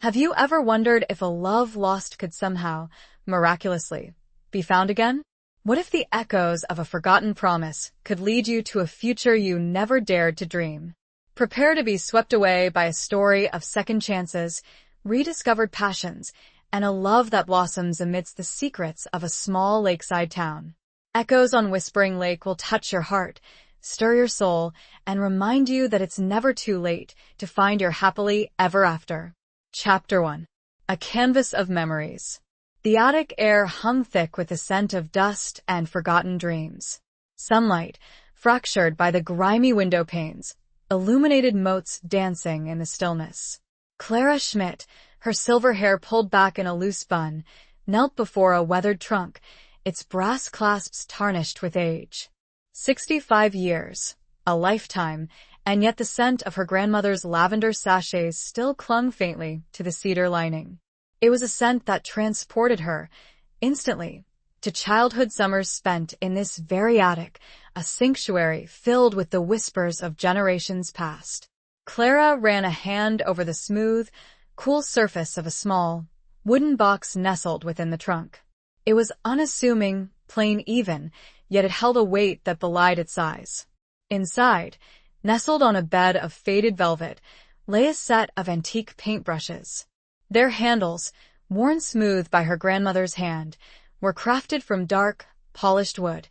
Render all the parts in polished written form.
Have you ever wondered if a love lost could somehow, miraculously, be found again? What if the echoes of a forgotten promise could lead you to a future you never dared to dream? Prepare to be swept away by a story of second chances, rediscovered passions, and a love that blossoms amidst the secrets of a small lakeside town. Echoes on Whispering Lake will touch your heart, stir your soul, and remind you that it's never too late to find your happily ever after. Chapter 1. A Canvas of Memories. The attic air hung thick with the scent of dust and forgotten dreams. Sunlight, fractured by the grimy window panes, illuminated motes dancing in the stillness. Clara Schmidt, her silver hair pulled back in a loose bun, knelt before a weathered trunk, its brass clasps tarnished with age. 65 years, a lifetime, and yet the scent of her grandmother's lavender sachets still clung faintly to the cedar lining. It was a scent that transported her, instantly, to childhood summers spent in this very attic, a sanctuary filled with the whispers of generations past. Clara ran a hand over the smooth, cool surface of a small, wooden box nestled within the trunk. It was unassuming, plain even, yet it held a weight that belied its size. Inside, nestled on a bed of faded velvet, lay a set of antique paintbrushes. Their handles, worn smooth by her grandmother's hand, were crafted from dark, polished wood,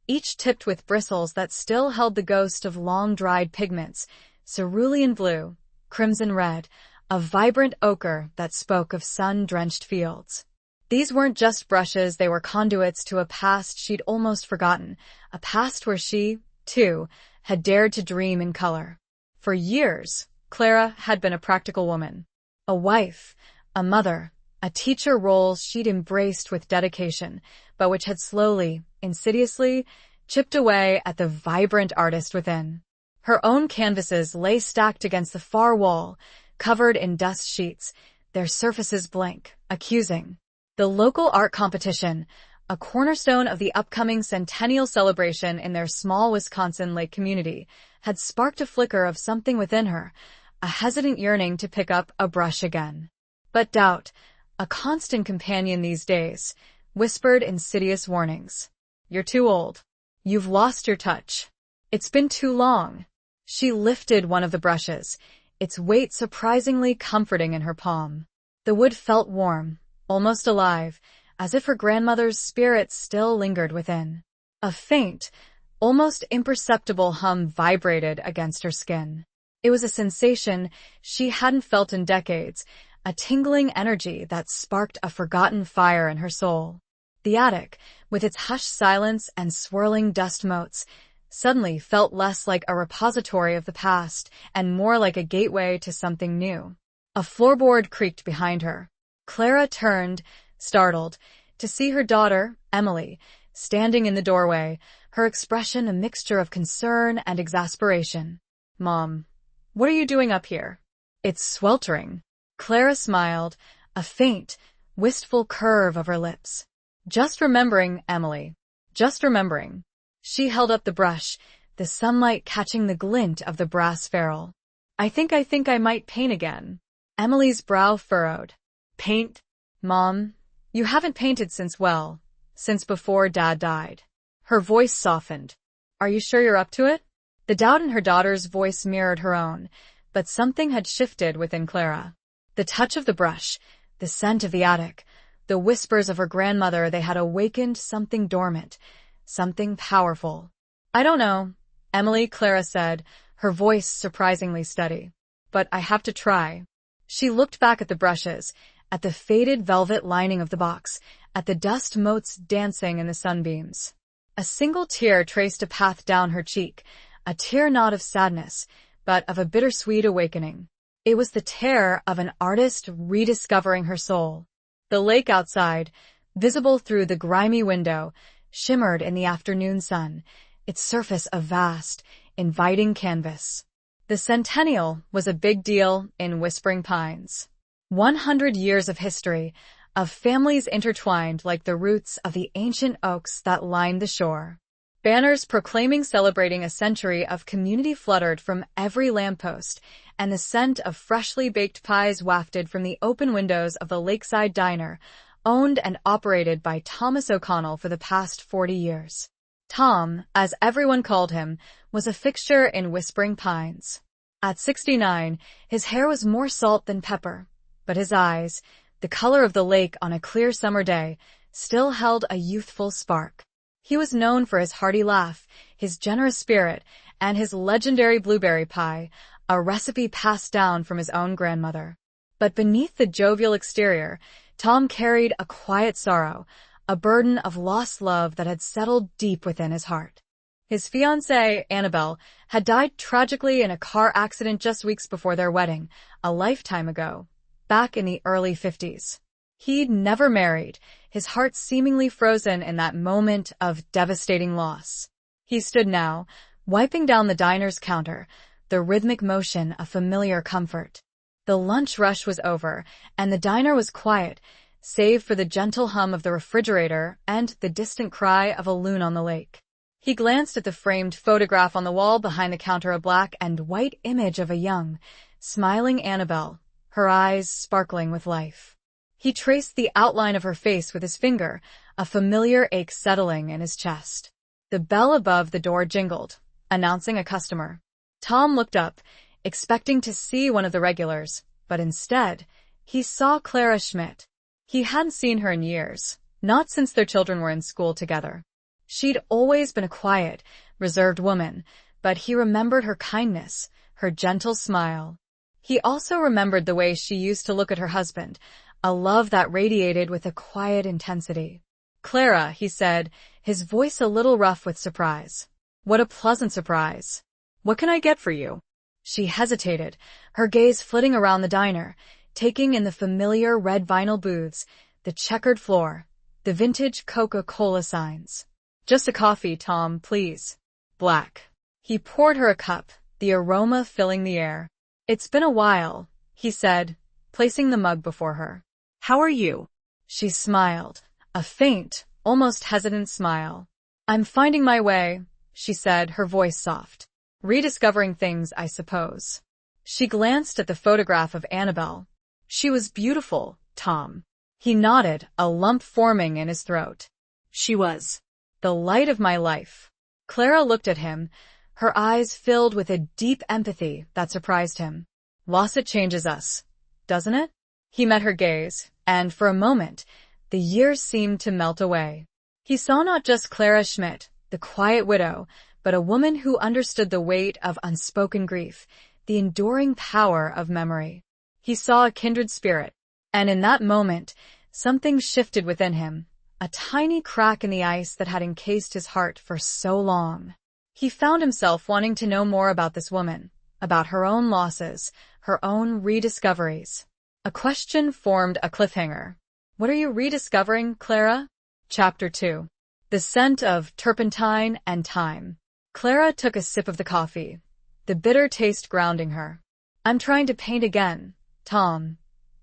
each tipped with bristles that still held the ghost of long-dried pigments, cerulean blue, crimson red, a vibrant ochre that spoke of sun-drenched fields. These weren't just brushes, they were conduits to a past she'd almost forgotten, a past where she, too, had dared to dream in color. For years, Clara had been a practical woman. A wife, a mother, a teacher, roles she'd embraced with dedication, but which had slowly, insidiously, chipped away at the vibrant artist within. Her own canvases lay stacked against the far wall, covered in dust sheets, their surfaces blank, accusing. The local art competition, a cornerstone of the upcoming centennial celebration in their small Wisconsin lake community, had sparked a flicker of something within her, a hesitant yearning to pick up a brush again. But doubt, a constant companion these days, whispered insidious warnings. You're too old. You've lost your touch. It's been too long. She lifted one of the brushes, its weight surprisingly comforting in her palm. The wood felt warm, almost alive, as if her grandmother's spirit still lingered within. A faint, almost imperceptible hum vibrated against her skin. It was a sensation she hadn't felt in decades, a tingling energy that sparked a forgotten fire in her soul. The attic, with its hushed silence and swirling dust motes, suddenly felt less like a repository of the past and more like a gateway to something new. A floorboard creaked behind her. Clara turned, startled, to see her daughter, Emily, standing in the doorway, her expression a mixture of concern and exasperation. Mom, what are you doing up here? It's sweltering. Clara smiled, a faint, wistful curve of her lips. Just remembering, Emily. Just remembering. She held up the brush, the sunlight catching the glint of the brass ferrule. I think I might paint again. Emily's brow furrowed. Paint? Mom, you haven't painted since before Dad died. Her voice softened. Are you sure you're up to it? The doubt in her daughter's voice mirrored her own, but something had shifted within Clara. The touch of the brush, the scent of the attic, the whispers of her grandmother, they had awakened something dormant, something powerful. I don't know, Emily, Clara said, her voice surprisingly steady. But I have to try. She looked back at the brushes, at the faded velvet lining of the box, at the dust motes dancing in the sunbeams. A single tear traced a path down her cheek, a tear not of sadness, but of a bittersweet awakening. It was the tear of an artist rediscovering her soul. The lake outside, visible through the grimy window, shimmered in the afternoon sun, its surface a vast, inviting canvas. The centennial was a big deal in Whispering Pines. 100 years of history, of families intertwined like the roots of the ancient oaks that lined the shore. Banners proclaiming celebrating a century of community fluttered from every lamppost, and the scent of freshly baked pies wafted from the open windows of the Lakeside Diner, owned and operated by Thomas O'Connell for the past 40 years. Tom, as everyone called him, was a fixture in Whispering Pines. At 69, his hair was more salt than pepper, but his eyes, the color of the lake on a clear summer day, still held a youthful spark. He was known for his hearty laugh, his generous spirit, and his legendary blueberry pie, a recipe passed down from his own grandmother. But beneath the jovial exterior, Tom carried a quiet sorrow, a burden of lost love that had settled deep within his heart. His fiancée, Annabelle, had died tragically in a car accident just weeks before their wedding, a lifetime ago, back in the early 50s. He'd never married, his heart seemingly frozen in that moment of devastating loss. He stood now, wiping down the diner's counter, the rhythmic motion a familiar comfort. The lunch rush was over, and the diner was quiet, save for the gentle hum of the refrigerator and the distant cry of a loon on the lake. He glanced at the framed photograph on the wall behind the counter, a black and white image of a young, smiling Annabelle, her eyes sparkling with life. He traced the outline of her face with his finger, a familiar ache settling in his chest. The bell above the door jingled, announcing a customer. Tom looked up, expecting to see one of the regulars, but instead, he saw Clara Schmidt. He hadn't seen her in years, not since their children were in school together. She'd always been a quiet, reserved woman, but he remembered her kindness, her gentle smile. He also remembered the way she used to look at her husband, a love that radiated with a quiet intensity. "Clara," he said, his voice a little rough with surprise. "What a pleasant surprise. What can I get for you?" She hesitated, her gaze flitting around the diner, taking in the familiar red vinyl booths, the checkered floor, the vintage Coca-Cola signs. "Just a coffee, Tom, please. Black." He poured her a cup, the aroma filling the air. "It's been a while," he said, placing the mug before her. "How are you?" She smiled, a faint, almost hesitant smile. "I'm finding my way," she said, her voice soft. "Rediscovering things, I suppose." She glanced at the photograph of Annabelle. "She was beautiful, Tom." He nodded, a lump forming in his throat. "She was the light of my life." Clara looked at him, her eyes filled with a deep empathy that surprised him. "Loss, it changes us, doesn't it?" He met her gaze, and for a moment, the years seemed to melt away. He saw not just Clara Schmidt, the quiet widow, but a woman who understood the weight of unspoken grief, the enduring power of memory. He saw a kindred spirit, and in that moment, something shifted within him, a tiny crack in the ice that had encased his heart for so long. He found himself wanting to know more about this woman, about her own losses, her own rediscoveries. A question formed a cliffhanger. "What are you rediscovering, Clara?" Chapter 2. The scent of turpentine and thyme. Clara took a sip of the coffee, the bitter taste grounding her. "I'm trying to paint again, Tom,"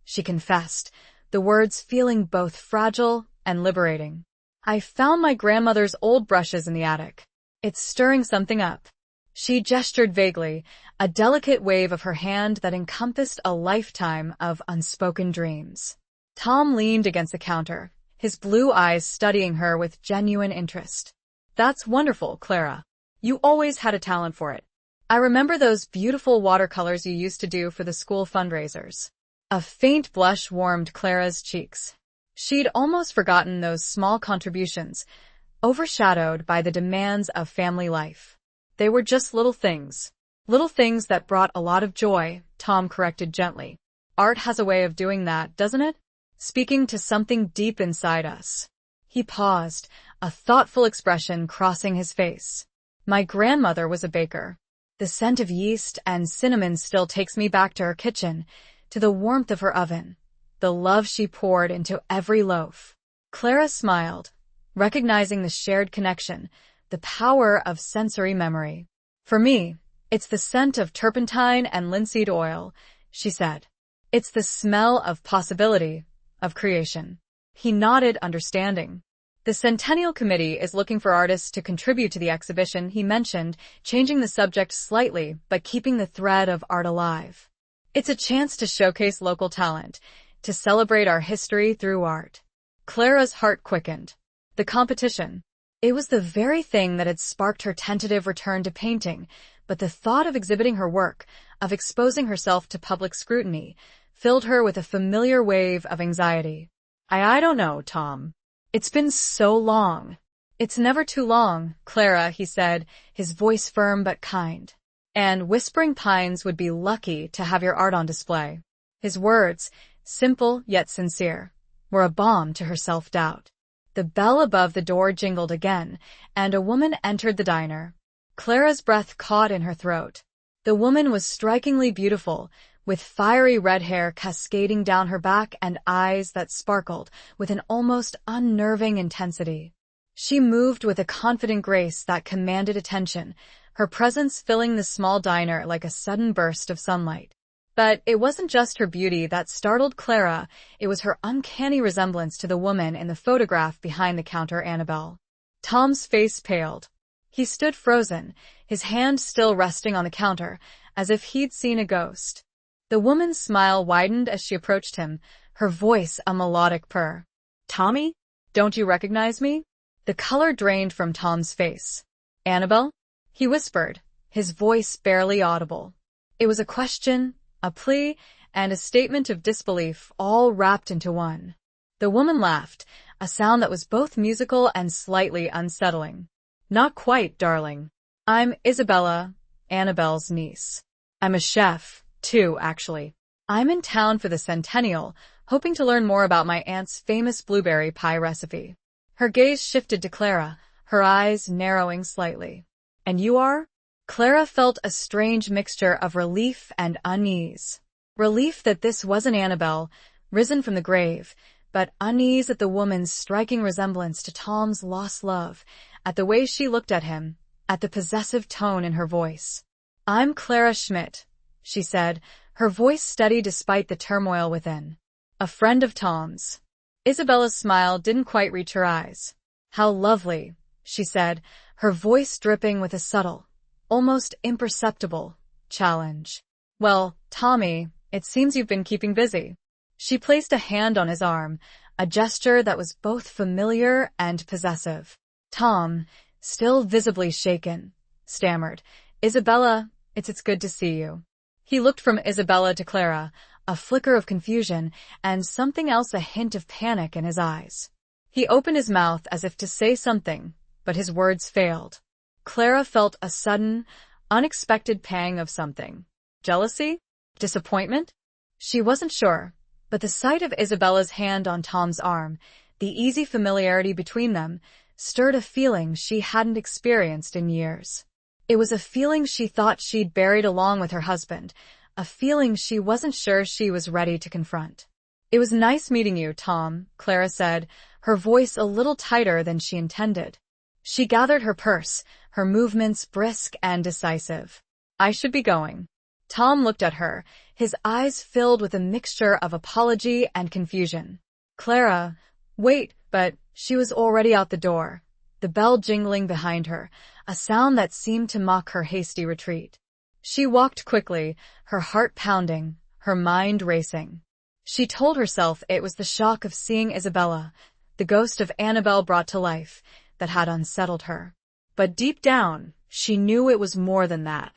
she confessed, the words feeling both fragile and liberating. "I found my grandmother's old brushes in the attic. It's stirring something up." She gestured vaguely, a delicate wave of her hand that encompassed a lifetime of unspoken dreams. Tom leaned against the counter, his blue eyes studying her with genuine interest. "That's wonderful, Clara. You always had a talent for it. I remember those beautiful watercolors you used to do for the school fundraisers." A faint blush warmed Clara's cheeks. She'd almost forgotten those small contributions, overshadowed by the demands of family life. They were just little things that brought a lot of joy, Tom corrected gently. "Art has a way of doing that, doesn't it? Speaking to something deep inside us." He paused, a thoughtful expression crossing his face. "My grandmother was a baker. The scent of yeast and cinnamon still takes me back to her kitchen, to the warmth of her oven, the love she poured into every loaf." Clara smiled, recognizing the shared connection, the power of sensory memory. "For me, it's the scent of turpentine and linseed oil," she said. "It's the smell of possibility, of creation." He nodded, understanding. The Centennial Committee is looking for artists to contribute to the exhibition, he mentioned, changing the subject slightly but keeping the thread of art alive. It's a chance to showcase local talent, to celebrate our history through art. Clara's heart quickened. The competition. It was the very thing that had sparked her tentative return to painting, but the thought of exhibiting her work, of exposing herself to public scrutiny, filled her with a familiar wave of anxiety. I don't know, Tom. It's been so long. It's never too long, Clara, he said, his voice firm but kind. And Whispering Pines would be lucky to have your art on display. His words, simple yet sincere, were a balm to her self-doubt. The bell above the door jingled again, and a woman entered the diner. Clara's breath caught in her throat. The woman was strikingly beautiful, with fiery red hair cascading down her back and eyes that sparkled with an almost unnerving intensity. She moved with a confident grace that commanded attention, her presence filling the small diner like a sudden burst of sunlight. But it wasn't just her beauty that startled Clara, it was her uncanny resemblance to the woman in the photograph behind the counter, Annabelle. Tom's face paled. He stood frozen, his hand still resting on the counter, as if he'd seen a ghost. The woman's smile widened as she approached him, her voice a melodic purr. Tommy? Don't you recognize me? The color drained from Tom's face. Annabelle? He whispered, his voice barely audible. It was a question, a plea, and a statement of disbelief all wrapped into one. The woman laughed, a sound that was both musical and slightly unsettling. Not quite, darling. I'm Isabella, Annabelle's niece. I'm a chef, too, actually. I'm in town for the centennial, hoping to learn more about my aunt's famous blueberry pie recipe. Her gaze shifted to Clara, her eyes narrowing slightly. And you are? Clara felt a strange mixture of relief and unease. Relief that this wasn't Annabelle, risen from the grave, but unease at the woman's striking resemblance to Tom's lost love, at the way she looked at him, at the possessive tone in her voice. I'm Clara Schmidt, she said, her voice steady despite the turmoil within. A friend of Tom's. Isabella's smile didn't quite reach her eyes. How lovely, she said, her voice dripping with a subtle, almost imperceptible, challenge. Well, Tommy, it seems you've been keeping busy. She placed a hand on his arm, a gesture that was both familiar and possessive. Tom, still visibly shaken, stammered, Isabella, it's good to see you. He looked from Isabella to Clara, a flicker of confusion and something else, a hint of panic in his eyes. He opened his mouth as if to say something, but his words failed. Clara felt a sudden, unexpected pang of something. Jealousy? Disappointment? She wasn't sure, but the sight of Isabella's hand on Tom's arm, the easy familiarity between them, stirred a feeling she hadn't experienced in years. It was a feeling she thought she'd buried along with her husband, a feeling she wasn't sure she was ready to confront. It was nice meeting you, Tom, Clara said, her voice a little tighter than she intended. She gathered her purse, her movements brisk and decisive. I should be going. Tom looked at her, his eyes filled with a mixture of apology and confusion. Clara, wait, but she was already out the door, the bell jingling behind her, a sound that seemed to mock her hasty retreat. She walked quickly, her heart pounding, her mind racing. She told herself it was the shock of seeing Isabella, the ghost of Annabelle brought to life, that had unsettled her. But deep down, she knew it was more than that.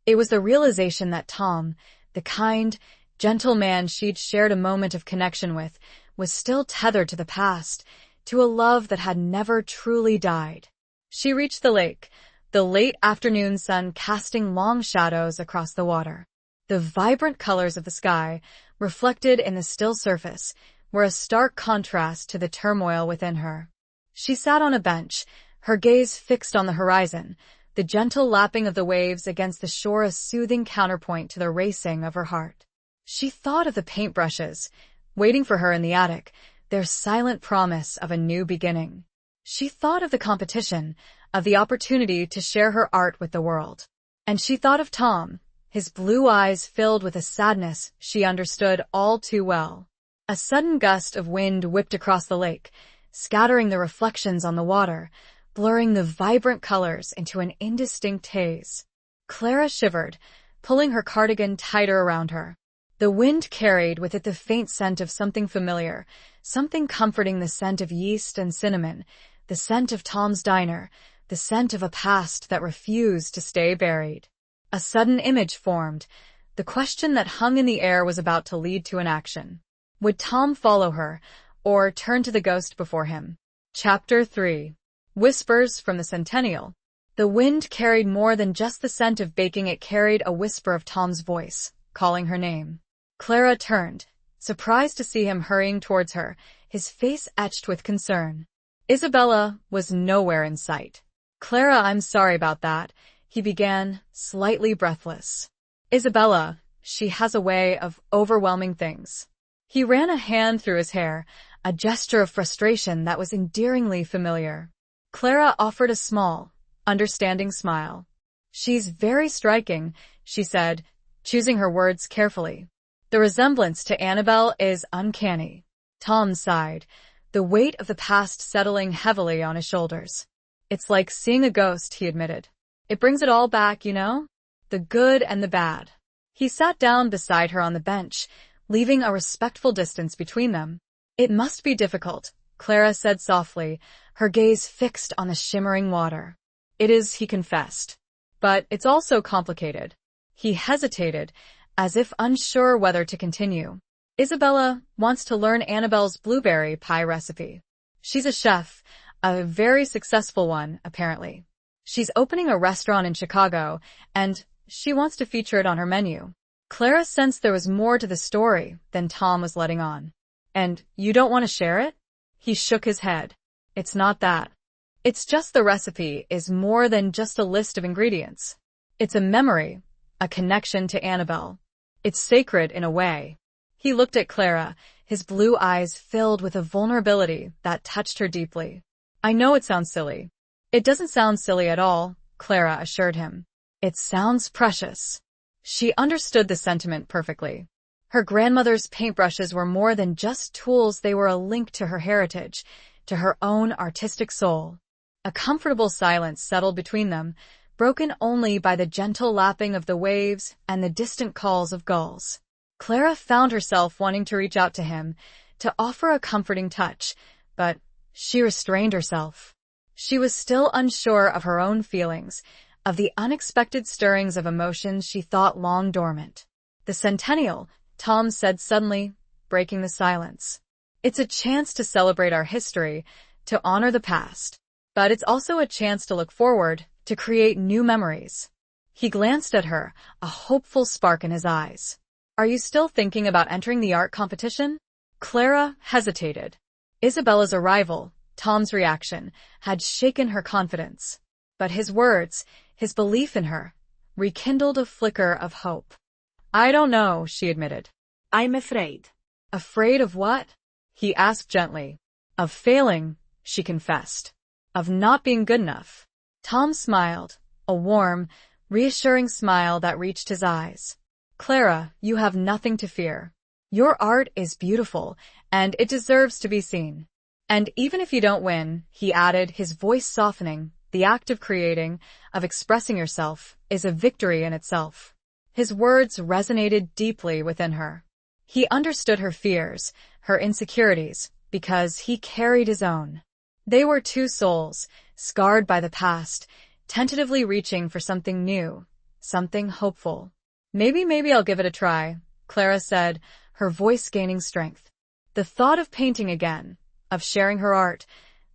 It was the realization that Tom, the kind, gentle man she'd shared a moment of connection with, was still tethered to the past, to a love that had never truly died. She reached the lake, the late afternoon sun casting long shadows across the water. The vibrant colors of the sky, reflected in the still surface, were a stark contrast to the turmoil within her. She sat on a bench, her gaze fixed on the horizon, the gentle lapping of the waves against the shore a soothing counterpoint to the racing of her heart. She thought of the paintbrushes, waiting for her in the attic, their silent promise of a new beginning. She thought of the competition, of the opportunity to share her art with the world. And she thought of Tom, his blue eyes filled with a sadness she understood all too well. A sudden gust of wind whipped across the lake, scattering the reflections on the water, blurring the vibrant colors into an indistinct haze. Clara shivered, pulling her cardigan tighter around her. The wind carried with it the faint scent of something familiar, something comforting, the scent of yeast and cinnamon, the scent of Tom's diner, the scent of a past that refused to stay buried. A sudden image formed. The question that hung in the air was about to lead to an action. Would Tom follow her, or turn to the ghost before him? Chapter 3. Whispers from the Centennial. The wind carried more than just the scent of baking. It carried a whisper of Tom's voice, calling her name. Clara turned, surprised to see him hurrying towards her, his face etched with concern. Isabella was nowhere in sight. "Clara, I'm sorry about that," he began, slightly breathless. "Isabella, she has a way of overwhelming things." He ran a hand through his hair, a gesture of frustration that was endearingly familiar. Clara offered a small, understanding smile. "She's very striking," she said, choosing her words carefully. "The resemblance to Annabelle is uncanny." Tom sighed, the weight of the past settling heavily on his shoulders. "It's like seeing a ghost," he admitted. "It brings it all back, you know? The good and the bad." He sat down beside her on the bench, leaving a respectful distance between them. "It must be difficult," Clara said softly, her gaze fixed on the shimmering water. "It is," he confessed. "But it's also complicated." He hesitated, as if unsure whether to continue. "Isabella wants to learn Annabelle's blueberry pie recipe. She's a chef, a very successful one, apparently. She's opening a restaurant in Chicago, and she wants to feature it on her menu." Clara sensed there was more to the story than Tom was letting on. "And you don't want to share it?" He shook his head. "It's not that. It's just the recipe is more than just a list of ingredients. It's a memory, a connection to Annabelle. It's sacred in a way." He looked at Clara, his blue eyes filled with a vulnerability that touched her deeply. "I know it sounds silly." "It doesn't sound silly at all," Clara assured him. "It sounds precious." She understood the sentiment perfectly. Her grandmother's paintbrushes were more than just tools. They were a link to her heritage, to her own artistic soul. A comfortable silence settled between them, broken only by the gentle lapping of the waves and the distant calls of gulls. Clara found herself wanting to reach out to him, to offer a comforting touch, but she restrained herself. She was still unsure of her own feelings, of the unexpected stirrings of emotions she thought long dormant. "The Centennial," Tom said suddenly, breaking the silence. "It's a chance to celebrate our history, to honor the past. But it's also a chance to look forward, to create new memories." He glanced at her, a hopeful spark in his eyes. "Are you still thinking about entering the art competition?" Clara hesitated. Isabella's arrival, Tom's reaction, had shaken her confidence. But his words, his belief in her, rekindled a flicker of hope. "I don't know," she admitted. "I'm afraid." "Afraid of what?" he asked gently. "Of failing," she confessed. "Of not being good enough." Tom smiled, a warm, reassuring smile that reached his eyes. "Clara, you have nothing to fear. Your art is beautiful, and it deserves to be seen. And even if you don't win," he added, his voice softening, "the act of creating, of expressing yourself, is a victory in itself." His words resonated deeply within her. He understood her fears, her insecurities, because he carried his own. They were two souls, scarred by the past, tentatively reaching for something new, something hopeful. Maybe I'll give it a try," Clara said, her voice gaining strength. The thought of painting again, of sharing her art,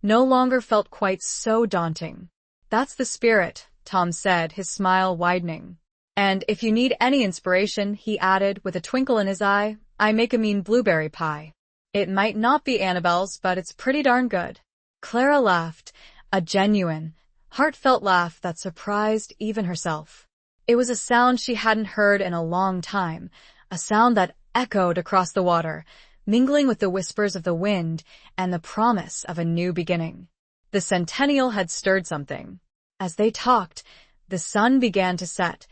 no longer felt quite so daunting. "That's the spirit," Tom said, his smile widening. "And if you need any inspiration," he added with a twinkle in his eye, "I make a mean blueberry pie. It might not be Annabelle's, but it's pretty darn good." Clara laughed, a genuine, heartfelt laugh that surprised even herself. It was a sound she hadn't heard in a long time, a sound that echoed across the water, mingling with the whispers of the wind and the promise of a new beginning. The Centennial had stirred something. As they talked, the sun began to set,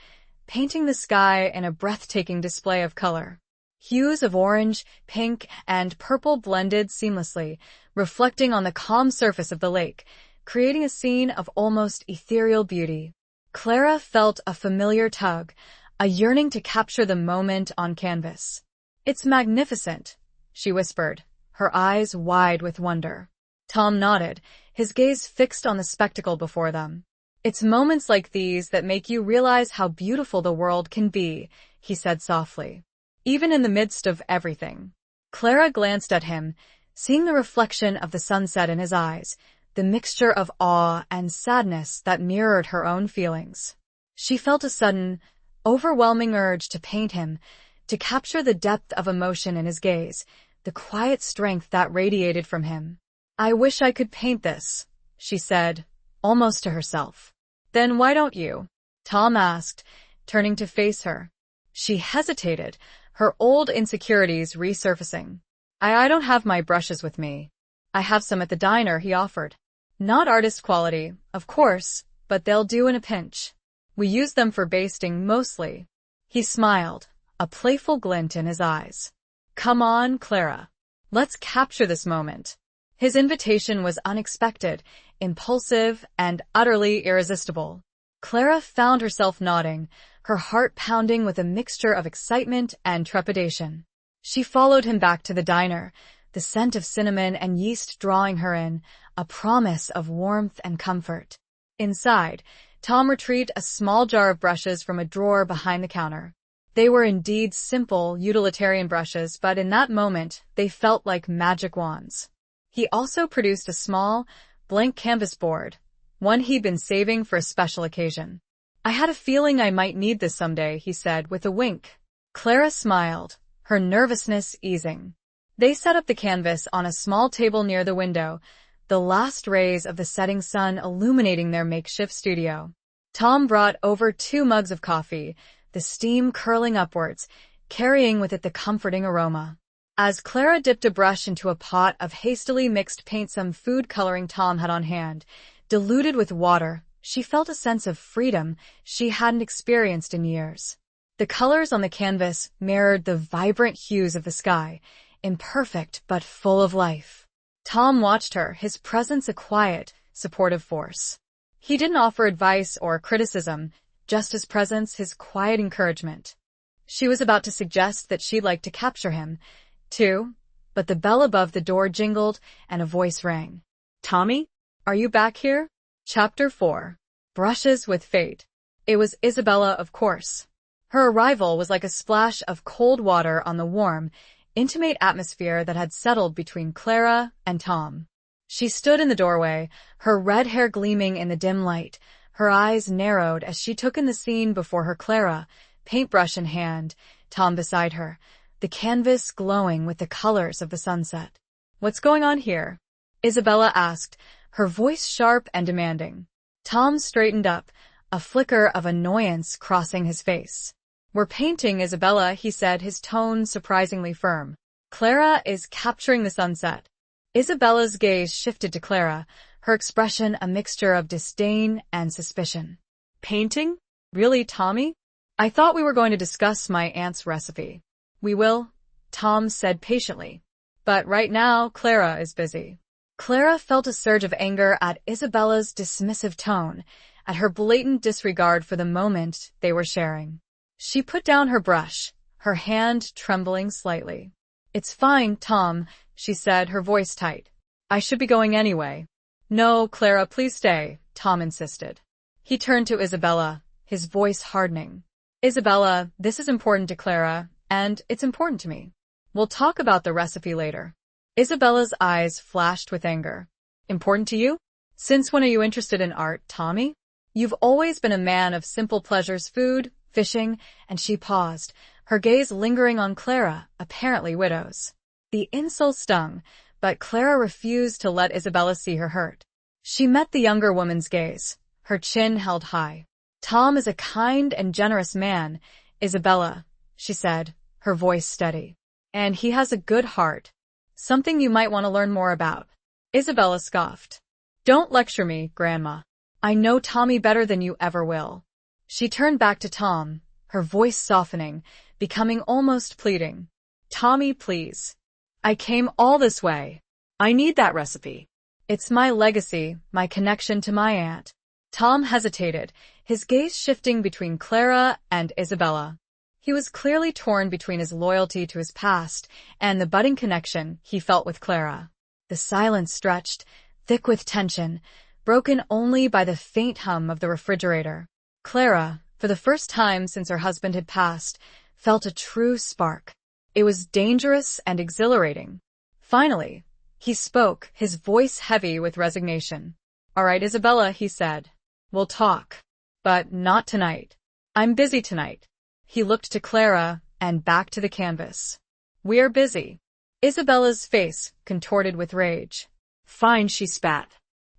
painting the sky in a breathtaking display of color. Hues of orange, pink, and purple blended seamlessly, reflecting on the calm surface of the lake, creating a scene of almost ethereal beauty. Clara felt a familiar tug, a yearning to capture the moment on canvas. "It's magnificent," she whispered, her eyes wide with wonder. Tom nodded, his gaze fixed on the spectacle before them. "It's moments like these that make you realize how beautiful the world can be," he said softly. "Even in the midst of everything." Clara glanced at him, seeing the reflection of the sunset in his eyes, the mixture of awe and sadness that mirrored her own feelings. She felt a sudden, overwhelming urge to paint him, to capture the depth of emotion in his gaze, the quiet strength that radiated from him. "I wish I could paint this," she said, almost to herself. "Then why don't you?" Tom asked, turning to face her. She hesitated, her old insecurities resurfacing. I don't have my brushes with me." "I have some at the diner," he offered. "Not artist quality, of course, but they'll do in a pinch. We use them for basting mostly." He smiled, a playful glint in his eyes. "Come on, Clara. Let's capture this moment." His invitation was unexpected, impulsive, and utterly irresistible. Clara found herself nodding, her heart pounding with a mixture of excitement and trepidation. She followed him back to the diner, the scent of cinnamon and yeast drawing her in, a promise of warmth and comfort. Inside, Tom retrieved a small jar of brushes from a drawer behind the counter. They were indeed simple, utilitarian brushes, but in that moment, they felt like magic wands. He also produced a small, blank canvas board, one he'd been saving for a special occasion. "I had a feeling I might need this someday," he said with a wink. Clara smiled, her nervousness easing. They set up the canvas on a small table near the window, the last rays of the setting sun illuminating their makeshift studio. Tom brought over 2 mugs of coffee, the steam curling upwards, carrying with it the comforting aroma. As Clara dipped a brush into a pot of hastily mixed paint, some food coloring Tom had on hand, diluted with water, she felt a sense of freedom she hadn't experienced in years. The colors on the canvas mirrored the vibrant hues of the sky, imperfect but full of life. Tom watched her, his presence a quiet, supportive force. He didn't offer advice or criticism, just his presence, his quiet encouragement. She was about to suggest that she'd like to capture him, too, but the bell above the door jingled and a voice rang. "Tommy, are you back here?" Chapter 4. Brushes with Fate. It was Isabella, of course. Her arrival was like a splash of cold water on the warm, intimate atmosphere that had settled between Clara and Tom. She stood in the doorway, her red hair gleaming in the dim light, her eyes narrowed as she took in the scene before her. Clara, paintbrush in hand, Tom beside her, the canvas glowing with the colors of the sunset. "What's going on here?" Isabella asked, her voice sharp and demanding. Tom straightened up, a flicker of annoyance crossing his face. "We're painting, Isabella," he said, his tone surprisingly firm. "Clara is capturing the sunset." Isabella's gaze shifted to Clara, her expression a mixture of disdain and suspicion. "Painting? Really, Tommy? I thought we were going to discuss my aunt's recipe." "We will," Tom said patiently. "But right now, Clara is busy." Clara felt a surge of anger at Isabella's dismissive tone, at her blatant disregard for the moment they were sharing. She put down her brush, her hand trembling slightly. "It's fine, Tom," she said, her voice tight. "I should be going anyway." "No, Clara, please stay," Tom insisted. He turned to Isabella, his voice hardening. "Isabella, this is important to Clara, and it's important to me. We'll talk about the recipe later." Isabella's eyes flashed with anger. "Important to you? Since when are you interested in art, Tommy? You've always been a man of simple pleasures, food, fishing," and she paused, her gaze lingering on Clara, apparently widows. The insult stung, but Clara refused to let Isabella see her hurt. She met the younger woman's gaze, her chin held high. "Tom is a kind and generous man, Isabella," she said, her voice steady. "And he has a good heart. Something you might want to learn more about." Isabella scoffed. "Don't lecture me, Grandma. I know Tommy better than you ever will." She turned back to Tom, her voice softening, becoming almost pleading. Tommy, please. I came all this way. I need that recipe. It's my legacy, my connection to my aunt. Tom hesitated, his gaze shifting between Clara and Isabella. He was clearly torn between his loyalty to his past and the budding connection he felt with Clara. The silence stretched, thick with tension, broken only by the faint hum of the refrigerator. Clara, for the first time since her husband had passed, felt a true spark. It was dangerous and exhilarating. Finally, he spoke, his voice heavy with resignation. "All right, Isabella," he said. "We'll talk. But not tonight. I'm busy tonight." He looked to Clara and back to the canvas. "We're busy." Isabella's face contorted with rage. "Fine," she spat.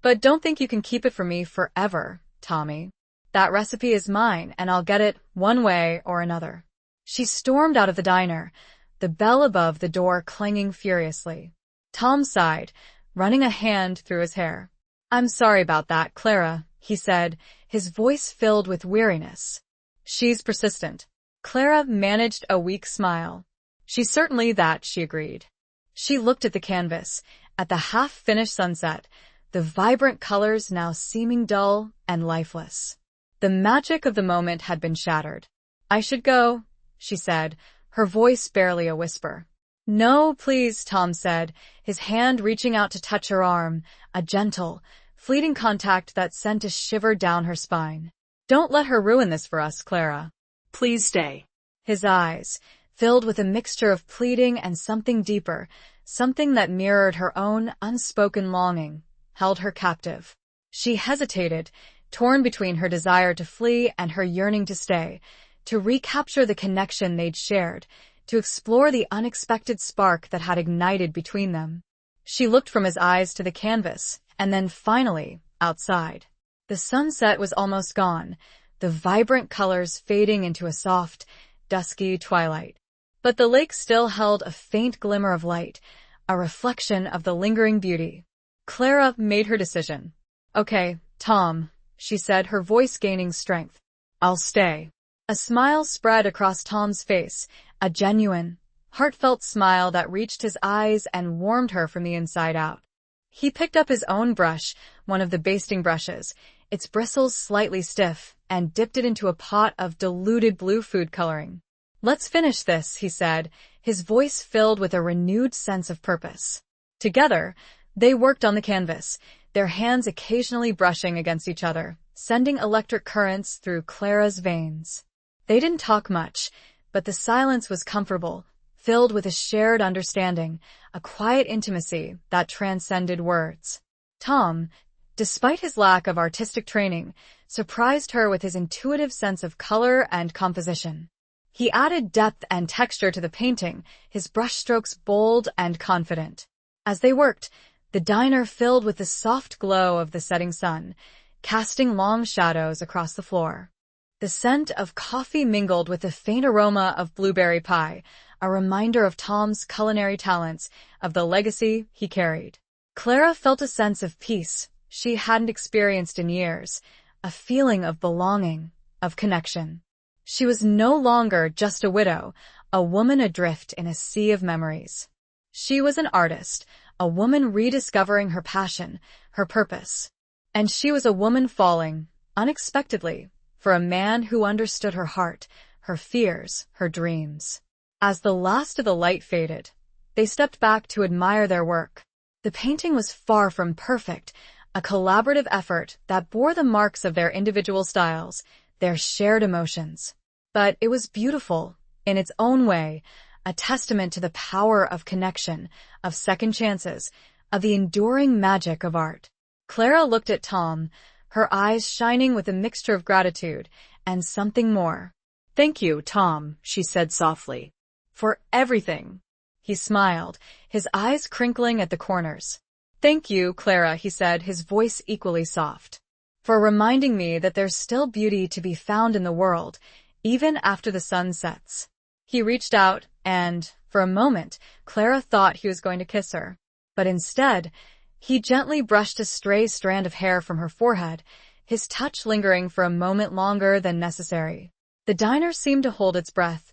"But don't think you can keep it from me forever, Tommy. That recipe is mine, and I'll get it one way or another." She stormed out of the diner, the bell above the door clanging furiously. Tom sighed, running a hand through his hair. "I'm sorry about that, Clara," he said, his voice filled with weariness. "She's persistent." Clara managed a weak smile. "She's certainly that," she agreed. She looked at the canvas, at the half-finished sunset, the vibrant colors now seeming dull and lifeless. The magic of the moment had been shattered. "I should go," she said, her voice barely a whisper. "No, please," Tom said, his hand reaching out to touch her arm, a gentle, fleeting contact that sent a shiver down her spine. "Don't let her ruin this for us, Clara. Please stay." His eyes, filled with a mixture of pleading and something deeper, something that mirrored her own unspoken longing, held her captive. She hesitated, torn between her desire to flee and her yearning to stay, to recapture the connection they'd shared, to explore the unexpected spark that had ignited between them. She looked from his eyes to the canvas, and then finally, outside. The sunset was almost gone, the vibrant colors fading into a soft, dusky twilight. But the lake still held a faint glimmer of light, a reflection of the lingering beauty. Clara made her decision. "Okay, Tom," she said, her voice gaining strength. "I'll stay." A smile spread across Tom's face, a genuine, heartfelt smile that reached his eyes and warmed her from the inside out. He picked up his own brush, one of the basting brushes, its bristles slightly stiff, and dipped it into a pot of diluted blue food coloring. "Let's finish this," he said, his voice filled with a renewed sense of purpose. Together, they worked on the canvas, their hands occasionally brushing against each other, sending electric currents through Clara's veins. They didn't talk much, but the silence was comfortable, filled with a shared understanding, a quiet intimacy that transcended words. Tom, despite his lack of artistic training, surprised her with his intuitive sense of color and composition. He added depth and texture to the painting, his brushstrokes bold and confident. As they worked, the diner filled with the soft glow of the setting sun, casting long shadows across the floor. The scent of coffee mingled with the faint aroma of blueberry pie, a reminder of Tom's culinary talents, of the legacy he carried. Clara felt a sense of peace she hadn't experienced in years, a feeling of belonging, of connection. She was no longer just a widow, a woman adrift in a sea of memories. She was an artist, a woman rediscovering her passion, her purpose. And she was a woman falling, unexpectedly, for a man who understood her heart, her fears, her dreams. As the last of the light faded, they stepped back to admire their work. The painting was far from perfect, a collaborative effort that bore the marks of their individual styles, their shared emotions. But it was beautiful, in its own way, a testament to the power of connection, of second chances, of the enduring magic of art. Clara looked at Tom, her eyes shining with a mixture of gratitude and something more. "Thank you, Tom," she said softly. "For everything." He smiled, his eyes crinkling at the corners. "Thank you, Clara," he said, his voice equally soft. "For reminding me that there's still beauty to be found in the world, even after the sun sets." He reached out, and, for a moment, Clara thought he was going to kiss her. But instead, he gently brushed a stray strand of hair from her forehead, his touch lingering for a moment longer than necessary. The diner seemed to hold its breath,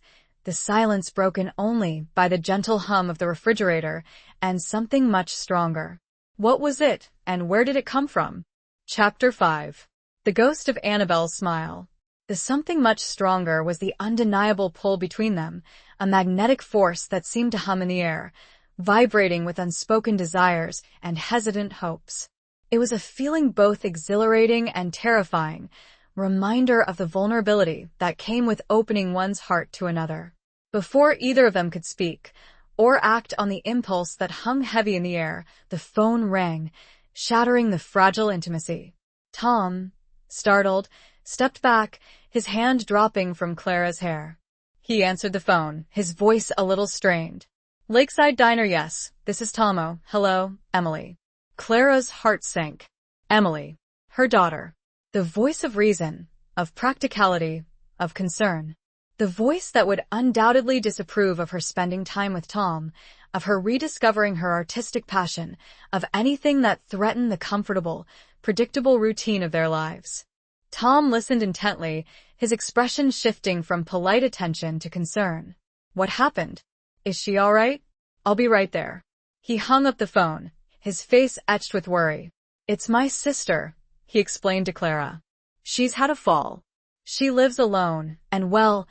the silence broken only by the gentle hum of the refrigerator and something much stronger. What was it, and where did it come from? Chapter 5. The Ghost of Annabelle's Smile. The something much stronger was the undeniable pull between them, a magnetic force that seemed to hum in the air, vibrating with unspoken desires and hesitant hopes. It was a feeling both exhilarating and terrifying, reminder of the vulnerability that came with opening one's heart to another. Before either of them could speak, or act on the impulse that hung heavy in the air, the phone rang, shattering the fragile intimacy. Tom, startled, stepped back, his hand dropping from Clara's hair. He answered the phone, his voice a little strained. Lakeside Diner, yes, this is Tomo. Hello, Emily. Clara's heart sank. Emily, her daughter. The voice of reason, of practicality, of concern. The voice that would undoubtedly disapprove of her spending time with Tom, of her rediscovering her artistic passion, of anything that threatened the comfortable, predictable routine of their lives. Tom listened intently, his expression shifting from polite attention to concern. What happened? Is she all right? I'll be right there. He hung up the phone, his face etched with worry. It's my sister, he explained to Clara. She's had a fall. She lives alone, and well,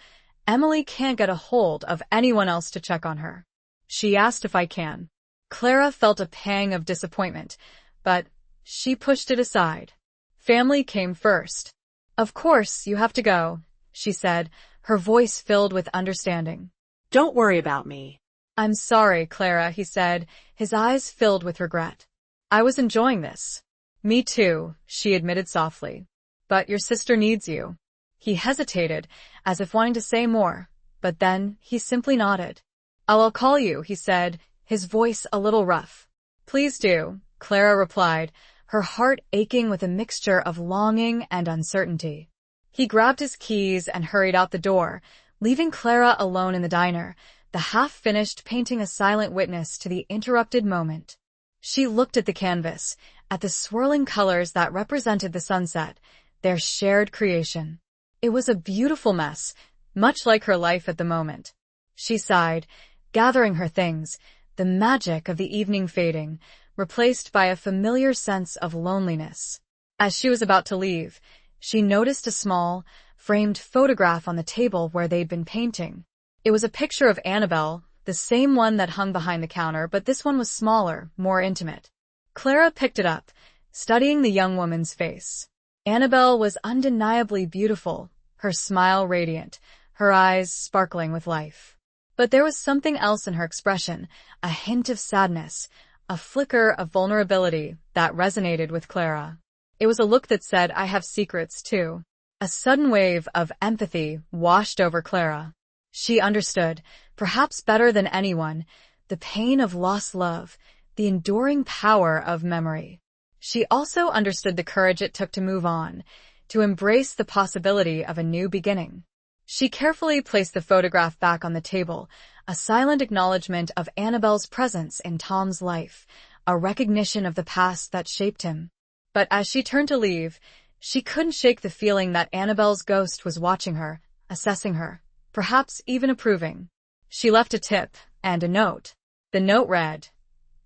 Emily can't get a hold of anyone else to check on her. She asked if I can. Clara felt a pang of disappointment, but she pushed it aside. Family came first. Of course, you have to go, she said, her voice filled with understanding. Don't worry about me. I'm sorry, Clara, he said, his eyes filled with regret. I was enjoying this. Me too, she admitted softly. But your sister needs you. He hesitated, as if wanting to say more, but then he simply nodded. I'll call you, he said, his voice a little rough. Please do, Clara replied, her heart aching with a mixture of longing and uncertainty. He grabbed his keys and hurried out the door, leaving Clara alone in the diner, the half-finished painting a silent witness to the interrupted moment. She looked at the canvas, at the swirling colors that represented the sunset, their shared creation. It was a beautiful mess, much like her life at the moment. She sighed, gathering her things, the magic of the evening fading, replaced by a familiar sense of loneliness. As she was about to leave, she noticed a small, framed photograph on the table where they'd been painting. It was a picture of Annabelle, the same one that hung behind the counter, but this one was smaller, more intimate. Clara picked it up, studying the young woman's face. Annabelle was undeniably beautiful, her smile radiant, her eyes sparkling with life. But there was something else in her expression, a hint of sadness, a flicker of vulnerability that resonated with Clara. It was a look that said, I have secrets too. A sudden wave of empathy washed over Clara. She understood, perhaps better than anyone, the pain of lost love, the enduring power of memory. She also understood the courage it took to move on, to embrace the possibility of a new beginning. She carefully placed the photograph back on the table, a silent acknowledgement of Annabelle's presence in Tom's life, a recognition of the past that shaped him. But as she turned to leave, she couldn't shake the feeling that Annabelle's ghost was watching her, assessing her, perhaps even approving. She left a tip and a note. The note read,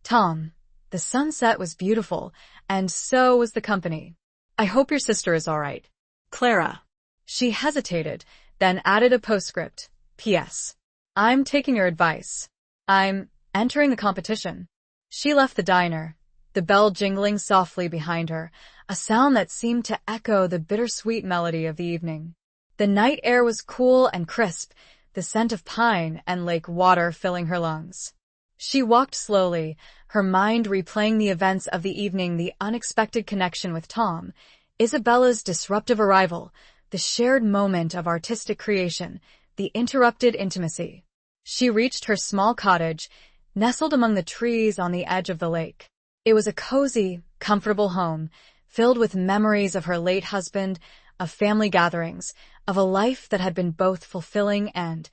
Tom, the sunset was beautiful, and so was the company. I hope your sister is all right. Clara. She hesitated, then added a postscript. P.S. I'm taking your advice. I'm entering the competition. She left the diner, the bell jingling softly behind her, a sound that seemed to echo the bittersweet melody of the evening. The night air was cool and crisp, the scent of pine and lake water filling her lungs. She walked slowly, her mind replaying the events of the evening, the unexpected connection with Tom, Isabella's disruptive arrival, the shared moment of artistic creation, the interrupted intimacy. She reached her small cottage, nestled among the trees on the edge of the lake. It was a cozy, comfortable home, filled with memories of her late husband, of family gatherings, of a life that had been both fulfilling and,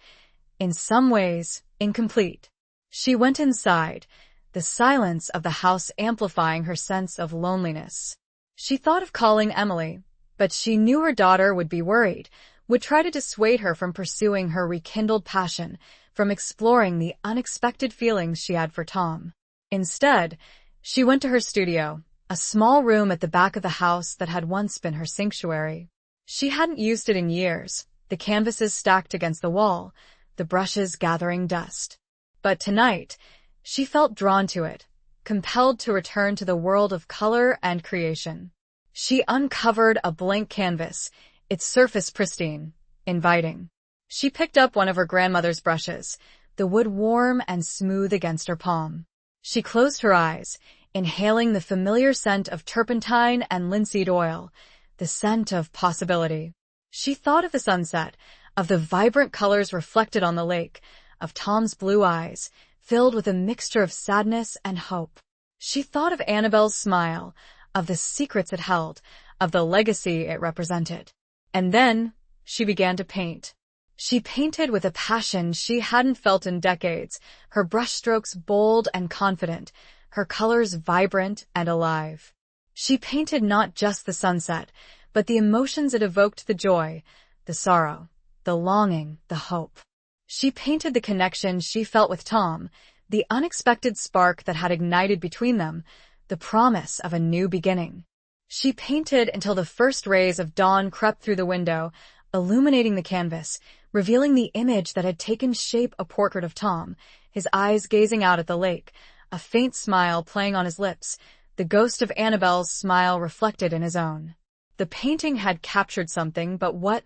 in some ways, incomplete. She went inside, the silence of the house amplifying her sense of loneliness. She thought of calling Emily, but she knew her daughter would be worried, would try to dissuade her from pursuing her rekindled passion, from exploring the unexpected feelings she had for Tom. Instead, she went to her studio, a small room at the back of the house that had once been her sanctuary. She hadn't used it in years, the canvases stacked against the wall, the brushes gathering dust. But tonight, she felt drawn to it, compelled to return to the world of color and creation. She uncovered a blank canvas, its surface pristine, inviting. She picked up one of her grandmother's brushes, the wood warm and smooth against her palm. She closed her eyes, inhaling the familiar scent of turpentine and linseed oil, the scent of possibility. She thought of the sunset, of the vibrant colors reflected on the lake, of Tom's blue eyes, filled with a mixture of sadness and hope. She thought of Annabelle's smile, of the secrets it held, of the legacy it represented. And then, she began to paint. She painted with a passion she hadn't felt in decades, her brushstrokes bold and confident, her colors vibrant and alive. She painted not just the sunset, but the emotions it evoked: the joy, the sorrow, the longing, the hope. She painted the connection she felt with Tom, the unexpected spark that had ignited between them, the promise of a new beginning. She painted until the first rays of dawn crept through the window, illuminating the canvas, revealing the image that had taken shape: a portrait of Tom, his eyes gazing out at the lake, a faint smile playing on his lips, the ghost of Annabelle's smile reflected in his own. The painting had captured something, but what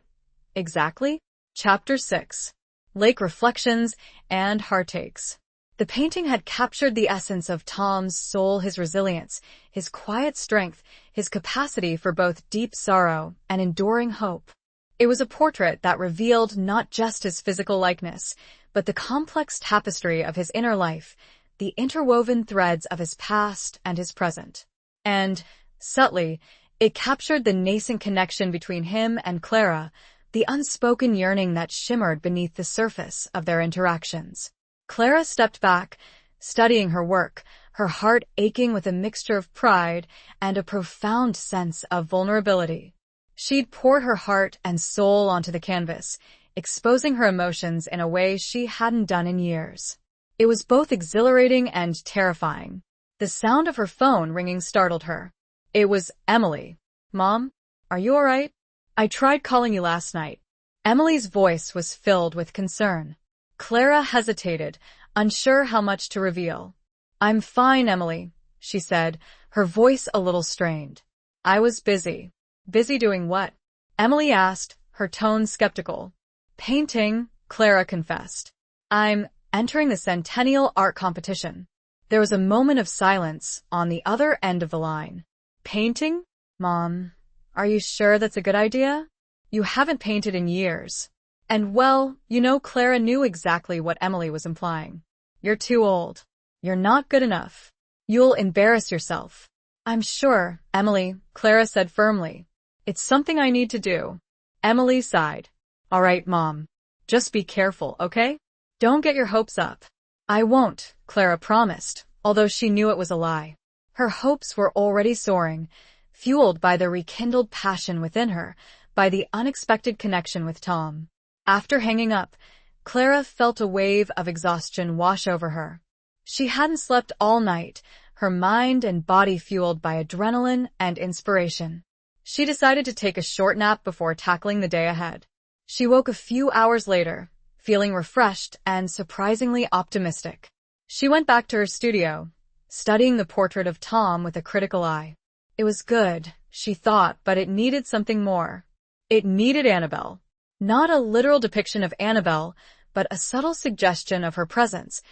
exactly? Chapter 6. Lake Reflections and Heartaches. The painting had captured the essence of Tom's soul, his resilience, his quiet strength, his capacity for both deep sorrow and enduring hope. It was a portrait that revealed not just his physical likeness, but the complex tapestry of his inner life, the interwoven threads of his past and his present. And, subtly, it captured the nascent connection between him and Clara, the unspoken yearning that shimmered beneath the surface of their interactions. Clara stepped back, studying her work, her heart aching with a mixture of pride and a profound sense of vulnerability. She'd poured her heart and soul onto the canvas, exposing her emotions in a way she hadn't done in years. It was both exhilarating and terrifying. The sound of her phone ringing startled her. It was Emily. "Mom, are you all right? I tried calling you last night." Emily's voice was filled with concern. Clara hesitated, unsure how much to reveal. "I'm fine, Emily," she said, her voice a little strained. "I was busy." "Busy doing what?" Emily asked, her tone skeptical. "Painting," Clara confessed. "I'm entering the Centennial Art Competition." There was a moment of silence on the other end of the line. "Painting? Mom, are you sure that's a good idea? You haven't painted in years." And well, Clara knew exactly what Emily was implying. "You're too old. You're not good enough. You'll embarrass yourself." "I'm sure, Emily," Clara said firmly. "It's something I need to do." Emily sighed. "All right, Mom. Just be careful, okay? Don't get your hopes up." "I won't," Clara promised, although she knew it was a lie. Her hopes were already soaring, fueled by the rekindled passion within her, by the unexpected connection with Tom. After hanging up, Clara felt a wave of exhaustion wash over her. She hadn't slept all night, her mind and body fueled by adrenaline and inspiration. She decided to take a short nap before tackling the day ahead. She woke a few hours later, feeling refreshed and surprisingly optimistic. She went back to her studio, studying the portrait of Tom with a critical eye. It was good, she thought, but it needed something more. It needed Annabelle. Not a literal depiction of Annabelle, but a subtle suggestion of her presence,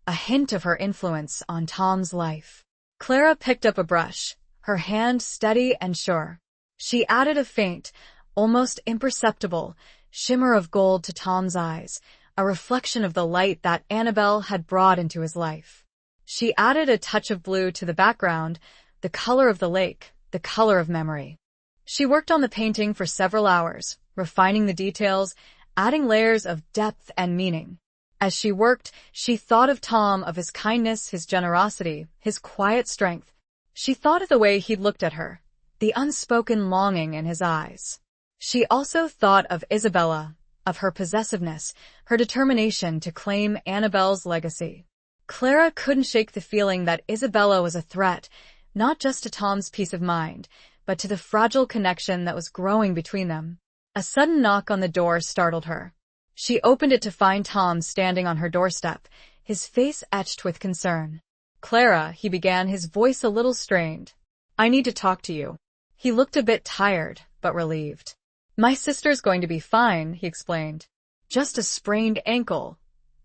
a hint of her influence on Tom's life. Clara picked up a brush, her hand steady and sure. She added a faint, almost imperceptible, shimmer of gold to Tom's eyes, a reflection of the light that Annabelle had brought into his life. She added a touch of blue to the background, the color of the lake, the color of memory. She worked on the painting for several hours, refining the details, adding layers of depth and meaning. As she worked, she thought of Tom, of his kindness, his generosity, his quiet strength. She thought of the way he'd looked at her, the unspoken longing in his eyes. She also thought of Isabella, of her possessiveness, her determination to claim Annabelle's legacy. Clara couldn't shake the feeling that Isabella was a threat, not just to Tom's peace of mind, but to the fragile connection that was growing between them. A sudden knock on the door startled her. She opened it to find Tom standing on her doorstep, his face etched with concern. "Clara," he began, his voice a little strained. "I need to talk to you." He looked a bit tired, but relieved. "My sister's going to be fine," he explained. "Just a sprained ankle,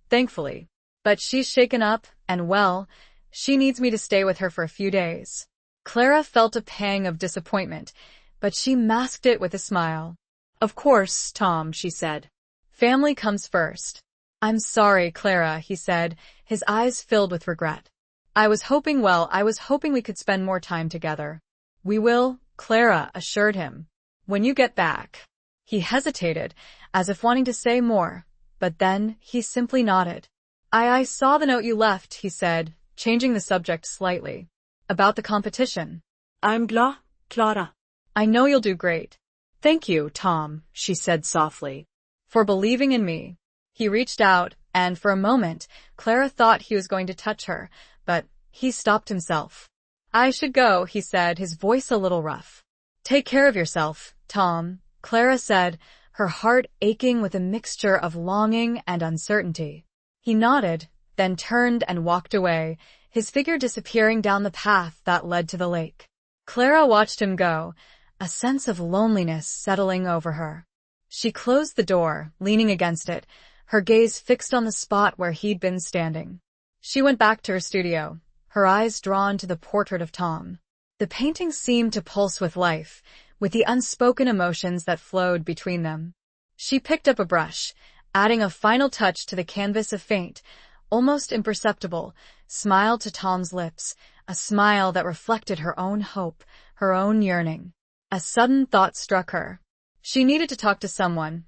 thankfully. But she's shaken up, and well, she needs me to stay with her for a few days." Clara felt a pang of disappointment, but she masked it with a smile. "Of course, Tom," she said. "Family comes first." "I'm sorry, Clara," he said, his eyes filled with regret. I was hoping we could spend more time together." "We will," Clara assured him. "When you get back." He hesitated, as if wanting to say more, but then he simply nodded. I saw the note you left," he said, changing the subject slightly. "About the competition." "I'm glad, Clara." "I know you'll do great." "Thank you, Tom," she said softly. "For believing in me." He reached out, and for a moment, Clara thought he was going to touch her, but he stopped himself. "I should go," he said, his voice a little rough. "Take care of yourself, Tom," Clara said, her heart aching with a mixture of longing and uncertainty. He nodded, then turned and walked away, his figure disappearing down the path that led to the lake. Clara watched him go, a sense of loneliness settling over her. She closed the door, leaning against it, her gaze fixed on the spot where he'd been standing. She went back to her studio, her eyes drawn to the portrait of Tom. The painting seemed to pulse with life, with the unspoken emotions that flowed between them. She picked up a brush, adding a final touch to the canvas, a faint, almost imperceptible, smile to Tom's lips, a smile that reflected her own hope, her own yearning. A sudden thought struck her. She needed to talk to someone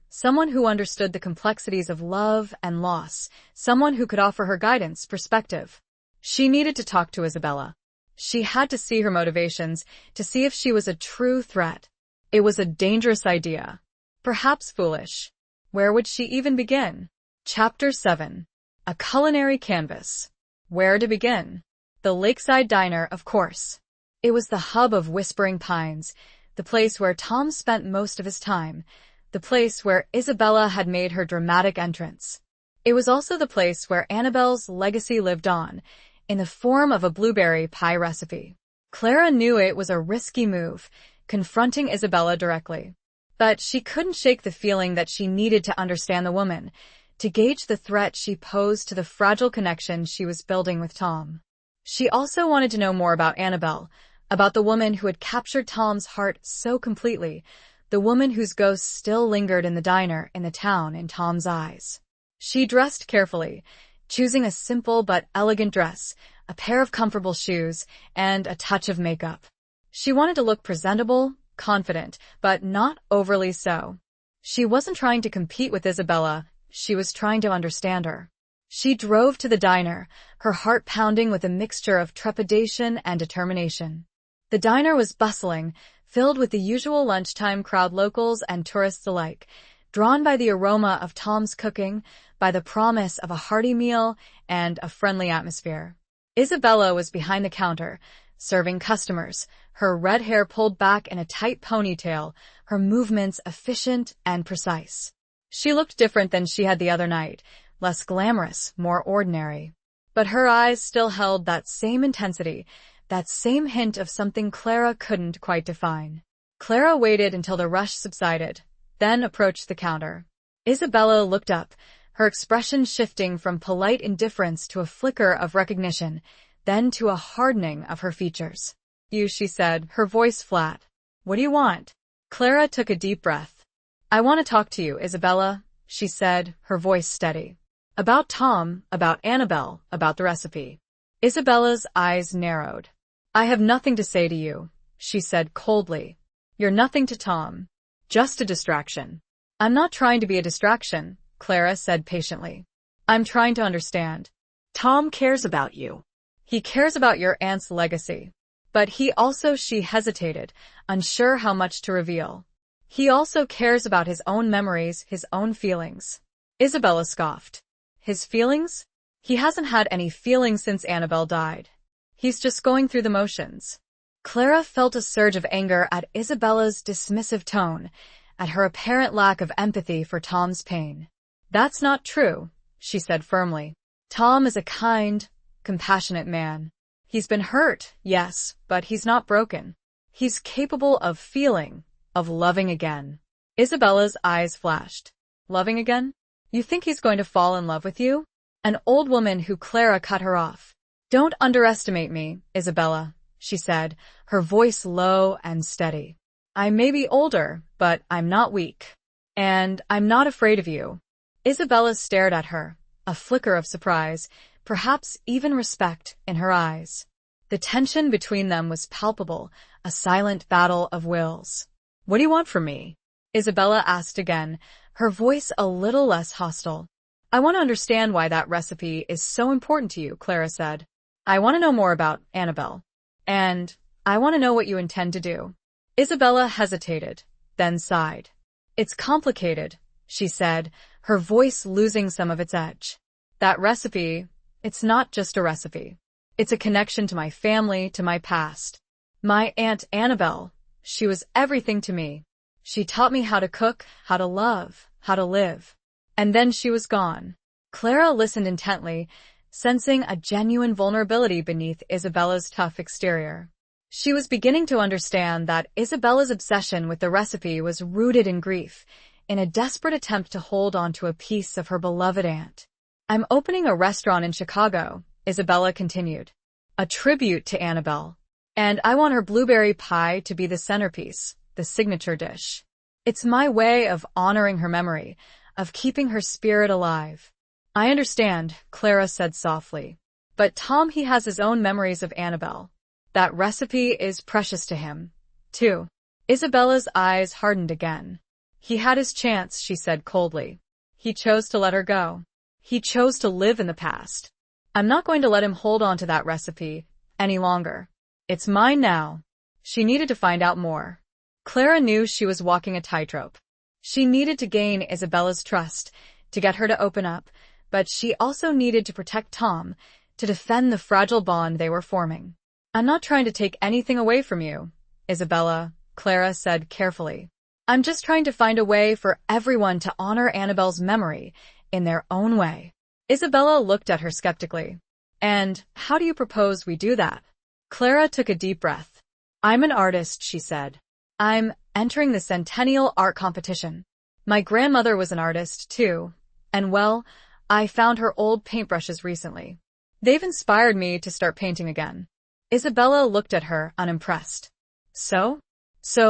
who understood the complexities of love and loss, someone who could offer her guidance, perspective. She needed to talk to Isabella. She had to see her motivations, to see if she was a true threat. It was a dangerous idea. Perhaps foolish. Where would she even begin? Chapter 7. A culinary canvas. Where to begin? The lakeside diner, of course. It was the hub of Whispering Pines, the place where Tom spent most of his time, the place where Isabella had made her dramatic entrance. It was also the place where Annabelle's legacy lived on, in the form of a blueberry pie recipe. Clara knew it was a risky move, confronting Isabella directly. But she couldn't shake the feeling that she needed to understand the woman, to gauge the threat she posed to the fragile connection she was building with Tom. She also wanted to know more about Annabelle, about the woman who had captured Tom's heart so completely, the woman whose ghost still lingered in the diner in the town in Tom's eyes. She dressed carefully, choosing a simple but elegant dress, a pair of comfortable shoes, and a touch of makeup. She wanted to look presentable, confident, but not overly so. She wasn't trying to compete with Isabella, she was trying to understand her. She drove to the diner, her heart pounding with a mixture of trepidation and determination. The diner was bustling, filled with the usual lunchtime crowd, locals and tourists alike, drawn by the aroma of Tom's cooking, by the promise of a hearty meal, and a friendly atmosphere. Isabella was behind the counter, serving customers, her red hair pulled back in a tight ponytail, her movements efficient and precise. She looked different than she had the other night, less glamorous, more ordinary. But her eyes still held that same intensity, that same hint of something Clara couldn't quite define. Clara waited until the rush subsided, then approached the counter. Isabella looked up, her expression shifting from polite indifference to a flicker of recognition, then to a hardening of her features. "You," she said, her voice flat. "What do you want?" Clara took a deep breath. "I want to talk to you, Isabella," she said, her voice steady. "About Tom, about Annabelle, about the recipe." Isabella's eyes narrowed. "I have nothing to say to you," she said coldly. "You're nothing to Tom. Just a distraction." "I'm not trying to be a distraction," Clara said patiently. "I'm trying to understand." "Tom cares about you." "He cares about your aunt's legacy. But he also," she hesitated, unsure how much to reveal. He also cares about his own memories, his own feelings. Isabella scoffed. His feelings? He hasn't had any feelings since Annabelle died. He's just going through the motions. Clara felt a surge of anger at Isabella's dismissive tone, at her apparent lack of empathy for Tom's pain. That's not true, she said firmly. Tom is a kind, compassionate man. He's been hurt, yes, but he's not broken. He's capable of feeling, of loving again. Isabella's eyes flashed. Loving again? You think he's going to fall in love with you? An old woman who Clara cut her off. Don't underestimate me, Isabella, she said, her voice low and steady. I may be older, but I'm not weak. And I'm not afraid of you. Isabella stared at her, a flicker of surprise, perhaps even respect, in her eyes. The tension between them was palpable, a silent battle of wills. What do you want from me? Isabella asked again, her voice a little less hostile. I want to understand why that recipe is so important to you, Clara said. I want to know more about Annabelle. And I want to know what you intend to do. Isabella hesitated, then sighed. It's complicated, she said, her voice losing some of its edge. That recipe, it's not just a recipe. It's a connection to my family, to my past. My Aunt Annabelle, she was everything to me. She taught me how to cook, how to love, how to live. And then she was gone. Clara listened intently, sensing a genuine vulnerability beneath Isabella's tough exterior. She was beginning to understand that Isabella's obsession with the recipe was rooted in grief, in a desperate attempt to hold on to a piece of her beloved aunt. I'm opening a restaurant in Chicago, Isabella continued. A tribute to Annabelle. And I want her blueberry pie to be the centerpiece, the signature dish. It's my way of honoring her memory, of keeping her spirit alive. I understand, Clara said softly. But Tom, he has his own memories of Annabelle. That recipe is precious to him, too. Isabella's eyes hardened again. He had his chance, she said coldly. He chose to let her go. He chose to live in the past. I'm not going to let him hold on to that recipe any longer. It's mine now. She needed to find out more. Clara knew she was walking a tightrope. She needed to gain Isabella's trust, to get her to open up, but she also needed to protect Tom, to defend the fragile bond they were forming. I'm not trying to take anything away from you, Isabella, Clara said carefully. I'm just trying to find a way for everyone to honor Annabelle's memory in their own way. Isabella looked at her skeptically. And how do you propose we do that? Clara took a deep breath. I'm an artist, she said. I'm entering the Centennial Art Competition. My grandmother was an artist, too. And well, I found her old paintbrushes recently. They've inspired me to start painting again. Isabella looked at her, unimpressed. So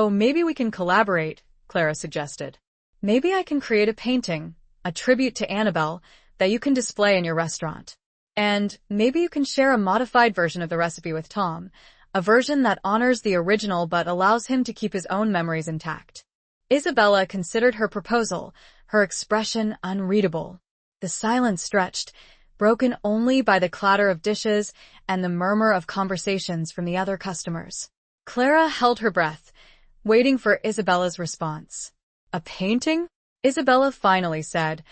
maybe we can collaborate, Clara suggested. Maybe I can create a painting, a tribute to Annabelle, that you can display in your restaurant. And maybe you can share a modified version of the recipe with Tom, a version that honors the original but allows him to keep his own memories intact. Isabella considered her proposal, her expression unreadable. The silence stretched, broken only by the clatter of dishes and the murmur of conversations from the other customers. Clara held her breath, waiting for Isabella's response. A painting? Isabella finally said,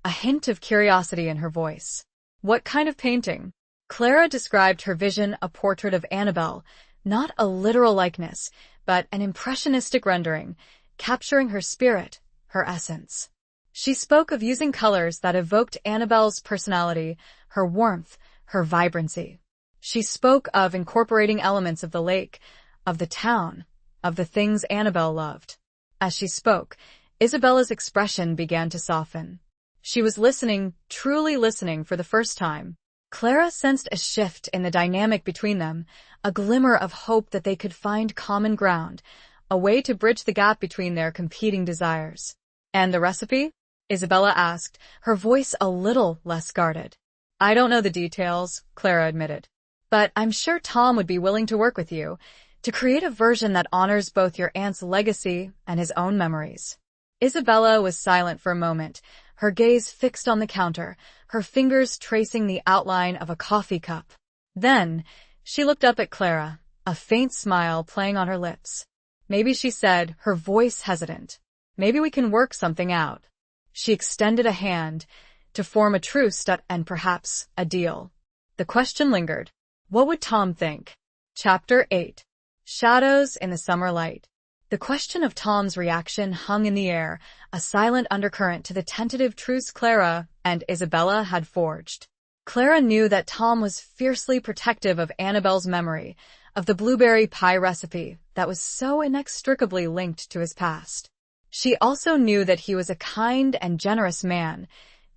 a hint of curiosity in her voice. What kind of painting? Clara described her vision, a portrait of Annabelle, not a literal likeness, but an impressionistic rendering, capturing her spirit, her essence. She spoke of using colors that evoked Annabelle's personality, her warmth, her vibrancy. She spoke of incorporating elements of the lake, of the town, of the things Annabelle loved. As she spoke, Isabella's expression began to soften. She was listening, truly listening for the first time. Clara sensed a shift in the dynamic between them, a glimmer of hope that they could find common ground, a way to bridge the gap between their competing desires. And the recipe? Isabella asked, her voice a little less guarded. I don't know the details, Clara admitted. But I'm sure Tom would be willing to work with you, to create a version that honors both your aunt's legacy and his own memories. Isabella was silent for a moment, her gaze fixed on the counter, her fingers tracing the outline of a coffee cup. Then, she looked up at Clara, a faint smile playing on her lips. Maybe, she said, her voice hesitant. Maybe we can work something out. She extended a hand to form a truce and perhaps a deal. The question lingered. What would Tom think? Chapter 8. Shadows in the Summer Light. The question of Tom's reaction hung in the air, a silent undercurrent to the tentative truce Clara and Isabella had forged. Clara knew that Tom was fiercely protective of Annabelle's memory, of the blueberry pie recipe that was so inextricably linked to his past. She also knew that he was a kind and generous man,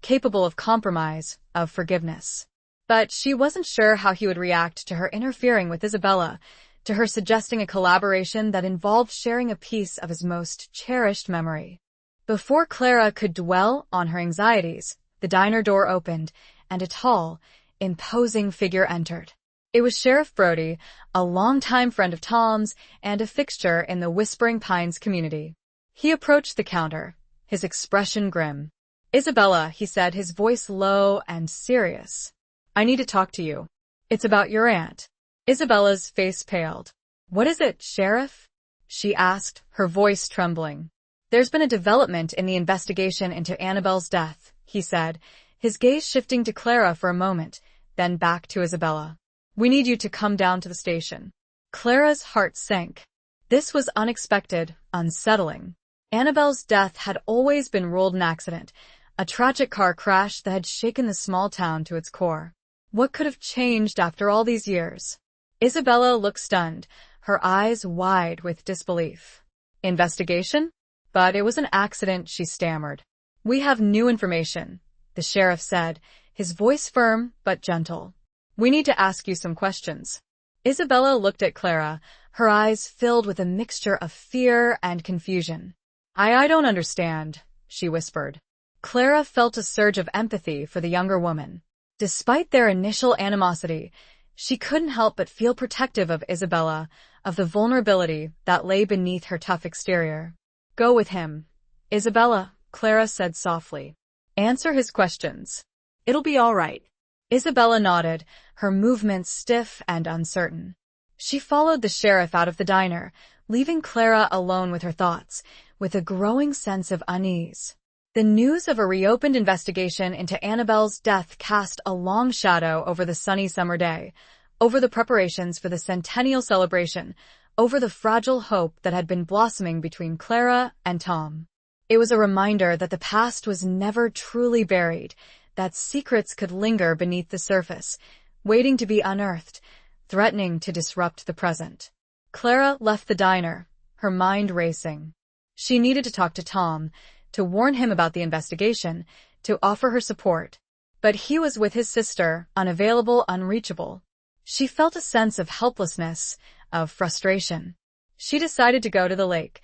capable of compromise, of forgiveness. But she wasn't sure how he would react to her interfering with Isabella, to her suggesting a collaboration that involved sharing a piece of his most cherished memory. Before Clara could dwell on her anxieties, the diner door opened, and a tall, imposing figure entered. It was Sheriff Brody, a longtime friend of Tom's and a fixture in the Whispering Pines community. He approached the counter, his expression grim. "Isabella," he said, his voice low and serious. "I need to talk to you. It's about your aunt." Isabella's face paled. "What is it, Sheriff?" she asked, her voice trembling. "There's been a development in the investigation into Annabelle's death," he said, his gaze shifting to Clara for a moment, then back to Isabella. "We need you to come down to the station." Clara's heart sank. This was unexpected, unsettling. Annabelle's death had always been ruled an accident, a tragic car crash that had shaken the small town to its core. What could have changed after all these years? Isabella looked stunned, her eyes wide with disbelief. "Investigation?" "But it was an accident," she stammered. "We have new information," the sheriff said, his voice firm but gentle. "We need to ask you some questions." Isabella looked at Clara, her eyes filled with a mixture of fear and confusion. I don't understand," she whispered. Clara felt a surge of empathy for the younger woman. Despite their initial animosity, she couldn't help but feel protective of Isabella, of the vulnerability that lay beneath her tough exterior. "Go with him, Isabella," Clara said softly. "Answer his questions. It'll be all right." Isabella nodded, her movements stiff and uncertain. She followed the sheriff out of the diner, leaving Clara alone with her thoughts, with a growing sense of unease. The news of a reopened investigation into Annabelle's death cast a long shadow over the sunny summer day, over the preparations for the centennial celebration, over the fragile hope that had been blossoming between Clara and Tom. It was a reminder that the past was never truly buried, that secrets could linger beneath the surface, waiting to be unearthed, threatening to disrupt the present. Clara left the diner, her mind racing. She needed to talk to Tom, to warn him about the investigation, to offer her support. But he was with his sister, unavailable, unreachable. She felt a sense of helplessness, of frustration. She decided to go to the lake,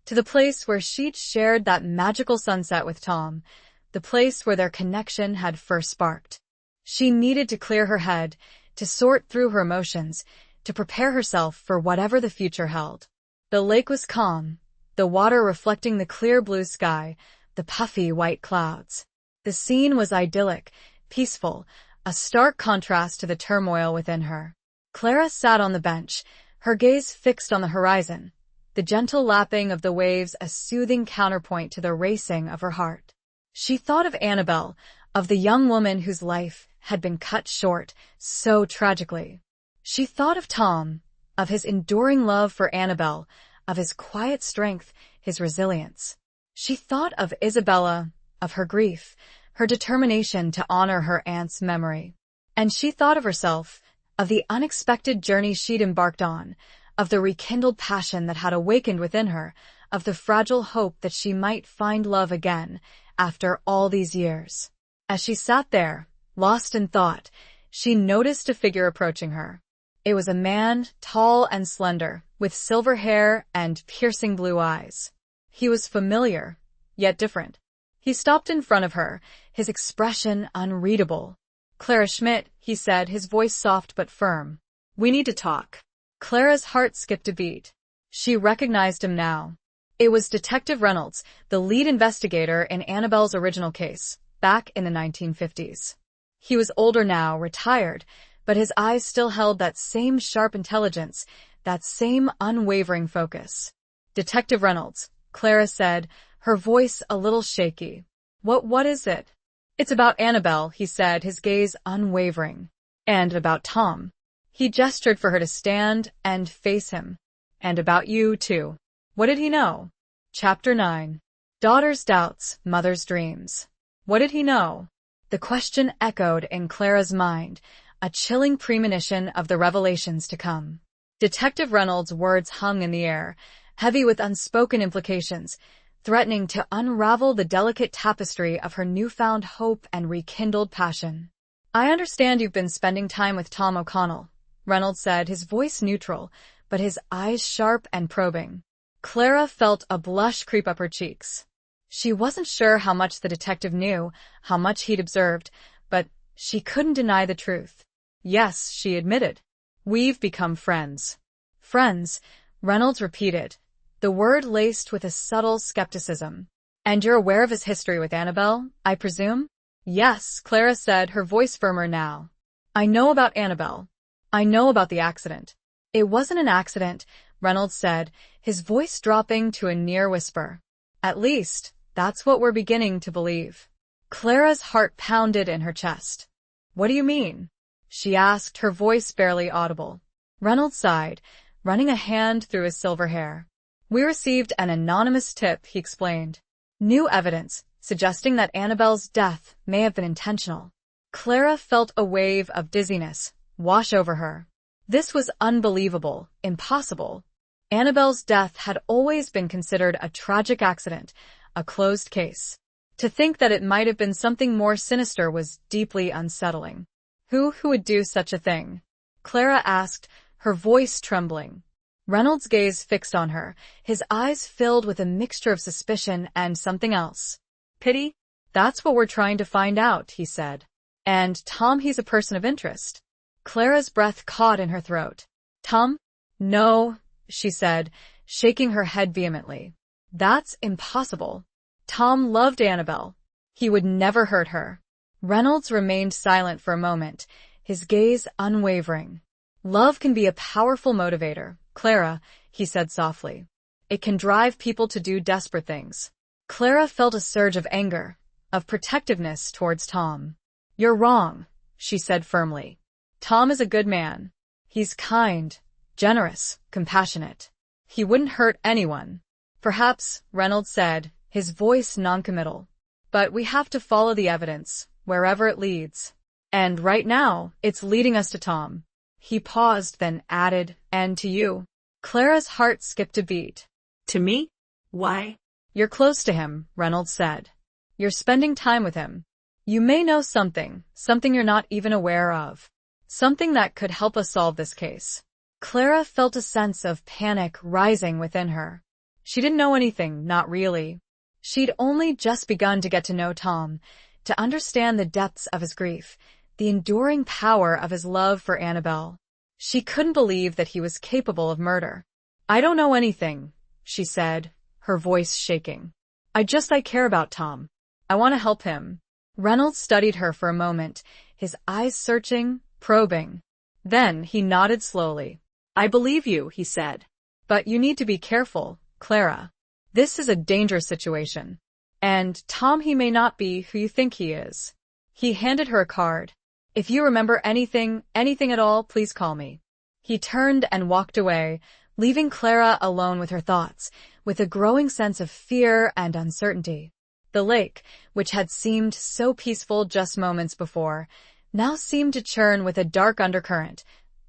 to the place where she'd shared that magical sunset with Tom, the place where their connection had first sparked. She needed to clear her head, to sort through her emotions, to prepare herself for whatever the future held. The lake was calm, the water reflecting the clear blue sky, the puffy white clouds. The scene was idyllic, peaceful, a stark contrast to the turmoil within her. Clara sat on the bench, her gaze fixed on the horizon, the gentle lapping of the waves a soothing counterpoint to the racing of her heart. She thought of Annabelle, of the young woman whose life had been cut short so tragically. She thought of Tom, of his enduring love for Annabelle, of his quiet strength, his resilience. She thought of Isabella, of her grief, her determination to honor her aunt's memory. And she thought of herself, of the unexpected journey she'd embarked on, of the rekindled passion that had awakened within her, of the fragile hope that she might find love again after all these years. As she sat there, lost in thought, she noticed a figure approaching her. It was a man, tall and slender, with silver hair and piercing blue eyes. He was familiar, yet different. He stopped in front of her, his expression unreadable. "Clara Schmidt," he said, his voice soft but firm. "We need to talk." Clara's heart skipped a beat. She recognized him now. It was Detective Reynolds, the lead investigator in Annabelle's original case, back in the 1950s. He was older now, retired, but his eyes still held that same sharp intelligence, that same unwavering focus. Detective Reynolds, Clara said, her voice a little shaky. What is it? It's about Annabelle, he said, his gaze unwavering. And about Tom. He gestured for her to stand and face him. And about you, too. What did he know? Chapter 9. Daughter's doubts, mother's dreams. What did he know? The question echoed in Clara's mind, a chilling premonition of the revelations to come. Detective Reynolds' words hung in the air, heavy with unspoken implications, threatening to unravel the delicate tapestry of her newfound hope and rekindled passion. I understand you've been spending time with Tom O'Connell, Reynolds said, his voice neutral, but his eyes sharp and probing. Clara felt a blush creep up her cheeks. She wasn't sure how much the detective knew, how much he'd observed, but she couldn't deny the truth. Yes, she admitted. We've become friends. Friends, Reynolds repeated, the word laced with a subtle skepticism. And you're aware of his history with Annabelle, I presume? Yes, Clara said, her voice firmer now. I know about Annabelle. I know about the accident. It wasn't an accident, Reynolds said, his voice dropping to a near whisper. At least, that's what we're beginning to believe. Clara's heart pounded in her chest. What do you mean? She asked, her voice barely audible. Reynolds sighed, running a hand through his silver hair. We received an anonymous tip, he explained. New evidence, suggesting that Annabelle's death may have been intentional. Clara felt a wave of dizziness wash over her. This was unbelievable, impossible. Annabelle's death had always been considered a tragic accident, a closed case. To think that it might have been something more sinister was deeply unsettling. Who would do such a thing? Clara asked, her voice trembling. Reynolds' gaze fixed on her, his eyes filled with a mixture of suspicion and something else. Pity? That's what we're trying to find out, he said. And Tom, he's a person of interest. Clara's breath caught in her throat. Tom? No, she said, shaking her head vehemently. That's impossible. Tom loved Annabelle. He would never hurt her. Reynolds remained silent for a moment, his gaze unwavering. Love can be a powerful motivator, Clara, he said softly. It can drive people to do desperate things. Clara felt a surge of anger, of protectiveness towards Tom. You're wrong, she said firmly. Tom is a good man. He's kind, generous, compassionate. He wouldn't hurt anyone. Perhaps, Reynolds said, his voice noncommittal. But we have to follow the evidence, wherever it leads. And right now, it's leading us to Tom. He paused, then added, and to you. Clara's heart skipped a beat. To me? Why? You're close to him, Reynolds said. You're spending time with him. You may know something you're not even aware of. Something that could help us solve this case. Clara felt a sense of panic rising within her. She didn't know anything, not really. She'd only just begun to get to know Tom, to understand the depths of his grief, the enduring power of his love for Annabelle. She couldn't believe that he was capable of murder. I don't know anything, she said, her voice shaking. I care about Tom. I want to help him. Reynolds studied her for a moment, his eyes searching, probing. Then he nodded slowly. I believe you, he said. But you need to be careful, Clara. This is a dangerous situation. And Tom, he may not be who you think he is. He handed her a card. If you remember anything at all, please call me. He turned and walked away, leaving Clara alone with her thoughts, with a growing sense of fear and uncertainty. The lake, which had seemed so peaceful just moments before, now seemed to churn with a dark undercurrent,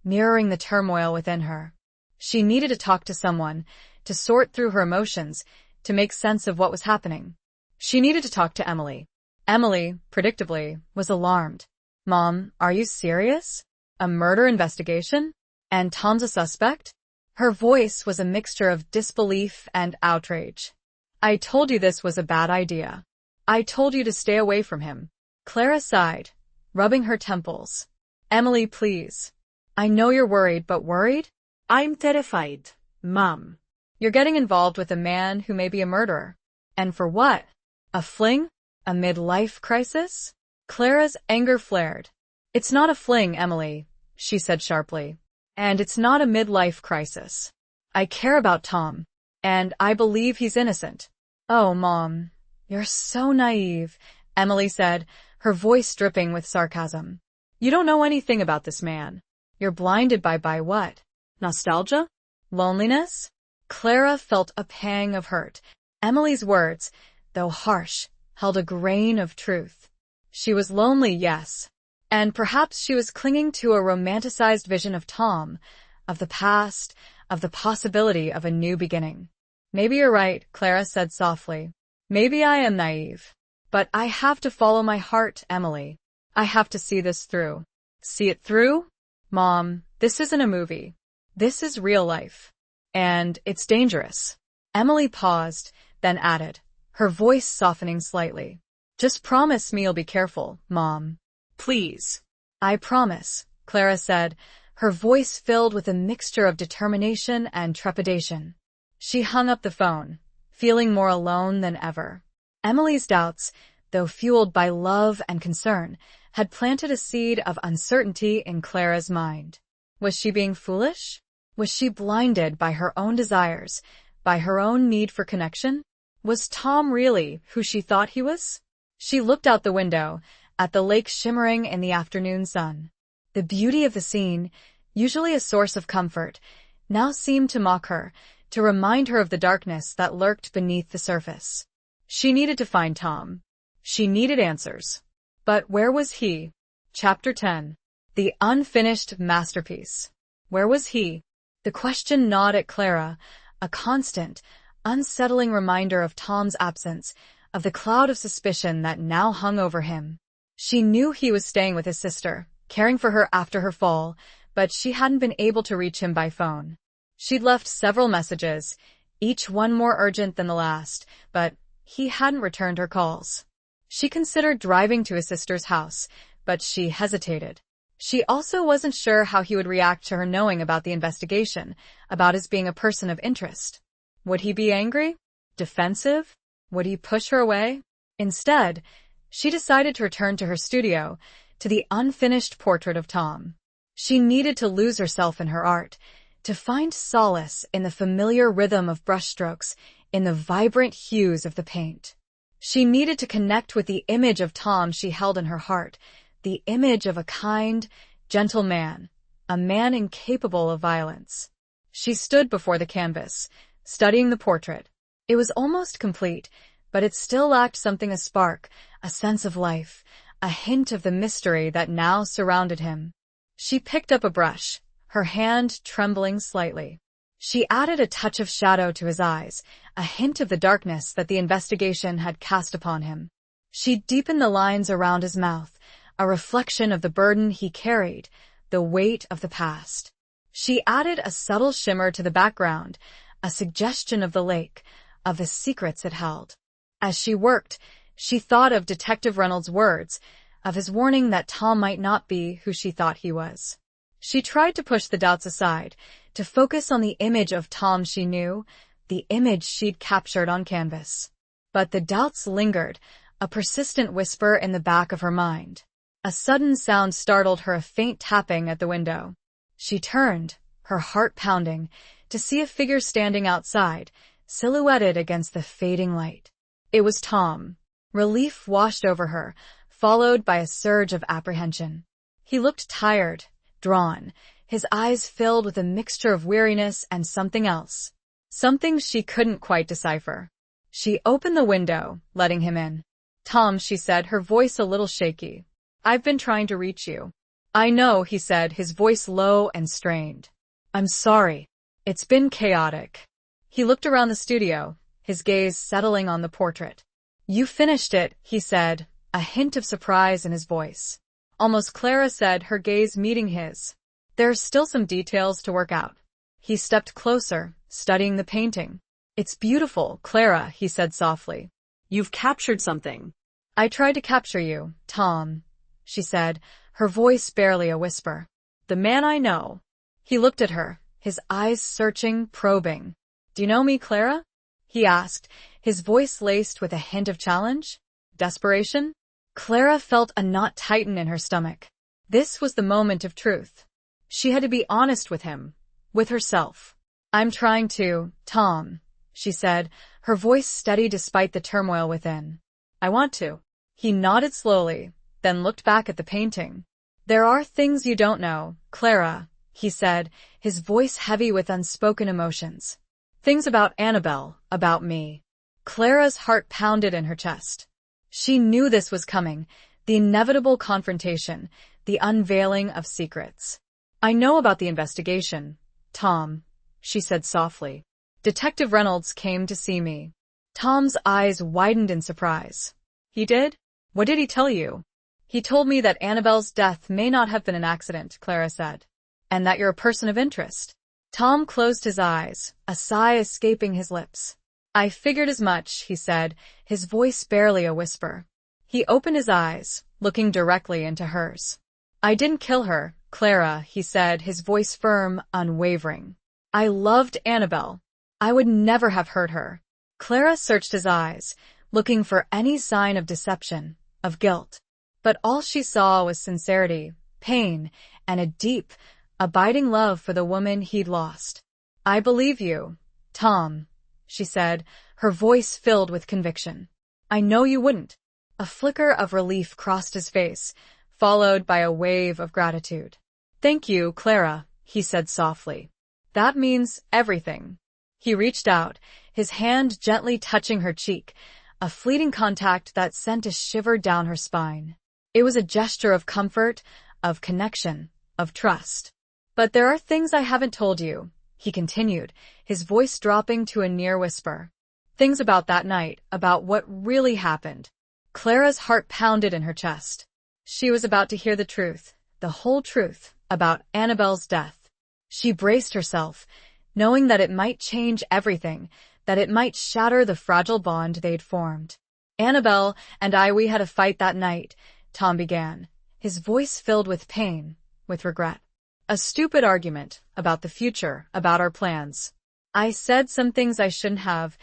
mirroring the turmoil within her. She needed to talk to someone, to sort through her emotions, to make sense of what was happening. She needed to talk to Emily. Emily, predictably, was alarmed. Mom, are you serious? A murder investigation? And Tom's a suspect? Her voice was a mixture of disbelief and outrage. I told you this was a bad idea. I told you to stay away from him. Clara sighed, rubbing her temples. Emily, please. I know you're worried, but worried? I'm terrified, Mom. You're getting involved with a man who may be a murderer. And for what? A fling? A midlife crisis? Clara's anger flared. It's not a fling, Emily, she said sharply. And it's not a midlife crisis. I care about Tom. and I believe he's innocent." "Oh, Mom, you're so naive," Emily said, her voice dripping with sarcasm. "You don't know anything about this man. You're blinded by what? Nostalgia? Loneliness?" Clara felt a pang of hurt. Emily's words, though harsh, held a grain of truth. She was lonely, yes, and perhaps she was clinging to a romanticized vision of Tom, of the past, of the possibility of a new beginning. "Maybe you're right," Clara said softly. "Maybe I am naive. But I have to follow my heart, Emily. I have to see this through." "See it through?" "Mom, this isn't a movie. This is real life. And it's dangerous." Emily paused, then added, her voice softening slightly. "Just promise me you'll be careful, Mom. Please." "I promise," Clara said, her voice filled with a mixture of determination and trepidation. She hung up the phone, feeling more alone than ever. Emily's doubts, though fueled by love and concern, had planted a seed of uncertainty in Clara's mind. Was she being foolish? Was she blinded by her own desires, by her own need for connection? Was Tom really who she thought he was? She looked out the window, at the lake shimmering in the afternoon sun. The beauty of the scene, usually a source of comfort, now seemed to mock her, to remind her of the darkness that lurked beneath the surface. She needed to find Tom. She needed answers. But where was he? Chapter 10. The unfinished masterpiece. Where was he? The question gnawed at Clara, a constant, unsettling reminder of Tom's absence, of the cloud of suspicion that now hung over him. She knew he was staying with his sister, caring for her after her fall, but she hadn't been able to reach him by phone. She'd left several messages, each one more urgent than the last, but he hadn't returned her calls. She considered driving to his sister's house, but she hesitated. She also wasn't sure how he would react to her knowing about the investigation, about his being a person of interest. Would he be angry? Defensive? Would he push her away? Instead, she decided to return to her studio, to the unfinished portrait of Tom. She needed to lose herself in her art, to find solace in the familiar rhythm of brushstrokes, in the vibrant hues of the paint. She needed to connect with the image of Tom she held in her heart, the image of a kind, gentle man, a man incapable of violence. She stood before the canvas, studying the portrait. It was almost complete, but it still lacked something, a spark, a sense of life, a hint of the mystery that now surrounded him. She picked up a brush, her hand trembling slightly. She added a touch of shadow to his eyes, a hint of the darkness that the investigation had cast upon him. She deepened the lines around his mouth, a reflection of the burden he carried, the weight of the past. She added a subtle shimmer to the background, a suggestion of the lake, of the secrets it held. As she worked, she thought of Detective Reynolds' words, of his warning that Tom might not be who she thought he was. She tried to push the doubts aside, to focus on the image of Tom she knew, the image she'd captured on canvas. But the doubts lingered, a persistent whisper in the back of her mind. A sudden sound startled her, a faint tapping at the window. She turned, her heart pounding, to see a figure standing outside, silhouetted against the fading light. It was Tom. Relief washed over her, followed by a surge of apprehension. He looked tired, drawn, his eyes filled with a mixture of weariness and something else. Something she couldn't quite decipher. She opened the window, letting him in. "Tom," she said, her voice a little shaky. "I've been trying to reach you." "I know," he said, his voice low and strained. "I'm sorry. It's been chaotic." He looked around the studio, his gaze settling on the portrait. "You finished it," he said, a hint of surprise in his voice. Almost, Clara said, her gaze meeting his. "There's still some details to work out." He stepped closer, studying the painting. "It's beautiful, Clara," he said softly. "You've captured something." "I tried to capture you, Tom," she said, her voice barely a whisper. "The man I know." He looked at her, his eyes searching, probing. "Do you know me, Clara?" he asked, his voice laced with a hint of challenge, desperation. Clara felt a knot tighten in her stomach. This was the moment of truth. She had to be honest with him, with herself. "I'm trying to, Tom," she said, her voice steady despite the turmoil within. I want to. He nodded slowly, then looked back at the painting. There are things you don't know, Clara, he said, his voice heavy with unspoken emotions. Things about Annabelle, about me. Clara's heart pounded in her chest. She knew this was coming, the inevitable confrontation, the unveiling of secrets. I know about the investigation, Tom, she said softly. Detective Reynolds came to see me. Tom's eyes widened in surprise. He did? What did he tell you? He told me that Annabelle's death may not have been an accident, Clara said. And that you're a person of interest. Tom closed his eyes, a sigh escaping his lips. I figured as much, he said, his voice barely a whisper. He opened his eyes, looking directly into hers. I didn't kill her, Clara, he said, his voice firm, unwavering. I loved Annabelle. I would never have hurt her. Clara searched his eyes, looking for any sign of deception, of guilt. But all she saw was sincerity, pain, and a deep, abiding love for the woman he'd lost. I believe you, Tom, she said, her voice filled with conviction. I know you wouldn't. A flicker of relief crossed his face, followed by a wave of gratitude. Thank you, Clara, he said softly. That means everything. He reached out, his hand gently touching her cheek, a fleeting contact that sent a shiver down her spine. It was a gesture of comfort, of connection, of trust. But there are things I haven't told you, he continued, his voice dropping to a near whisper. Things about that night, about what really happened. Clara's heart pounded in her chest. She was about to hear the truth, the whole truth, about Annabelle's death. She braced herself, knowing that it might change everything, that it might shatter the fragile bond they'd formed. Annabelle and we had a fight that night, Tom began, his voice filled with pain, with regret. A stupid argument, about the future, about our plans. I said some things I shouldn't have,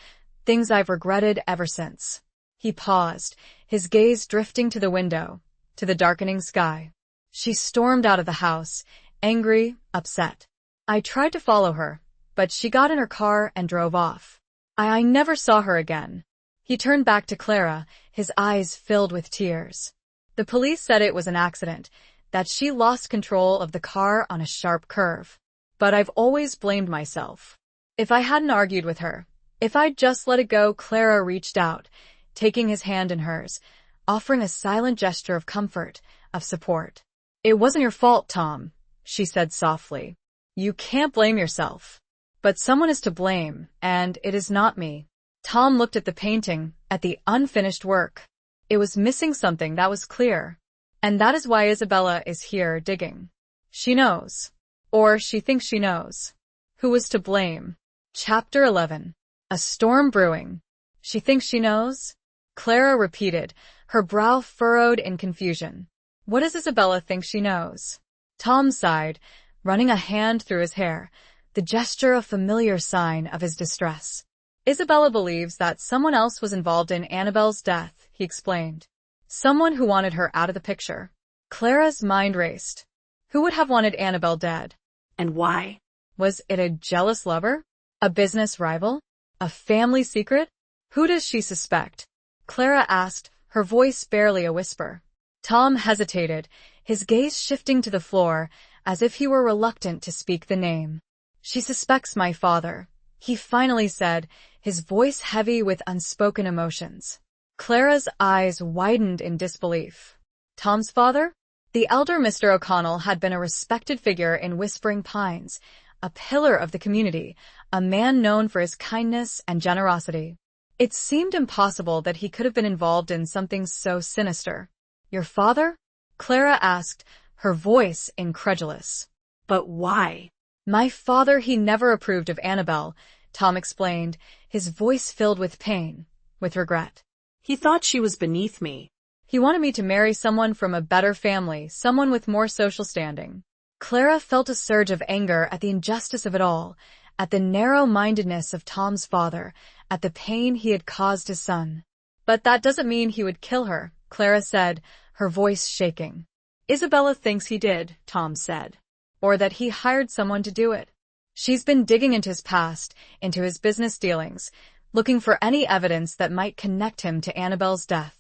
things I've regretted ever since. He paused, his gaze drifting to the window, to the darkening sky. She stormed out of the house, angry, upset. I tried to follow her, but she got in her car and drove off. I never saw her again. He turned back to Clara, his eyes filled with tears. The police said it was an accident, that she lost control of the car on a sharp curve. But I've always blamed myself. If I hadn't argued with her, if I'd just let it go, Clara reached out, taking his hand in hers, offering a silent gesture of comfort, of support. It wasn't your fault, Tom, she said softly. You can't blame yourself. But someone is to blame, and it is not me. Tom looked at the painting, at the unfinished work. It was missing something that was clear. And that is why Isabella is here digging. She knows. Or she thinks she knows. Who was to blame? Chapter 11. A storm brewing. She thinks she knows? Clara repeated, her brow furrowed in confusion. What does Isabella think she knows? Tom sighed, running a hand through his hair, the gesture a familiar sign of his distress. Isabella believes that someone else was involved in Annabelle's death, he explained. Someone who wanted her out of the picture. Clara's mind raced. Who would have wanted Annabelle dead? And why? Was it a jealous lover? A business rival? A family secret? Who does she suspect? Clara asked, her voice barely a whisper. Tom hesitated, his gaze shifting to the floor, as if he were reluctant to speak the name. She suspects my father, he finally said, his voice heavy with unspoken emotions. Clara's eyes widened in disbelief. Tom's father? The elder Mr. O'Connell had been a respected figure in Whispering Pines, a pillar of the community, a man known for his kindness and generosity. It seemed impossible that he could have been involved in something so sinister. Your father? Clara asked, her voice incredulous. But why? My father, he never approved of Annabelle, Tom explained, his voice filled with pain, with regret. He thought she was beneath me. He wanted me to marry someone from a better family, someone with more social standing. Clara felt a surge of anger at the injustice of it all, at the narrow-mindedness of Tom's father, at the pain he had caused his son. But that doesn't mean he would kill her, Clara said, her voice shaking. Isabella thinks he did, Tom said. Or that he hired someone to do it. She's been digging into his past, into his business dealings, looking for any evidence that might connect him to Annabelle's death.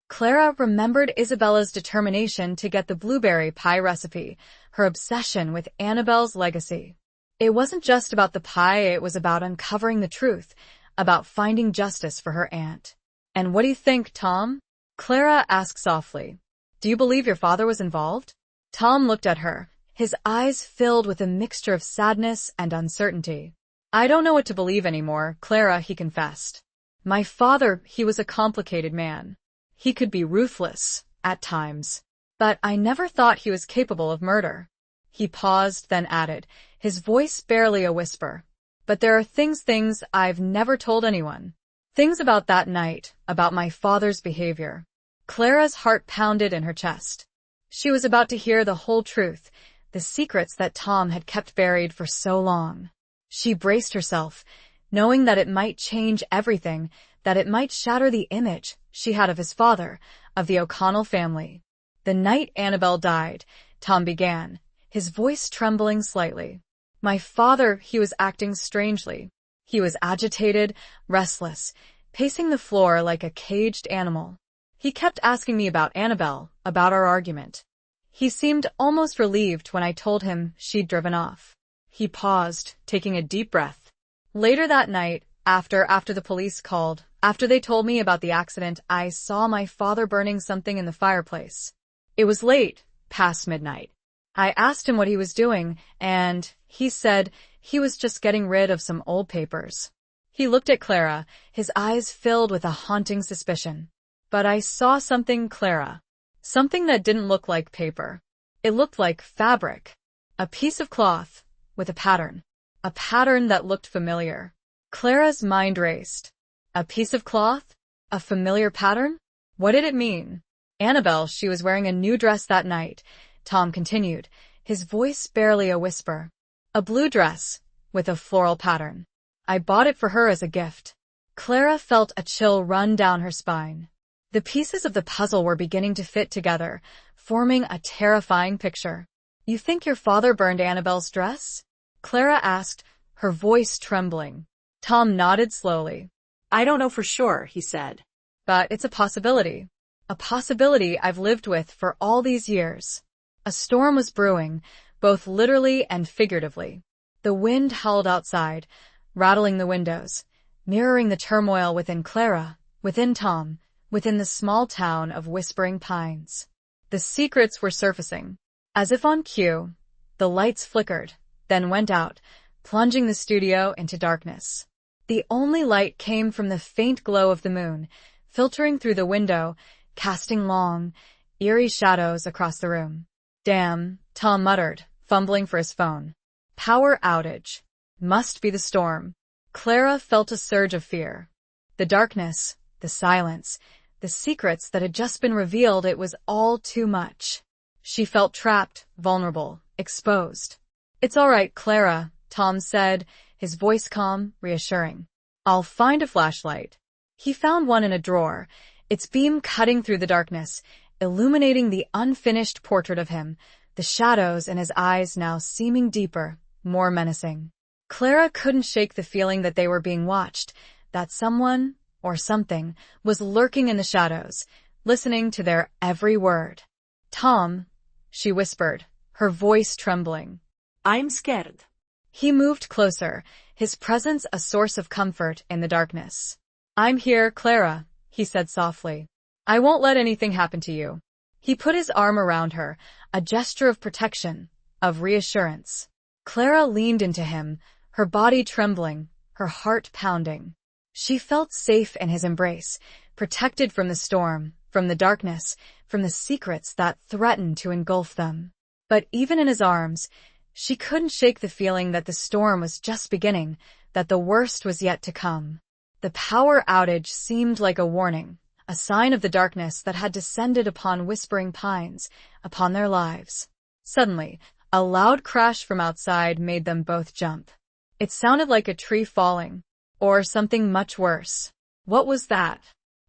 Clara remembered Isabella's determination to get the blueberry pie recipe, her obsession with Annabelle's legacy. It wasn't just about the pie, it was about uncovering the truth, about finding justice for her aunt. "And what do you think, Tom?" Clara asked softly. "Do you believe your father was involved?" Tom looked at her, his eyes filled with a mixture of sadness and uncertainty. "I don't know what to believe anymore, Clara," he confessed. "My father, he was a complicated man. He could be ruthless, at times. But I never thought he was capable of murder." He paused, then added, his voice barely a whisper. "But there are things I've never told anyone. Things about that night, about my father's behavior." Clara's heart pounded in her chest. She was about to hear the whole truth, the secrets that Tom had kept buried for so long. She braced herself, knowing that it might change everything, that it might shatter the image she had of his father, of the O'Connell family. "The night Annabelle died," Tom began, his voice trembling slightly. "My father, he was acting strangely. He was agitated, restless, pacing the floor like a caged animal. He kept asking me about Annabelle, about our argument. He seemed almost relieved when I told him she'd driven off." He paused, taking a deep breath. "Later that night, after the police called, after they told me about the accident, I saw my father burning something in the fireplace. It was late, past midnight. I asked him what he was doing, and he said he was just getting rid of some old papers." He looked at Clara, his eyes filled with a haunting suspicion. "But I saw something, Clara. Something that didn't look like paper. It looked like fabric. A piece of cloth, with a pattern. A pattern that looked familiar." Clara's mind raced. A piece of cloth? A familiar pattern? What did it mean? "Annabelle, she was wearing a new dress that night," Tom continued, his voice barely a whisper. "A blue dress, with a floral pattern. I bought it for her as a gift." Clara felt a chill run down her spine. The pieces of the puzzle were beginning to fit together, forming a terrifying picture. "You think your father burned Annabelle's dress?" Clara asked, her voice trembling. Tom nodded slowly. "I don't know for sure," he said. "But it's a possibility. A possibility I've lived with for all these years." A storm was brewing, both literally and figuratively. The wind howled outside, rattling the windows, mirroring the turmoil within Clara, within Tom, within the small town of Whispering Pines. The secrets were surfacing. As if on cue, the lights flickered, then went out, plunging the studio into darkness. The only light came from the faint glow of the moon, filtering through the window, casting long, eerie shadows across the room. "Damn," Tom muttered, fumbling for his phone. "Power outage. Must be the storm." Clara felt a surge of fear. The darkness, the silence, the secrets that had just been revealed, it was all too much. She felt trapped, vulnerable, exposed. "It's all right, Clara," Tom said, his voice calm, reassuring. "I'll find a flashlight." He found one in a drawer, its beam cutting through the darkness, illuminating the unfinished portrait of him, the shadows in his eyes now seeming deeper, more menacing. Clara couldn't shake the feeling that they were being watched, that someone, or something, was lurking in the shadows, listening to their every word. "Tom," she whispered, her voice trembling. "I'm scared." He moved closer, his presence a source of comfort in the darkness. "I'm here, Clara," he said softly. "I won't let anything happen to you." He put his arm around her, a gesture of protection, of reassurance. Clara leaned into him, her body trembling, her heart pounding. She felt safe in his embrace, protected from the storm, from the darkness, from the secrets that threatened to engulf them. But even in his arms, she couldn't shake the feeling that the storm was just beginning, that the worst was yet to come. The power outage seemed like a warning, a sign of the darkness that had descended upon Whispering Pines, upon their lives. Suddenly, a loud crash from outside made them both jump. It sounded like a tree falling, or something much worse. "What was that?"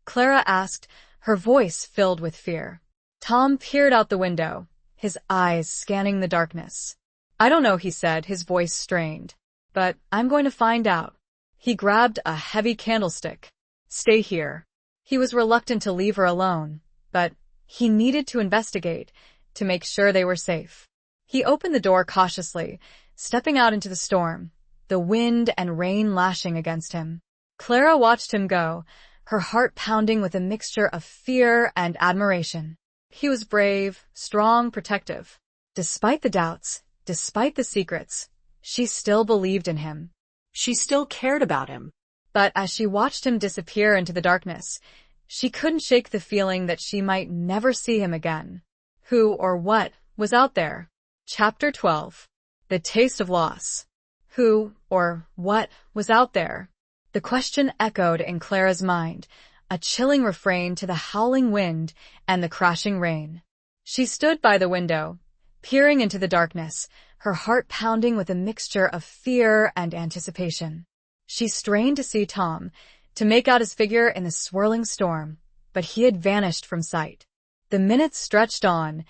Clara asked, her voice filled with fear. Tom peered out the window, his eyes scanning the darkness. "I don't know," he said, his voice strained. "But I'm going to find out." He grabbed a heavy candlestick. Stay here. He was reluctant to leave her alone, but he needed to investigate to make sure they were safe. He opened the door cautiously, stepping out into the storm, the wind and rain lashing against him. Clara watched him go, her heart pounding with a mixture of fear and admiration. He was brave, strong, protective. Despite the doubts, despite the secrets, she still believed in him. She still cared about him. But as she watched him disappear into the darkness, she couldn't shake the feeling that she might never see him again. Who or what was out there? Chapter 12. The Taste of Loss. Who or what was out there? The question echoed in Clara's mind, a chilling refrain to the howling wind and the crashing rain. She stood by the window, peering into the darkness, her heart pounding with a mixture of fear and anticipation. She strained to see Tom, to make out his figure in the swirling storm, but he had vanished from sight. The minutes stretched on,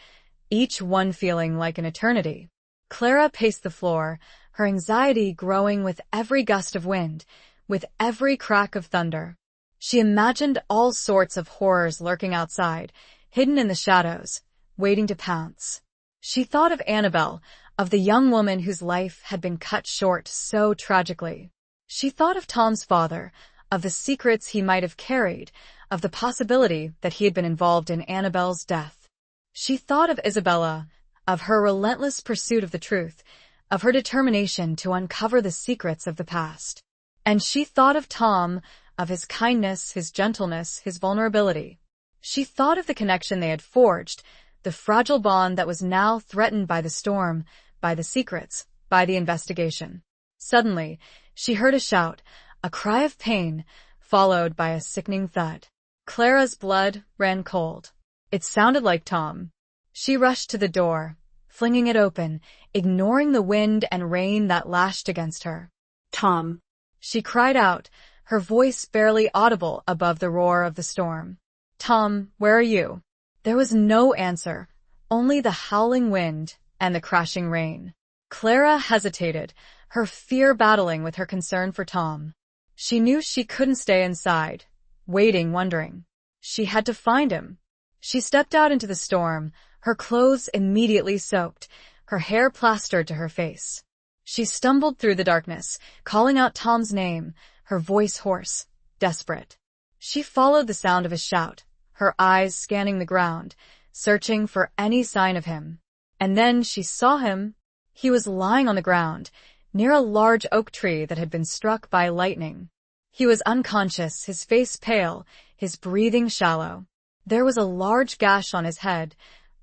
each one feeling like an eternity. Clara paced the floor, her anxiety growing with every gust of wind, with every crack of thunder. She imagined all sorts of horrors lurking outside, hidden in the shadows, waiting to pounce. She thought of Annabelle, of the young woman whose life had been cut short so tragically. She thought of Tom's father, of the secrets he might have carried, of the possibility that he had been involved in Annabelle's death. She thought of Isabella, of her relentless pursuit of the truth, of her determination to uncover the secrets of the past. And she thought of Tom, of his kindness, his gentleness, his vulnerability. She thought of the connection they had forged, the fragile bond that was now threatened by the storm, by the secrets, by the investigation. Suddenly, she heard a shout, a cry of pain, followed by a sickening thud. Clara's blood ran cold. It sounded like Tom. She rushed to the door, flinging it open, ignoring the wind and rain that lashed against her. Tom. She cried out, her voice barely audible above the roar of the storm. Tom, where are you? There was no answer, only the howling wind and the crashing rain. Clara hesitated, her fear battling with her concern for Tom. She knew she couldn't stay inside, waiting, wondering. She had to find him. She stepped out into the storm, her clothes immediately soaked, her hair plastered to her face. She stumbled through the darkness, calling out Tom's name, her voice hoarse, desperate. She followed the sound of his shout, her eyes scanning the ground, searching for any sign of him. And then she saw him. He was lying on the ground, near a large oak tree that had been struck by lightning. He was unconscious, his face pale, his breathing shallow. There was a large gash on his head,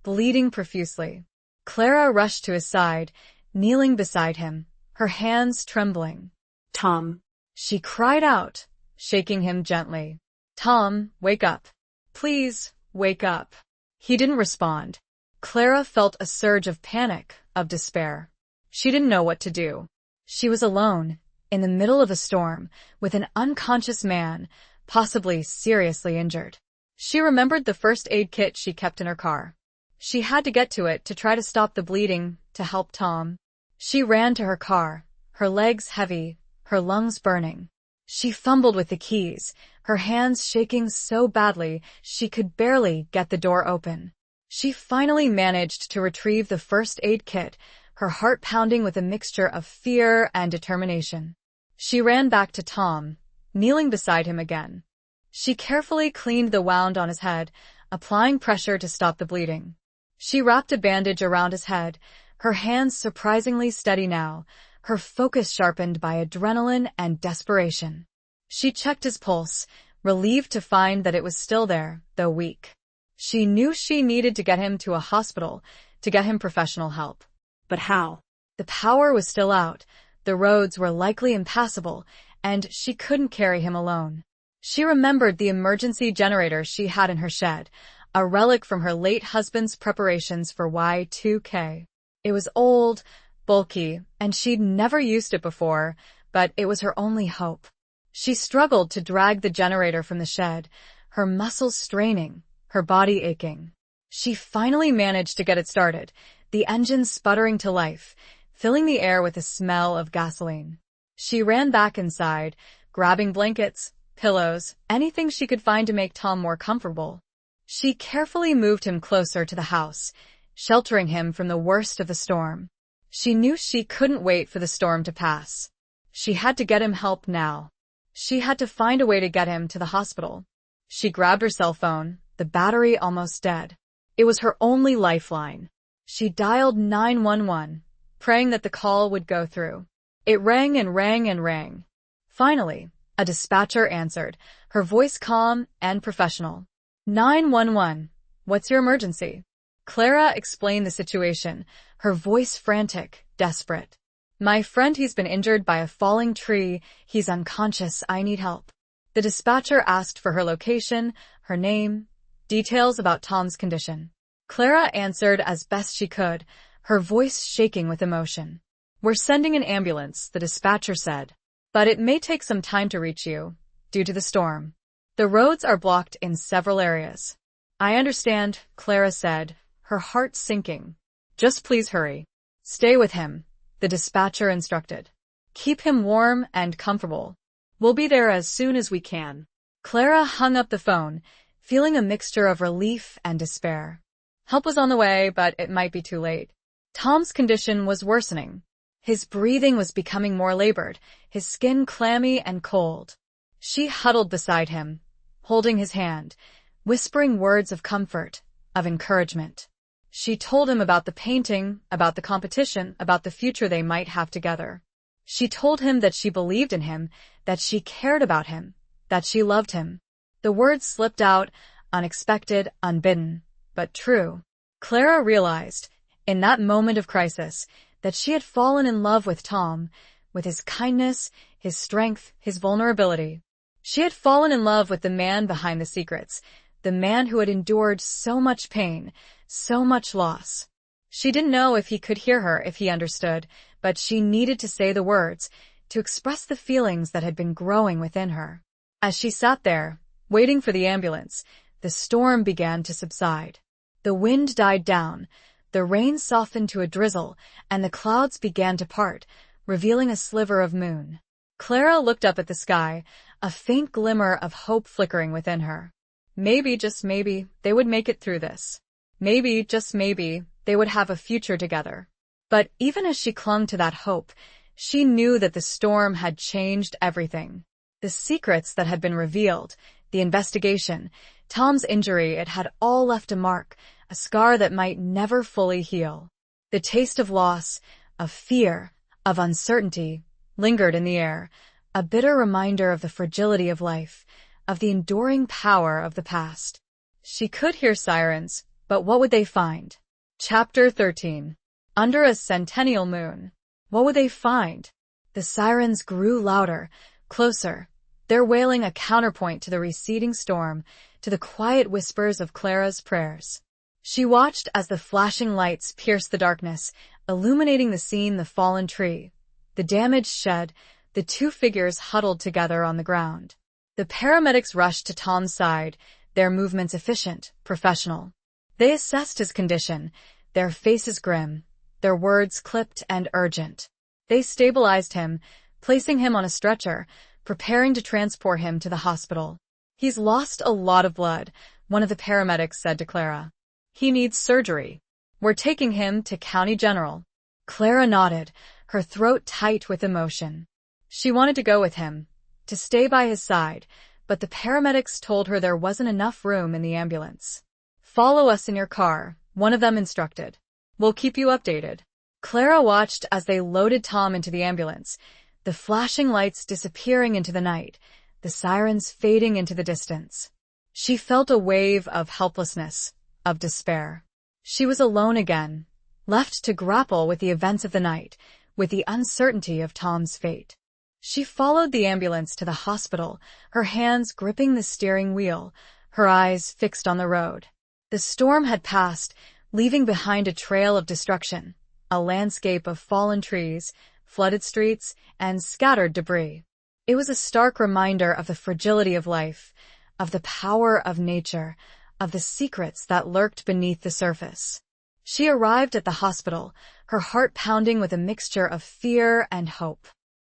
bleeding profusely. Clara rushed to his side, kneeling beside him, her hands trembling. Tom. She cried out, shaking him gently. Tom, wake up. Please, wake up. He didn't respond. Clara felt a surge of panic, of despair. She didn't know what to do. She was alone, in the middle of a storm, with an unconscious man, possibly seriously injured. She remembered the first aid kit she kept in her car. She had to get to it to try to stop the bleeding, to help Tom. She ran to her car, her legs heavy, her lungs burning. She fumbled with the keys, her hands shaking so badly she could barely get the door open. She finally managed to retrieve the first aid kit, her heart pounding with a mixture of fear and determination. She ran back to Tom, kneeling beside him again. She carefully cleaned the wound on his head, applying pressure to stop the bleeding. She wrapped a bandage around his head, her hands surprisingly steady now, her focus sharpened by adrenaline and desperation. She checked his pulse, relieved to find that it was still there, though weak. She knew she needed to get him to a hospital, to get him professional help. But how? The power was still out, the roads were likely impassable, and she couldn't carry him alone. She remembered the emergency generator she had in her shed, a relic from her late husband's preparations for Y2K. It was old, bulky, and she'd never used it before, but it was her only hope. She struggled to drag the generator from the shed, her muscles straining, her body aching. She finally managed to get it started, the engine sputtering to life, filling the air with the smell of gasoline. She ran back inside, grabbing blankets, pillows, anything she could find to make Tom more comfortable. She carefully moved him closer to the house, sheltering him from the worst of the storm. She knew she couldn't wait for the storm to pass. She had to get him help now. She had to find a way to get him to the hospital. She grabbed her cell phone, the battery almost dead. It was her only lifeline. She dialed 911, praying that the call would go through. It rang and rang and rang. Finally, a dispatcher answered, her voice calm and professional. 911, what's your emergency? Clara explained the situation, her voice frantic, desperate. My friend, he's been injured by a falling tree. He's unconscious. I need help. The dispatcher asked for her location, her name, details about Tom's condition. Clara answered as best she could, her voice shaking with emotion. We're sending an ambulance, the dispatcher said. But it may take some time to reach you, due to the storm. The roads are blocked in several areas. I understand, Clara said, her heart sinking. Just please hurry. Stay with him, the dispatcher instructed. Keep him warm and comfortable. We'll be there as soon as we can. Clara hung up the phone, feeling a mixture of relief and despair. Help was on the way, but it might be too late. Tom's condition was worsening. His breathing was becoming more labored, his skin clammy and cold. She huddled beside him, holding his hand, whispering words of comfort, of encouragement. She told him about the painting, about the competition, about the future they might have together. She told him that she believed in him, that she cared about him, that she loved him. The words slipped out, unexpected, unbidden, but true. Clara realized, in that moment of crisis, that she had fallen in love with Tom, with his kindness, his strength, his vulnerability. She had fallen in love with the man behind the secrets, the man who had endured so much pain, so much loss. She didn't know if he could hear her, if he understood, but she needed to say the words, to express the feelings that had been growing within her. As she sat there, waiting for the ambulance, the storm began to subside. The wind died down, the rain softened to a drizzle, and the clouds began to part, revealing a sliver of moon. Clara looked up at the sky, a faint glimmer of hope flickering within her. Maybe, just maybe, they would make it through this. Maybe, just maybe, they would have a future together. But even as she clung to that hope, she knew that the storm had changed everything. The secrets that had been revealed, the investigation, Tom's injury, it had all left a mark, a scar that might never fully heal. The taste of loss, of fear, of uncertainty, lingered in the air, a bitter reminder of the fragility of life, of the enduring power of the past. She could hear sirens, but what would they find? Chapter 13. Under a centennial moon. What would they find? The sirens grew louder, closer, their wailing a counterpoint to the receding storm, to the quiet whispers of Clara's prayers. She watched as the flashing lights pierced the darkness, illuminating the scene, the fallen tree, the damaged shed, the two figures huddled together on the ground. The paramedics rushed to Tom's side, their movements efficient, professional. They assessed his condition, their faces grim, their words clipped and urgent. They stabilized him, placing him on a stretcher, preparing to transport him to the hospital. He's lost a lot of blood, one of the paramedics said to Clara. He needs surgery. We're taking him to County General. Clara nodded, her throat tight with emotion. She wanted to go with him, to stay by his side, but the paramedics told her there wasn't enough room in the ambulance. Follow us in your car, one of them instructed. We'll keep you updated. Clara watched as they loaded Tom into the ambulance, the flashing lights disappearing into the night, the sirens fading into the distance. She felt a wave of helplessness, of despair. She was alone again, left to grapple with the events of the night, with the uncertainty of Tom's fate. She followed the ambulance to the hospital, her hands gripping the steering wheel, her eyes fixed on the road. The storm had passed, leaving behind a trail of destruction, a landscape of fallen trees, flooded streets, and scattered debris. It was a stark reminder of the fragility of life, of the power of nature, of the secrets that lurked beneath the surface. She arrived at the hospital, her heart pounding with a mixture of fear and hope.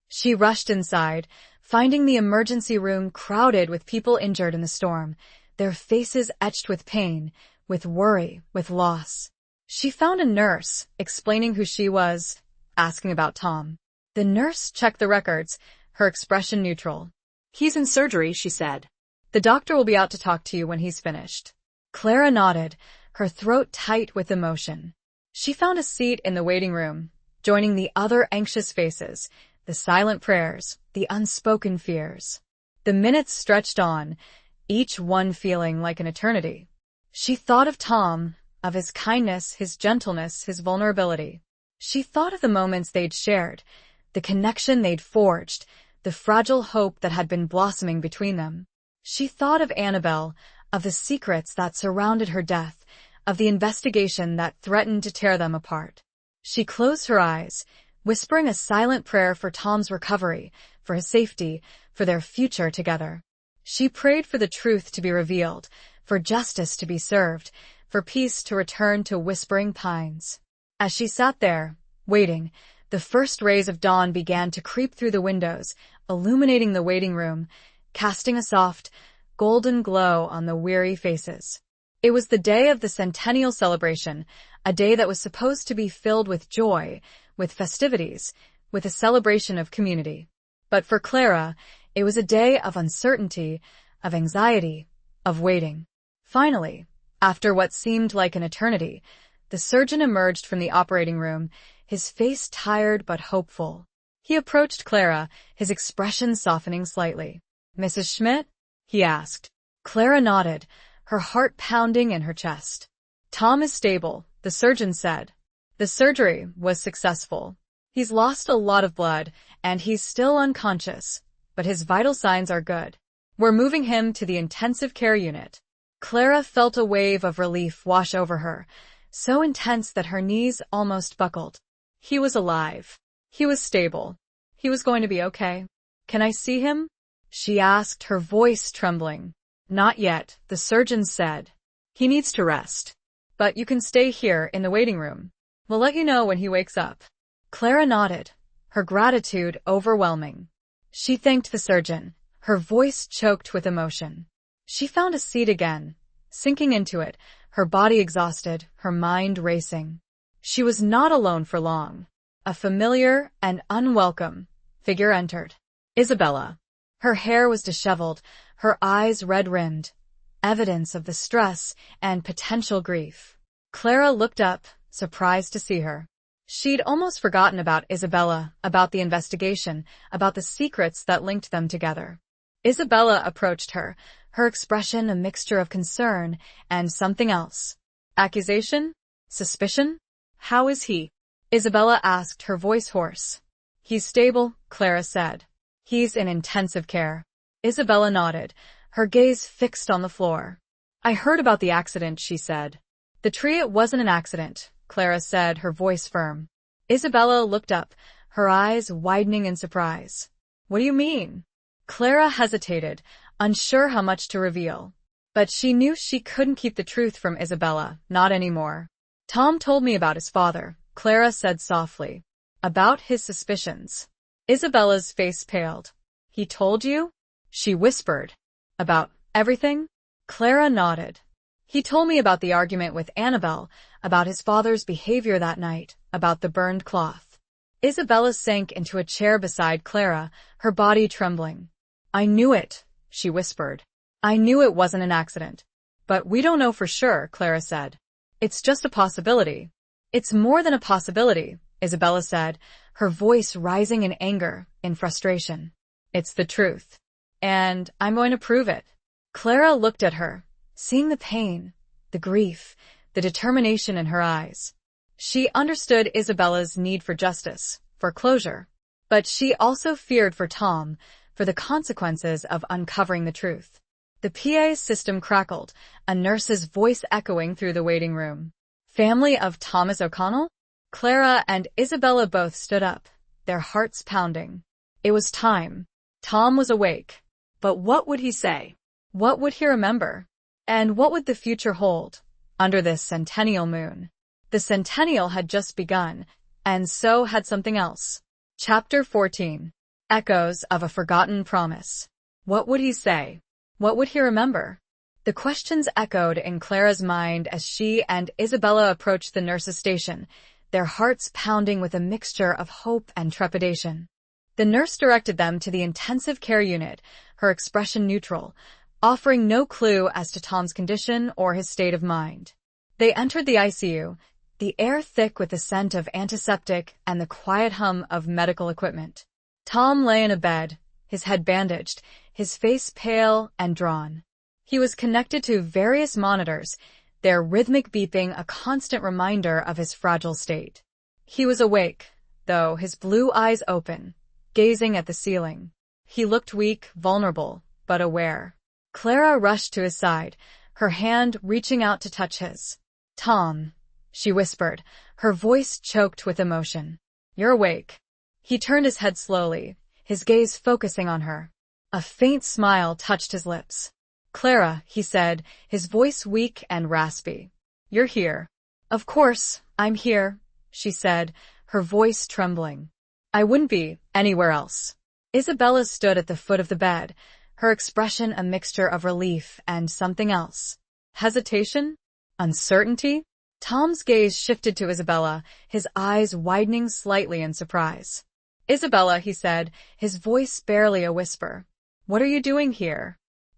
She rushed inside, finding the emergency room crowded with people injured in the storm, their faces etched with pain, with worry, with loss. She found a nurse, explaining who she was, asking about Tom. The nurse checked the records, her expression neutral. He's in surgery, she said. The doctor will be out to talk to you when he's finished. Clara nodded, her throat tight with emotion. She found a seat in the waiting room, joining the other anxious faces, the silent prayers, the unspoken fears. The minutes stretched on, each one feeling like an eternity. She thought of Tom, of his kindness, his gentleness, his vulnerability. She thought of the moments they'd shared, the connection they'd forged, the fragile hope that had been blossoming between them. She thought of Annabelle, of the secrets that surrounded her death, of the investigation that threatened to tear them apart. She closed her eyes, whispering a silent prayer for Tom's recovery, for his safety, for their future together. She prayed for the truth to be revealed, for justice to be served, for peace to return to Whispering Pines. As she sat there, waiting, the first rays of dawn began to creep through the windows, illuminating the waiting room, casting a soft, golden glow on the weary faces. It was the day of the centennial celebration, a day that was supposed to be filled with joy, with festivities, with a celebration of community. But for Clara, it was a day of uncertainty, of anxiety, of waiting. Finally, after what seemed like an eternity, the surgeon emerged from the operating room, his face tired but hopeful. He approached Clara, his expression softening slightly. "Mrs. Schmidt?" he asked. Clara nodded, her heart pounding in her chest. "Tom is stable," the surgeon said. "The surgery was successful. He's lost a lot of blood, and he's still unconscious, but his vital signs are good. We're moving him to the intensive care unit." Clara felt a wave of relief wash over her, so intense that her knees almost buckled. He was alive. He was stable. He was going to be okay. "Can I see him?" she asked, her voice trembling. "Not yet," the surgeon said. "He needs to rest. But you can stay here in the waiting room. We'll let you know when he wakes up." Clara nodded, her gratitude overwhelming. She thanked the surgeon, her voice choked with emotion. She found a seat again, sinking into it, her body exhausted, her mind racing. She was not alone for long. A familiar and unwelcome figure entered. Isabella. Her hair was disheveled, her eyes red-rimmed, evidence of the stress and potential grief. Clara looked up, surprised to see her. She'd almost forgotten about Isabella, about the investigation, about the secrets that linked them together. Isabella approached her, her expression a mixture of concern and something else. "Accusation? Suspicion? How is he?" Isabella asked, her voice hoarse. "He's stable," Clara said. "He's in intensive care." Isabella nodded, her gaze fixed on the floor. "I heard about the accident," she said. "The tree, it wasn't an accident," Clara said, her voice firm. Isabella looked up, her eyes widening in surprise. "What do you mean?" Clara hesitated, unsure how much to reveal. But she knew she couldn't keep the truth from Isabella, not anymore. "Tom told me about his father," Clara said softly. "About his suspicions." Isabella's face paled. "He told you?" she whispered. "About everything?" Clara nodded. "He told me about the argument with Annabelle, about his father's behavior that night, about the burned cloth." Isabella sank into a chair beside Clara, her body trembling. "I knew it," she whispered. "I knew it wasn't an accident. But we don't know for sure," Clara said. "It's just a possibility." "It's more than a possibility," Isabella said, her voice rising in anger, in frustration. "It's the truth. And I'm going to prove it." Clara looked at her, seeing the pain, the grief, the determination in her eyes. She understood Isabella's need for justice, for closure. But she also feared for Tom, for the consequences of uncovering the truth. The PA system crackled, a nurse's voice echoing through the waiting room. "Family of Thomas O'Connell?" Clara and Isabella both stood up, their hearts pounding. It was time. Tom was awake. But what would he say? What would he remember? And what would the future hold, under this centennial moon? The centennial had just begun, and so had something else. Chapter 14. Echoes of a forgotten promise. What would he say? What would he remember? The questions echoed in Clara's mind as she and Isabella approached the nurse's station, their hearts pounding with a mixture of hope and trepidation. The nurse directed them to the intensive care unit, her expression neutral, offering no clue as to Tom's condition or his state of mind. They entered the ICU, the air thick with the scent of antiseptic and the quiet hum of medical equipment. Tom lay in a bed, his head bandaged, his face pale and drawn. He was connected to various monitors, their rhythmic beeping a constant reminder of his fragile state. He was awake, though, his blue eyes open, gazing at the ceiling. He looked weak, vulnerable, but aware. Clara rushed to his side, her hand reaching out to touch his. "Tom," she whispered, her voice choked with emotion. "You're awake." He turned his head slowly, his gaze focusing on her. A faint smile touched his lips. "Clara," he said, his voice weak and raspy. "You're here." "Of course, I'm here," she said, her voice trembling. "I wouldn't be anywhere else." Isabella stood at the foot of the bed, her expression a mixture of relief and something else. Hesitation? Uncertainty? Tom's gaze shifted to Isabella, his eyes widening slightly in surprise. "Isabella," he said, his voice barely a whisper. "What are you doing here?"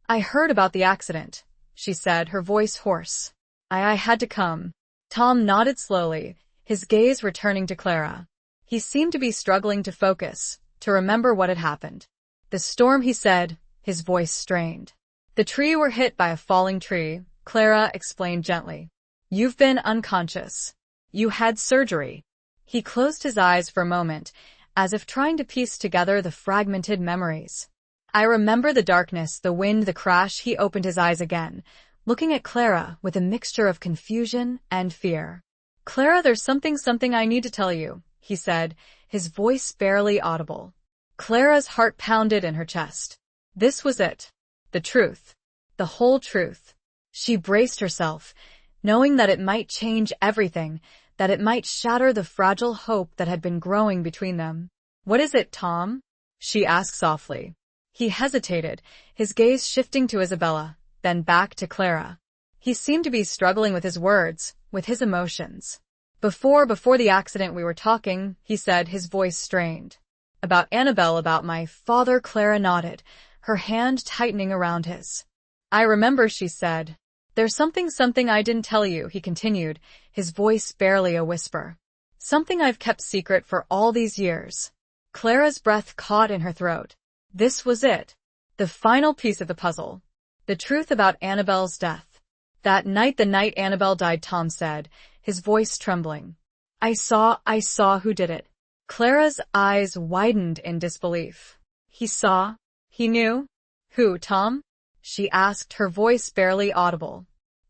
"I heard about the accident," she said, her voice hoarse. I had to come." Tom nodded slowly, his gaze returning to Clara. He seemed to be struggling to focus, to remember what had happened. "The storm," he said, his voice strained. "The tree were hit by a falling tree," Clara explained gently. "You've been unconscious. You had surgery." He closed his eyes for a moment, as if trying to piece together the fragmented memories. "I remember the darkness, the wind, the crash." He opened his eyes again, looking at Clara with a mixture of confusion and fear. "Clara, there's something I need to tell you," he said, his voice barely audible. Clara's heart pounded in her chest. This was it. The truth. The whole truth. She braced herself, knowing that it might change everything, that it might shatter the fragile hope that had been growing between them. "What is it, Tom?" she asked softly. He hesitated, his gaze shifting to Isabella, then back to Clara. He seemed to be struggling with his words, with his emotions. Before the accident we were talking," he said, his voice strained. "About Annabelle, about my father." Clara nodded, her hand tightening around his. "I remember," she said. "There's something I didn't tell you," he continued, his voice barely a whisper. "Something I've kept secret for all these years." Clara's breath caught in her throat. This was it. The final piece of the puzzle. The truth about Annabelle's death. "That night, the night Annabelle died," Tom said, his voice trembling. I saw who did it." Clara's eyes widened in disbelief. "He saw? He knew? Who, Tom?" she asked, her voice barely audible.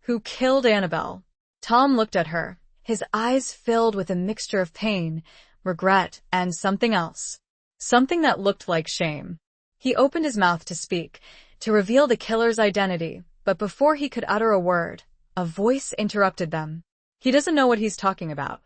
"Who killed Annabelle?" Tom looked at her, his eyes filled with a mixture of pain, regret, and something else. Something that looked like shame. He opened his mouth to speak, to reveal the killer's identity, but before he could utter a word, a voice interrupted them. "He doesn't know what he's talking about."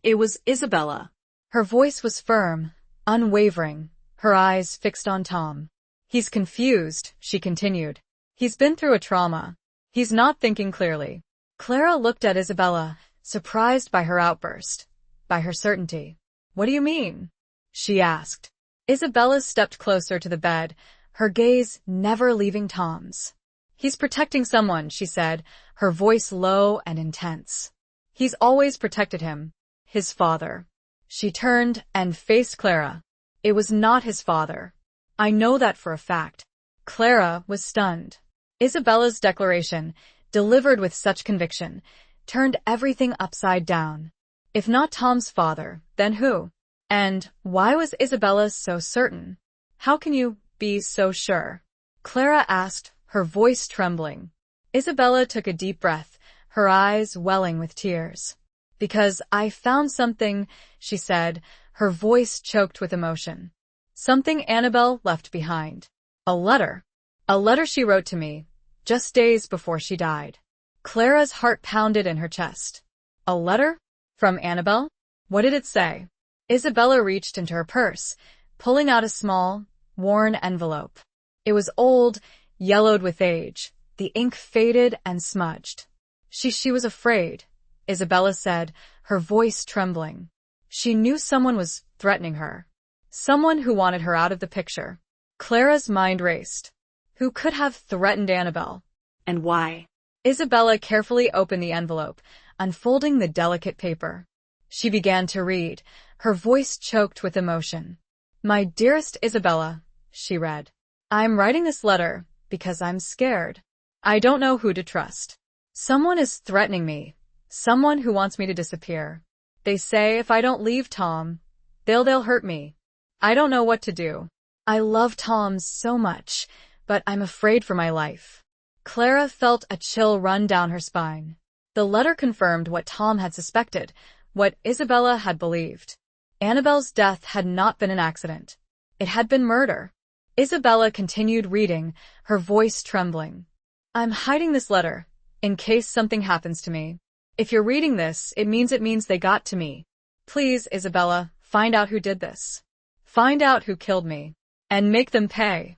It was Isabella. Her voice was firm, unwavering, her eyes fixed on Tom. "He's confused," she continued. "He's been through a trauma. He's not thinking clearly." Clara looked at Isabella, surprised by her outburst, by her certainty. "What do you mean?" she asked. Isabella stepped closer to the bed, her gaze never leaving Tom's. "He's protecting someone," she said, her voice low and intense. "He's always protected him. His father." She turned and faced Clara. "It was not his father. I know that for a fact." Clara was stunned. Isabella's declaration, delivered with such conviction, turned everything upside down. If not Tom's father, then who? And why was Isabella so certain? "How can you be so sure?" Clara asked, her voice trembling. Isabella took a deep breath, her eyes welling with tears. "Because I found something," she said, her voice choked with emotion. "Something Annabelle left behind. A letter. A letter she wrote to me, just days before she died." Clara's heart pounded in her chest. A letter? From Annabelle? What did it say? Isabella reached into her purse, pulling out a small, worn envelope. It was old, yellowed with age, the ink faded and smudged. She was afraid, Isabella said, her voice trembling. She knew someone was threatening her. Someone who wanted her out of the picture. Clara's mind raced. Who could have threatened Annabelle? And why? Isabella carefully opened the envelope, unfolding the delicate paper. She began to read, her voice choked with emotion. My dearest Isabella, she read. I'm writing this letter because I'm scared. I don't know who to trust. Someone is threatening me. Someone who wants me to disappear. They say if I don't leave Tom, they'll hurt me. I don't know what to do. I love Tom so much, but I'm afraid for my life. Clara felt a chill run down her spine. The letter confirmed what Tom had suspected, what Isabella had believed. Annabelle's death had not been an accident. It had been murder. Isabella continued reading, her voice trembling. I'm hiding this letter, in case something happens to me. If you're reading this, it means they got to me. Please, Isabella, find out who did this. Find out who killed me. And make them pay.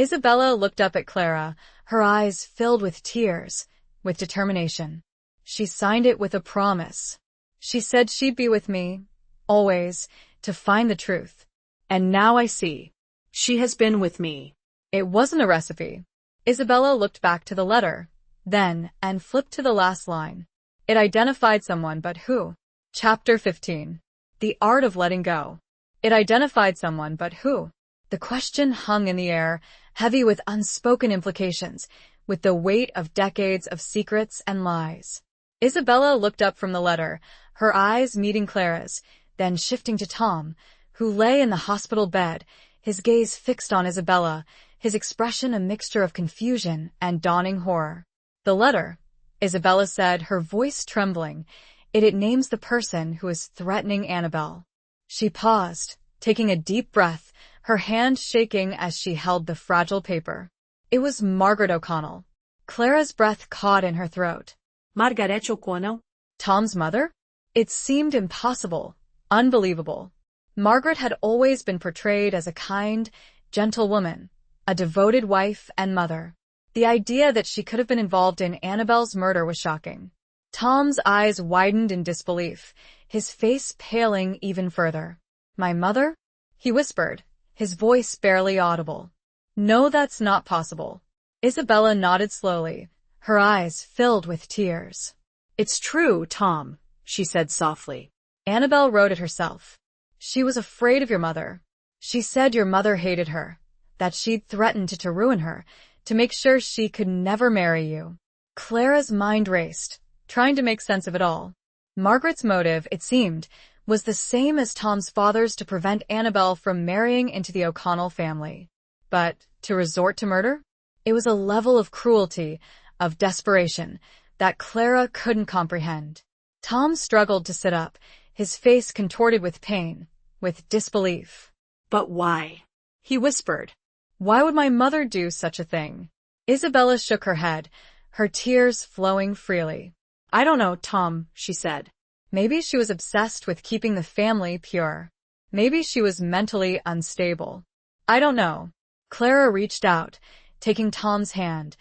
Isabella looked up at Clara, her eyes filled with tears, with determination. She signed it with a promise. She said she'd be with me, always, to find the truth. And now I see. She has been with me. It wasn't a recipe. Isabella looked back to the letter, then, and flipped to the last line. It identified someone, but who? Chapter 15. The Art of Letting Go. It identified someone, but who? The question hung in the air, heavy with unspoken implications, with the weight of decades of secrets and lies. Isabella looked up from the letter, her eyes meeting Clara's, then shifting to Tom, who lay in the hospital bed, his gaze fixed on Isabella, his expression a mixture of confusion and dawning horror. The letter, Isabella said, her voice trembling, it names the person who is threatening Annabelle. She paused, taking a deep breath, her hand shaking as she held the fragile paper. It was Margaret O'Connell. Clara's breath caught in her throat. Margaret O'Connell? Tom's mother? It seemed impossible, unbelievable. Margaret had always been portrayed as a kind, gentle woman, a devoted wife and mother. The idea that she could have been involved in Annabelle's murder was shocking. Tom's eyes widened in disbelief, his face paling even further. My mother? He whispered, his voice barely audible. No, that's not possible. Isabella nodded slowly, her eyes filled with tears. It's true, Tom, she said softly. Annabelle wrote it herself. She was afraid of your mother. She said your mother hated her, that she'd threatened to ruin her, to make sure she could never marry you. Clara's mind raced, trying to make sense of it all. Margaret's motive, it seemed, was the same as Tom's father's to prevent Annabelle from marrying into the O'Connell family. But to resort to murder? It was a level of cruelty, of desperation, that Clara couldn't comprehend. Tom struggled to sit up, his face contorted with pain, with disbelief. But why? He whispered. Why would my mother do such a thing? Isabella shook her head, her tears flowing freely. I don't know, Tom, she said. Maybe she was obsessed with keeping the family pure. Maybe she was mentally unstable. I don't know. Clara reached out, taking Tom's hand,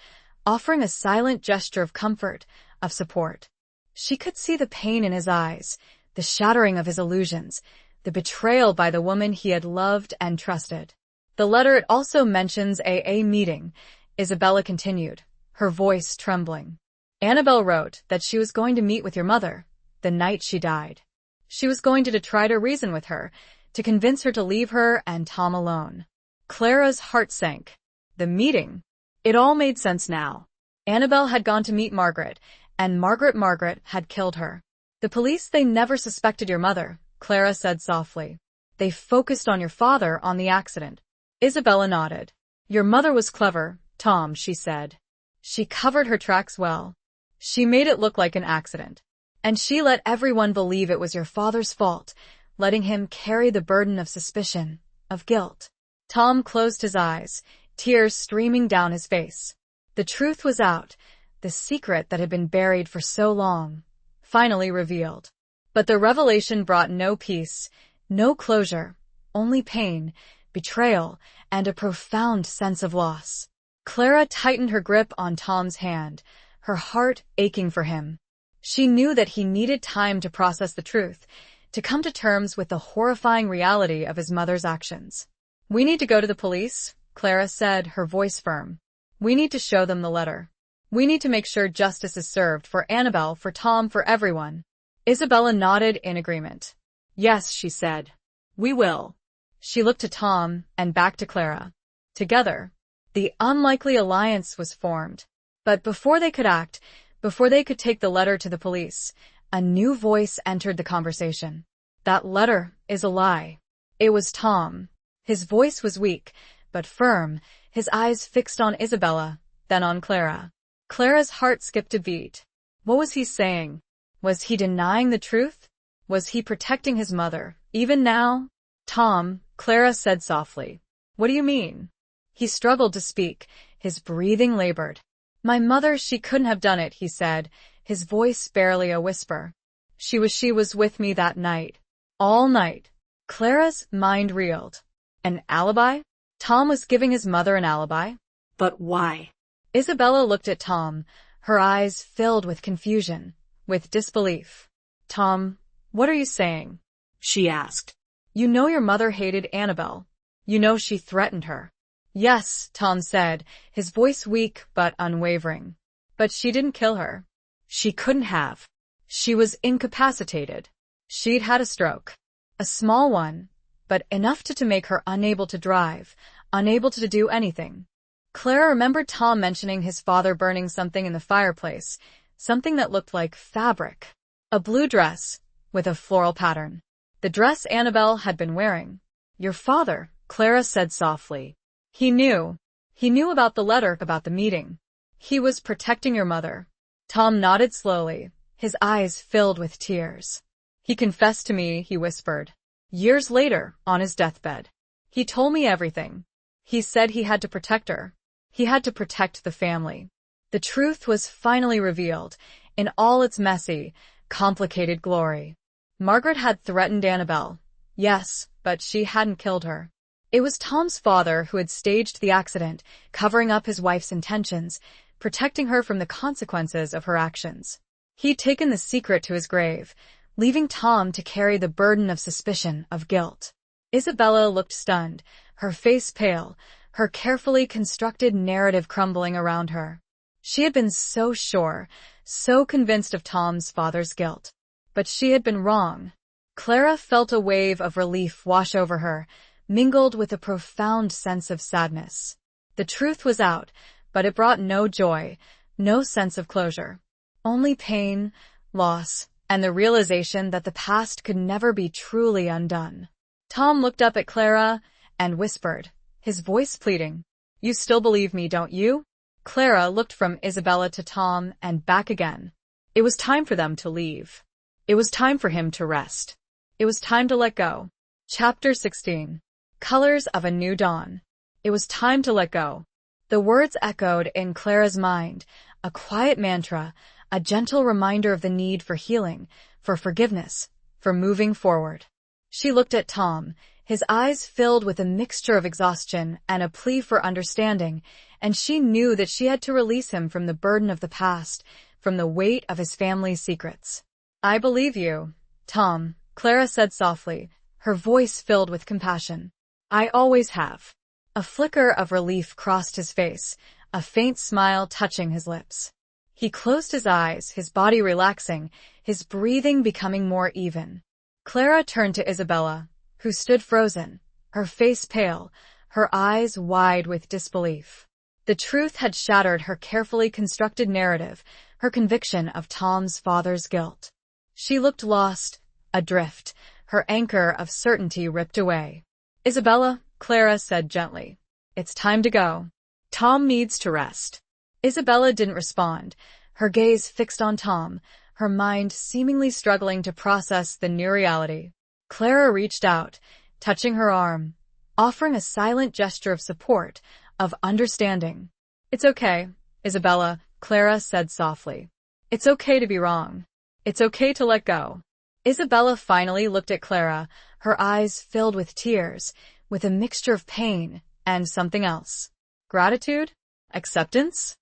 offering a silent gesture of comfort, of support. She could see the pain in his eyes, the shattering of his illusions, the betrayal by the woman he had loved and trusted. The letter, it also mentions a meeting, Isabella continued, her voice trembling. Annabelle wrote that she was going to meet with your mother, the night she died. She was going to try to reason with her, to convince her to leave her and Tom alone. Clara's heart sank. The meeting. It all made sense now. Annabelle had gone to meet Margaret, and Margaret had killed her. The police, they never suspected your mother, Clara said softly. They focused on your father, on the accident. Isabella nodded. Your mother was clever, Tom, she said. She covered her tracks well. She made it look like an accident. And she let everyone believe it was your father's fault, letting him carry the burden of suspicion, of guilt. Tom closed his eyes, tears streaming down his face. The truth was out, the secret that had been buried for so long, finally revealed. But the revelation brought no peace, no closure, only pain, betrayal, and a profound sense of loss. Clara tightened her grip on Tom's hand, her heart aching for him. She knew that he needed time to process the truth, to come to terms with the horrifying reality of his mother's actions. "We need to go to the police," Clara said, her voice firm. "We need to show them the letter. We need to make sure justice is served for Annabelle, for Tom, for everyone." Isabella nodded in agreement. "Yes," she said. "We will." She looked to Tom and back to Clara. Together, the unlikely alliance was formed. But before they could act, before they could take the letter to the police, a new voice entered the conversation. "That letter is a lie." It was Tom. His voice was weak, but firm, his eyes fixed on Isabella, then on Clara. Clara's heart skipped a beat. What was he saying? Was he denying the truth? Was he protecting his mother, even now? "Tom," Clara said softly. "What do you mean?" He struggled to speak, his breathing labored. "My mother, she couldn't have done it," he said, his voice barely a whisper. She was with me that night. All night." Clara's mind reeled. An alibi? Tom was giving his mother an alibi? But why? Isabella looked at Tom, her eyes filled with confusion, with disbelief. "Tom, what are you saying?" she asked. "You know your mother hated Annabelle. You know she threatened her." "Yes," Tom said, his voice weak but unwavering. "But she didn't kill her. She couldn't have. She was incapacitated. She'd had a stroke. A small one, but enough to make her unable to drive, unable to do anything." Clara remembered Tom mentioning his father burning something in the fireplace, something that looked like fabric. A blue dress, with a floral pattern. The dress Annabelle had been wearing. "Your father," Clara said softly. He knew. He knew about the letter, about the meeting. He was protecting your mother." Tom nodded slowly, his eyes filled with tears. "He confessed to me," he whispered. "Years later, on his deathbed. He told me everything. He said he had to protect her. He had to protect the family." The truth was finally revealed, in all its messy, complicated glory. Margaret had threatened Annabelle. Yes, but she hadn't killed her. It was Tom's father who had staged the accident, covering up his wife's intentions, protecting her from the consequences of her actions. He'd taken the secret to his grave, leaving Tom to carry the burden of suspicion, of guilt. Isabella looked stunned, her face pale, her carefully constructed narrative crumbling around her. She had been so sure, so convinced of Tom's father's guilt. But she had been wrong. Clara felt a wave of relief wash over her, mingled with a profound sense of sadness. The truth was out, but it brought no joy, no sense of closure. Only pain, loss, and the realization that the past could never be truly undone. Tom looked up at Clara and whispered, his voice pleading, "You still believe me, don't you?" Clara looked from Isabella to Tom and back again. It was time for them to leave. It was time for him to rest. It was time to let go. Chapter 16. Colors of a New Dawn. It was time to let go. The words echoed in Clara's mind, a quiet mantra, a gentle reminder of the need for healing, for forgiveness, for moving forward. She looked at Tom, his eyes filled with a mixture of exhaustion and a plea for understanding, and she knew that she had to release him from the burden of the past, from the weight of his family's secrets. "I believe you, Tom," Clara said softly, her voice filled with compassion. "I always have." A flicker of relief crossed his face, a faint smile touching his lips. He closed his eyes, his body relaxing, his breathing becoming more even. Clara turned to Isabella, who stood frozen, her face pale, her eyes wide with disbelief. The truth had shattered her carefully constructed narrative, her conviction of Tom's father's guilt. She looked lost, adrift, her anchor of certainty ripped away. "Isabella," Clara said gently, "it's time to go. Tom needs to rest." Isabella didn't respond, her gaze fixed on Tom, her mind seemingly struggling to process the new reality. Clara reached out, touching her arm, offering a silent gesture of support, of understanding. "It's okay, Isabella," Clara said softly. "It's okay to be wrong. It's okay to let go." Isabella finally looked at Clara, her eyes filled with tears, with a mixture of pain and something else. Gratitude? Acceptance?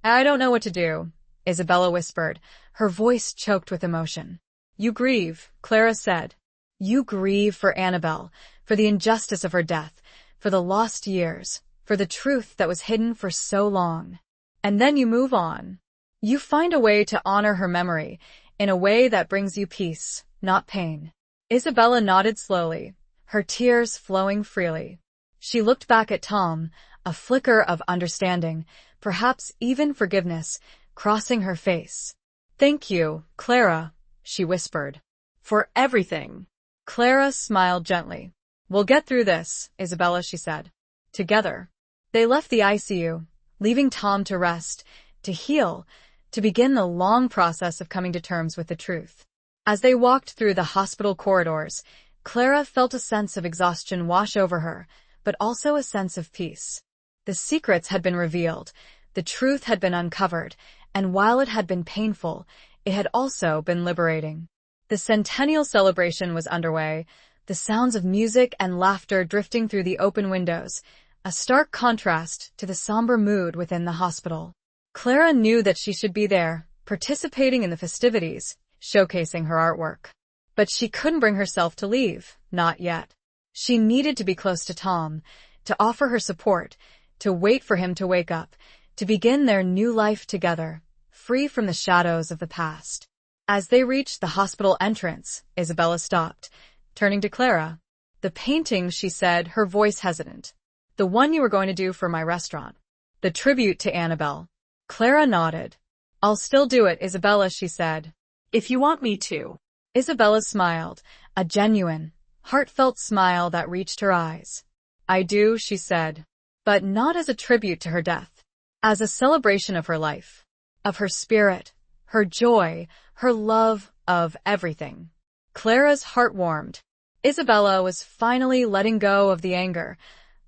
I don't know what to do, Isabella whispered, her voice choked with emotion. You grieve, Clara said. You grieve for Annabelle, for the injustice of her death, for the lost years, for the truth that was hidden for so long. And then you move on. You find a way to honor her memory, in a way that brings you peace, not pain. Isabella nodded slowly, her tears flowing freely. She looked back at Tom, a flicker of understanding, perhaps even forgiveness, crossing her face. Thank you, Clara, she whispered. For everything. Clara smiled gently. We'll get through this, Isabella, she said. Together. They left the ICU, leaving Tom to rest, to heal, to begin the long process of coming to terms with the truth. As they walked through the hospital corridors, Clara felt a sense of exhaustion wash over her, but also a sense of peace. The secrets had been revealed, the truth had been uncovered, and while it had been painful, it had also been liberating. The centennial celebration was underway, the sounds of music and laughter drifting through the open windows, a stark contrast to the somber mood within the hospital. Clara knew that she should be there, participating in the festivities, showcasing her artwork. But she couldn't bring herself to leave, not yet. She needed to be close to Tom, to offer her support, to wait for him to wake up, to begin their new life together, free from the shadows of the past. As they reached the hospital entrance, Isabella stopped, turning to Clara. The painting, she said, her voice hesitant. The one you were going to do for my restaurant. The tribute to Annabelle. Clara nodded. I'll still do it, Isabella, she said. If you want me to. Isabella smiled, a genuine, heartfelt smile that reached her eyes. I do, she said. But not as a tribute to her death. As a celebration of her life. Of her spirit, her joy, her love, of everything. Clara's heart warmed. Isabella was finally letting go of the anger,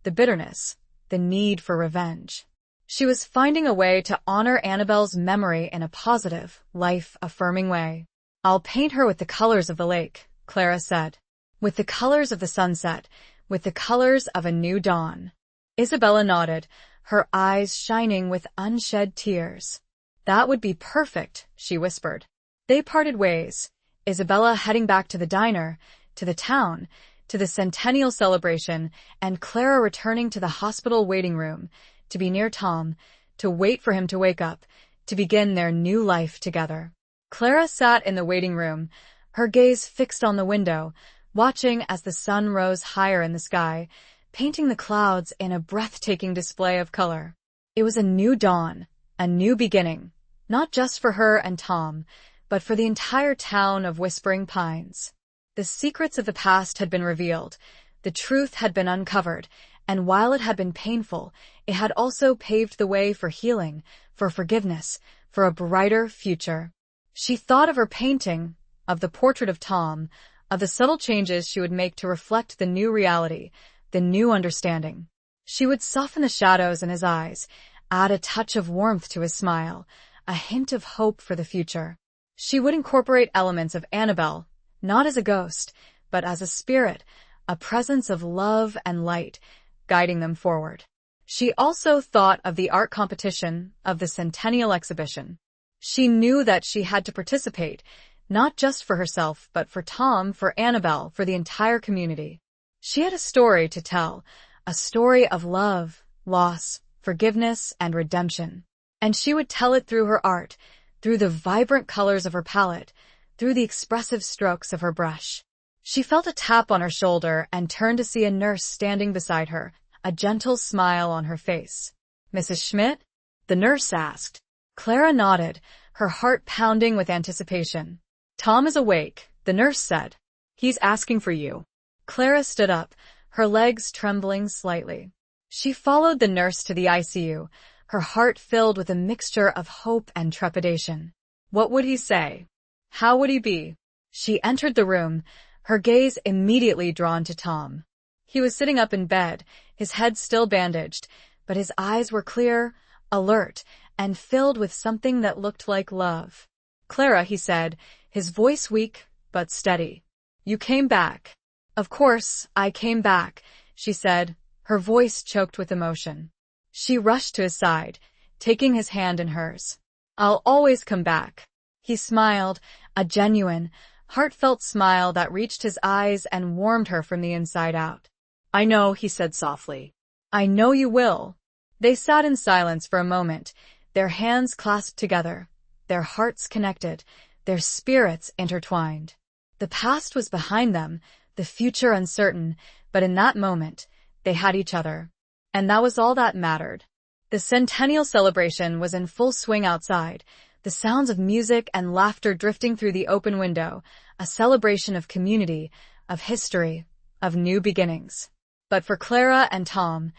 the bitterness, the need for revenge. She was finding a way to honor Annabelle's memory in a positive, life-affirming way. I'll paint her with the colors of the lake, Clara said. With the colors of the sunset, with the colors of a new dawn. Isabella nodded, her eyes shining with unshed tears. That would be perfect, she whispered. They parted ways, Isabella heading back to the diner, to the town, to the centennial celebration, and Clara returning to the hospital waiting room, to be near Tom, to wait for him to wake up, to begin their new life together. Clara sat in the waiting room, her gaze fixed on the window, watching as the sun rose higher in the sky, painting the clouds in a breathtaking display of color. It was a new dawn, a new beginning, not just for her and Tom, but for the entire town of Whispering Pines. The secrets of the past had been revealed, the truth had been uncovered, and while it had been painful, it had also paved the way for healing, for forgiveness, for a brighter future. She thought of her painting, of the portrait of Tom, of the subtle changes she would make to reflect the new reality, the new understanding. She would soften the shadows in his eyes, add a touch of warmth to his smile, a hint of hope for the future. She would incorporate elements of Annabelle, not as a ghost, but as a spirit, a presence of love and light, guiding them forward. She also thought of the art competition, of the centennial exhibition. She knew that she had to participate, not just for herself, but for Tom, for Annabelle, for the entire community. She had a story to tell, a story of love, loss, forgiveness, and redemption. And she would tell it through her art, through the vibrant colors of her palette, through the expressive strokes of her brush. She felt a tap on her shoulder and turned to see a nurse standing beside her, a gentle smile on her face. Mrs. Schmidt? The nurse asked. Clara nodded, her heart pounding with anticipation. Tom is awake, the nurse said. He's asking for you. Clara stood up, her legs trembling slightly. She followed the nurse to the ICU, her heart filled with a mixture of hope and trepidation. What would he say? How would he be? She entered the room, her gaze immediately drawn to Tom. He was sitting up in bed, his head still bandaged, but his eyes were clear, alert, and filled with something that looked like love. Clara, he said, his voice weak but steady. You came back. Of course, I came back, she said, her voice choked with emotion. She rushed to his side, taking his hand in hers. I'll always come back. He smiled, a genuine, heartfelt smile that reached his eyes and warmed her from the inside out. I know, he said softly. I know you will. They sat in silence for a moment, their hands clasped together, their hearts connected, their spirits intertwined. The past was behind them, the future uncertain, but in that moment, they had each other. And that was all that mattered. The centennial celebration was in full swing outside, the sounds of music and laughter drifting through the open window, a celebration of community, of history, of new beginnings. But for Clara and Tom,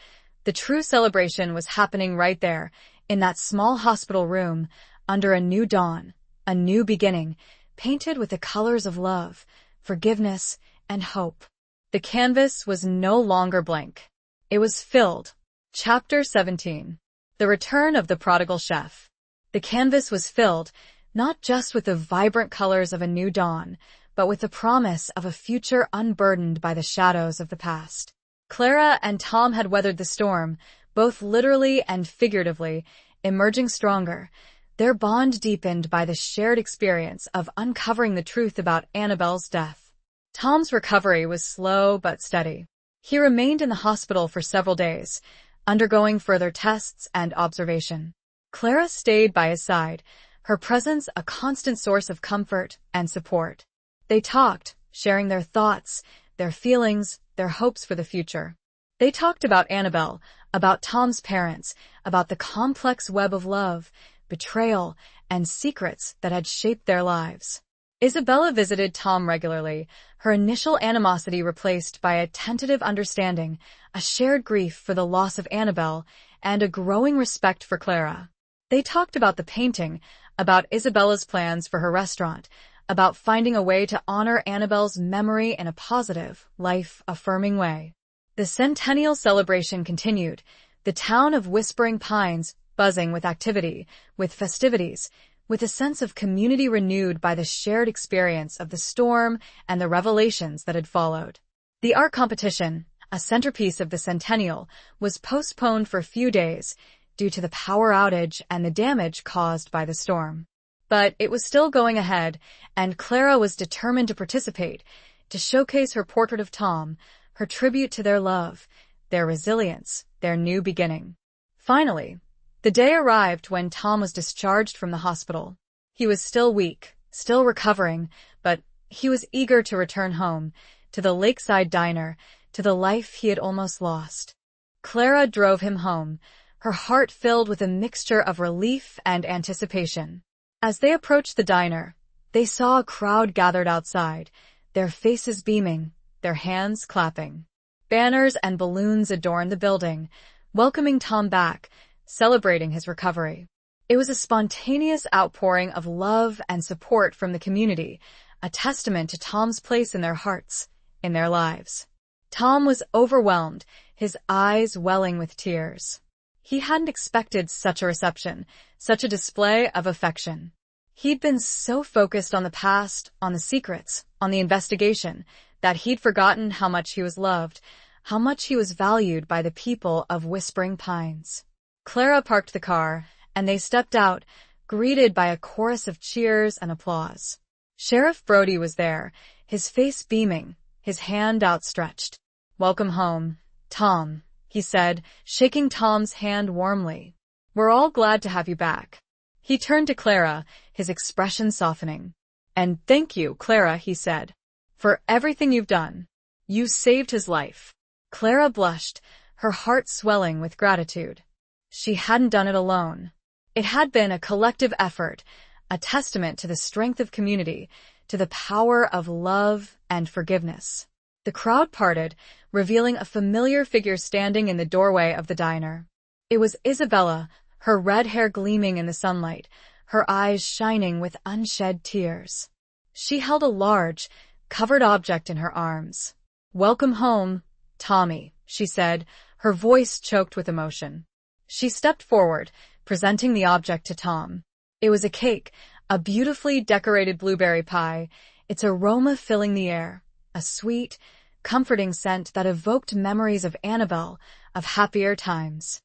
the true celebration was happening right there, in that small hospital room, under a new dawn, a new beginning, painted with the colors of love, forgiveness, and hope. The canvas was no longer blank. It was filled. Chapter 17. The Return of the Prodigal Chef. The canvas was filled, not just with the vibrant colors of a new dawn, but with the promise of a future unburdened by the shadows of the past. Clara and Tom had weathered the storm, both literally and figuratively, emerging stronger, their bond deepened by the shared experience of uncovering the truth about Annabelle's death. Tom's recovery was slow but steady. He remained in the hospital for several days, undergoing further tests and observation. Clara stayed by his side, her presence a constant source of comfort and support. They talked, sharing their thoughts, their feelings, their hopes for the future. They talked about Annabelle, about Tom's parents, about the complex web of love, betrayal, and secrets that had shaped their lives. Isabella visited Tom regularly, her initial animosity replaced by a tentative understanding, a shared grief for the loss of Annabelle, and a growing respect for Clara. They talked about the painting, about Isabella's plans for her restaurant, about finding a way to honor Annabelle's memory in a positive, life-affirming way. The centennial celebration continued, the town of Whispering Pines buzzing with activity, with festivities, with a sense of community renewed by the shared experience of the storm and the revelations that had followed. The art competition, a centerpiece of the centennial, was postponed for a few days due to the power outage and the damage caused by the storm. But it was still going ahead, and Clara was determined to participate, to showcase her portrait of Tom, her tribute to their love, their resilience, their new beginning. Finally, the day arrived when Tom was discharged from the hospital. He was still weak, still recovering, but he was eager to return home, to the lakeside diner, to the life he had almost lost. Clara drove him home, her heart filled with a mixture of relief and anticipation. As they approached the diner, they saw a crowd gathered outside, their faces beaming, their hands clapping. Banners and balloons adorned the building, welcoming Tom back, celebrating his recovery. It was a spontaneous outpouring of love and support from the community, a testament to Tom's place in their hearts, in their lives. Tom was overwhelmed, his eyes welling with tears. He hadn't expected such a reception, such a display of affection. He'd been so focused on the past, on the secrets, on the investigation, that he'd forgotten how much he was loved, how much he was valued by the people of Whispering Pines. Clara parked the car, and they stepped out, greeted by a chorus of cheers and applause. Sheriff Brody was there, his face beaming, his hand outstretched. "Welcome home, Tom," he said, shaking Tom's hand warmly. "We're all glad to have you back." He turned to Clara, his expression softening. "And thank you, Clara," he said, "for everything you've done. You saved his life." Clara blushed, her heart swelling with gratitude. She hadn't done it alone. It had been a collective effort, a testament to the strength of community, to the power of love and forgiveness. The crowd parted, revealing a familiar figure standing in the doorway of the diner. It was Isabella, her red hair gleaming in the sunlight, her eyes shining with unshed tears. She held a large, covered object in her arms. "Welcome home, Tommy," she said, her voice choked with emotion. She stepped forward, presenting the object to Tom. It was a cake, a beautifully decorated blueberry pie, its aroma filling the air, a sweet, comforting scent that evoked memories of Annabelle, of happier times.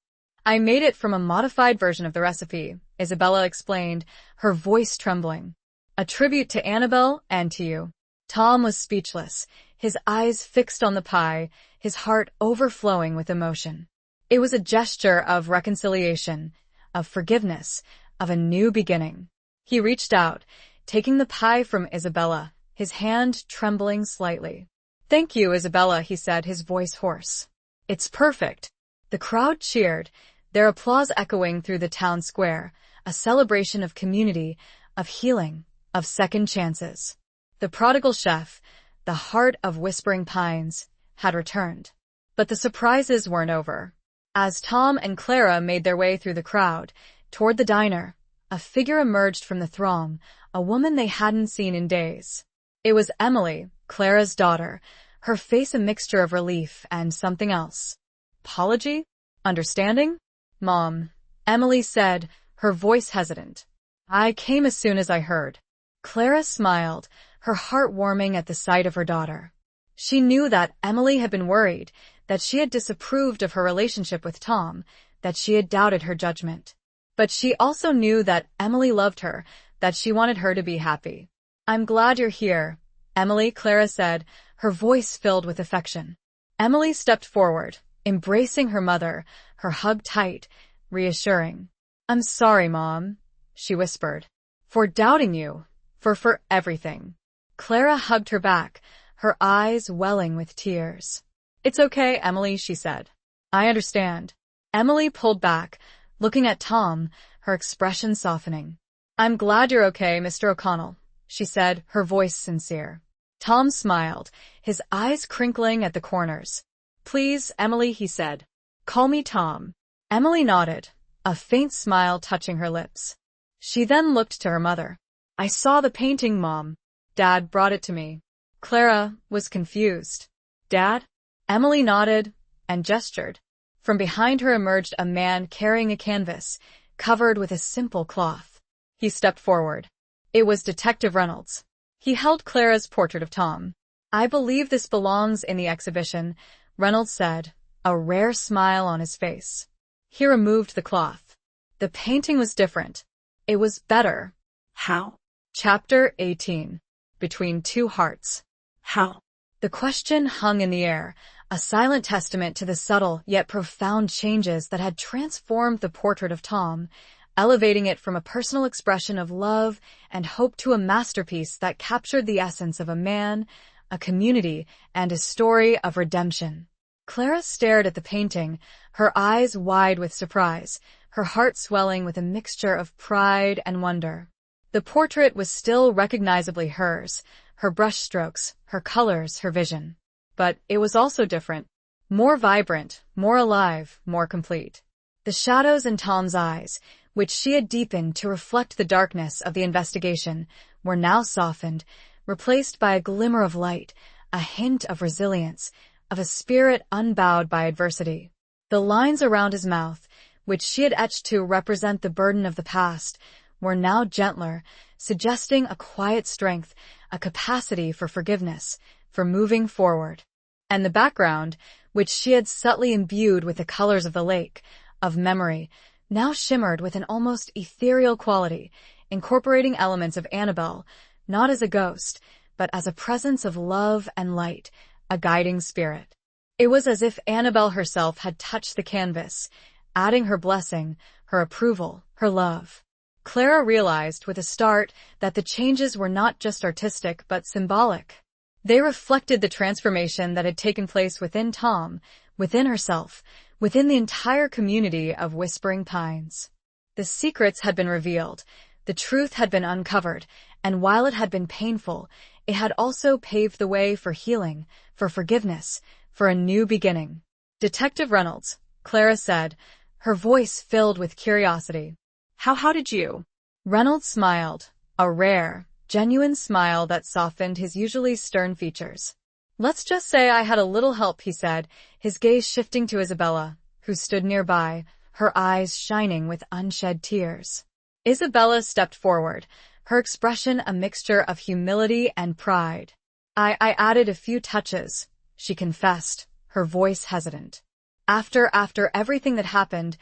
I made it from a modified version of the recipe, Isabella explained, her voice trembling. A tribute to Annabelle and to you. Tom was speechless, his eyes fixed on the pie, his heart overflowing with emotion. It was a gesture of reconciliation, of forgiveness, of a new beginning. He reached out, taking the pie from Isabella, his hand trembling slightly. "Thank you, Isabella," he said, his voice hoarse. "It's perfect." The crowd cheered, their applause echoing through the town square, a celebration of community, of healing, of second chances. The prodigal chef, the heart of Whispering Pines, had returned. But the surprises weren't over. As Tom and Clara made their way through the crowd, toward the diner, a figure emerged from the throng, a woman they hadn't seen in days. It was Emily, Clara's daughter, her face a mixture of relief and something else. Apology? Understanding? "Mom," Emily said, her voice hesitant. "I came as soon as I heard." Clara smiled, her heart warming at the sight of her daughter. She knew that Emily had been worried, that she had disapproved of her relationship with Tom, that she had doubted her judgment. But she also knew that Emily loved her, that she wanted her to be happy. "I'm glad you're here," Emily, Clara said, her voice filled with affection. Emily stepped forward, embracing her mother, her hug tight, reassuring. "I'm sorry, Mom," she whispered, "for doubting you, for everything." Clara hugged her back, her eyes welling with tears. "It's okay, Emily," she said. "I understand." Emily pulled back, looking at Tom, her expression softening. "I'm glad you're okay, Mr. O'Connell," she said, her voice sincere. Tom smiled, his eyes crinkling at the corners. "Please, Emily," he said. "Call me Tom." Emily nodded, a faint smile touching her lips. She then looked to her mother. "I saw the painting, Mom. Dad brought it to me." Clara was confused. "Dad?" Emily nodded and gestured. From behind her emerged a man carrying a canvas, covered with a simple cloth. He stepped forward. It was Detective Reynolds. He held Clara's portrait of Tom. "I believe this belongs in the exhibition," Reynolds said, a rare smile on his face. He removed the cloth. The painting was different. It was better. How? Chapter 18. Between Two Hearts. How? The question hung in the air, a silent testament to the subtle yet profound changes that had transformed the portrait of Tom, elevating it from a personal expression of love and hope to a masterpiece that captured the essence of a man, a community, and a story of redemption. Clara stared at the painting, her eyes wide with surprise, her heart swelling with a mixture of pride and wonder. The portrait was still recognizably hers, her brushstrokes, her colors, her vision. But it was also different, more vibrant, more alive, more complete. The shadows in Tom's eyes, which she had deepened to reflect the darkness of the investigation, were now softened, replaced by a glimmer of light, a hint of resilience, of a spirit unbowed by adversity. The lines around his mouth, which she had etched to represent the burden of the past, were now gentler, suggesting a quiet strength, a capacity for forgiveness, for moving forward. And the background, which she had subtly imbued with the colors of the lake, of memory, now shimmered with an almost ethereal quality, incorporating elements of Annabelle, not as a ghost, but as a presence of love and light, a guiding spirit. It was as if Annabelle herself had touched the canvas, adding her blessing, her approval, her love. Clara realized with a start that the changes were not just artistic but symbolic. They reflected the transformation that had taken place within Tom, within herself, within the entire community of Whispering Pines. The secrets had been revealed, the truth had been uncovered, and while it had been painful, it had also paved the way for healing, for forgiveness, for a new beginning. "Detective Reynolds," Clara said, her voice filled with curiosity. How did you?" Reynolds smiled, a rare, genuine smile that softened his usually stern features. "Let's just say I had a little help," he said, his gaze shifting to Isabella, who stood nearby, her eyes shining with unshed tears. Isabella stepped forward, her expression a mixture of humility and pride. I added a few touches," she confessed, her voice hesitant. After everything that happened,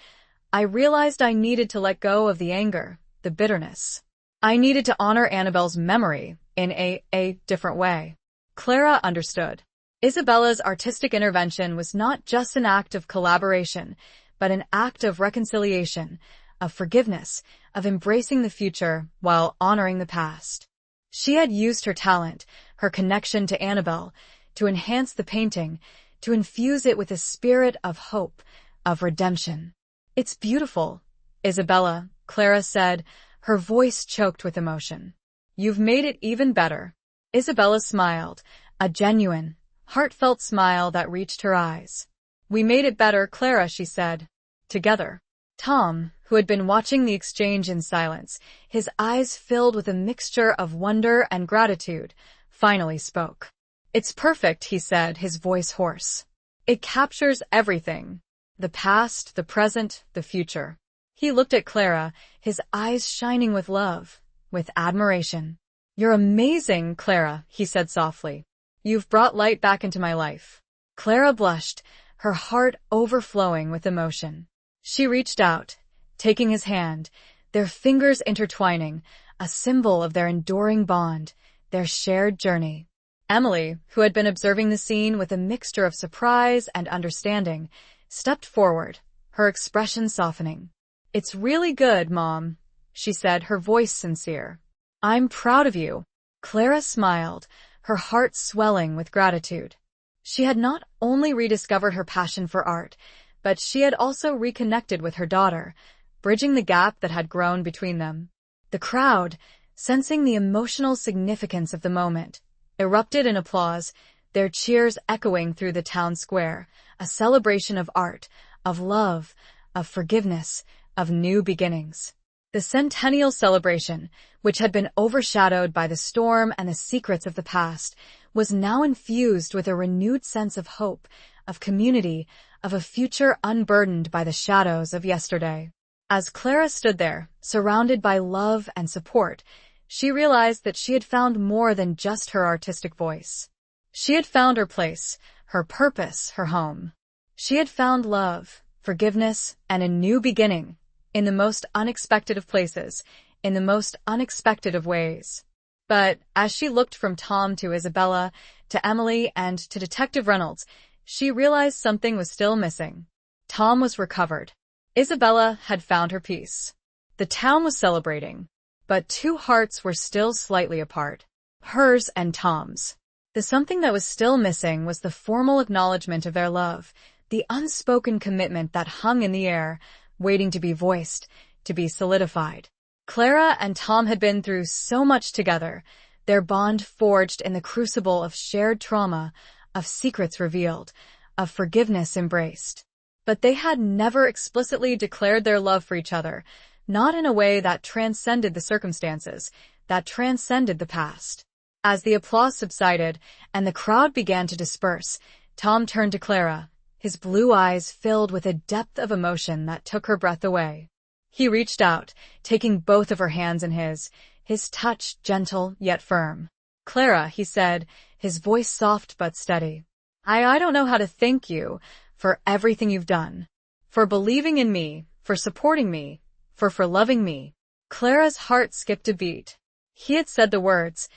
I realized I needed to let go of the anger, the bitterness. I needed to honor Annabelle's memory in a different way. Clara understood. Isabella's artistic intervention was not just an act of collaboration, but an act of reconciliation, of forgiveness, of embracing the future while honoring the past. She had used her talent, her connection to Annabelle, to enhance the painting, to infuse it with a spirit of hope, of redemption. "It's beautiful, Isabella," Clara said, her voice choked with emotion. "You've made it even better." Isabella smiled, a genuine, heartfelt smile that reached her eyes. "We made it better, Clara," she said. "Together." Tom, who had been watching the exchange in silence, his eyes filled with a mixture of wonder and gratitude, finally spoke. "It's perfect," he said, his voice hoarse. "It captures everything. The past, the present, the future." He looked at Clara, his eyes shining with love, with admiration. "You're amazing, Clara," he said softly. "You've brought light back into my life." Clara blushed, her heart overflowing with emotion. She reached out, taking his hand, their fingers intertwining, a symbol of their enduring bond, their shared journey. Emily, who had been observing the scene with a mixture of surprise and understanding, stepped forward, her expression softening. "It's really good, Mom," she said, her voice sincere. "I'm proud of you." Clara smiled, her heart swelling with gratitude. She had not only rediscovered her passion for art, but she had also reconnected with her daughter, bridging the gap that had grown between them. The crowd, sensing the emotional significance of the moment, erupted in applause, their cheers echoing through the town square, a celebration of art, of love, of forgiveness, of new beginnings. The centennial celebration, which had been overshadowed by the storm and the secrets of the past, was now infused with a renewed sense of hope, of community, of a future unburdened by the shadows of yesterday. As Clara stood there, surrounded by love and support, she realized that she had found more than just her artistic voice. She had found her place, her purpose, her home. She had found love, forgiveness, and a new beginning, in the most unexpected of places, in the most unexpected of ways. But as she looked from Tom to Isabella, to Emily, and to Detective Reynolds, she realized something was still missing. Tom was recovered. Isabella had found her peace. The town was celebrating, but two hearts were still slightly apart, hers and Tom's. The something that was still missing was the formal acknowledgement of their love, the unspoken commitment that hung in the air, waiting to be voiced, to be solidified. Clara and Tom had been through so much together, their bond forged in the crucible of shared trauma, of secrets revealed, of forgiveness embraced. But they had never explicitly declared their love for each other, not in a way that transcended the circumstances, that transcended the past. As the applause subsided and the crowd began to disperse, Tom turned to Clara, his blue eyes filled with a depth of emotion that took her breath away. He reached out, taking both of her hands in his touch gentle yet firm. "Clara," he said, his voice soft but steady. I don't know how to thank you for everything you've done, for believing in me, for supporting me, for loving me." Clara's heart skipped a beat. He had said the words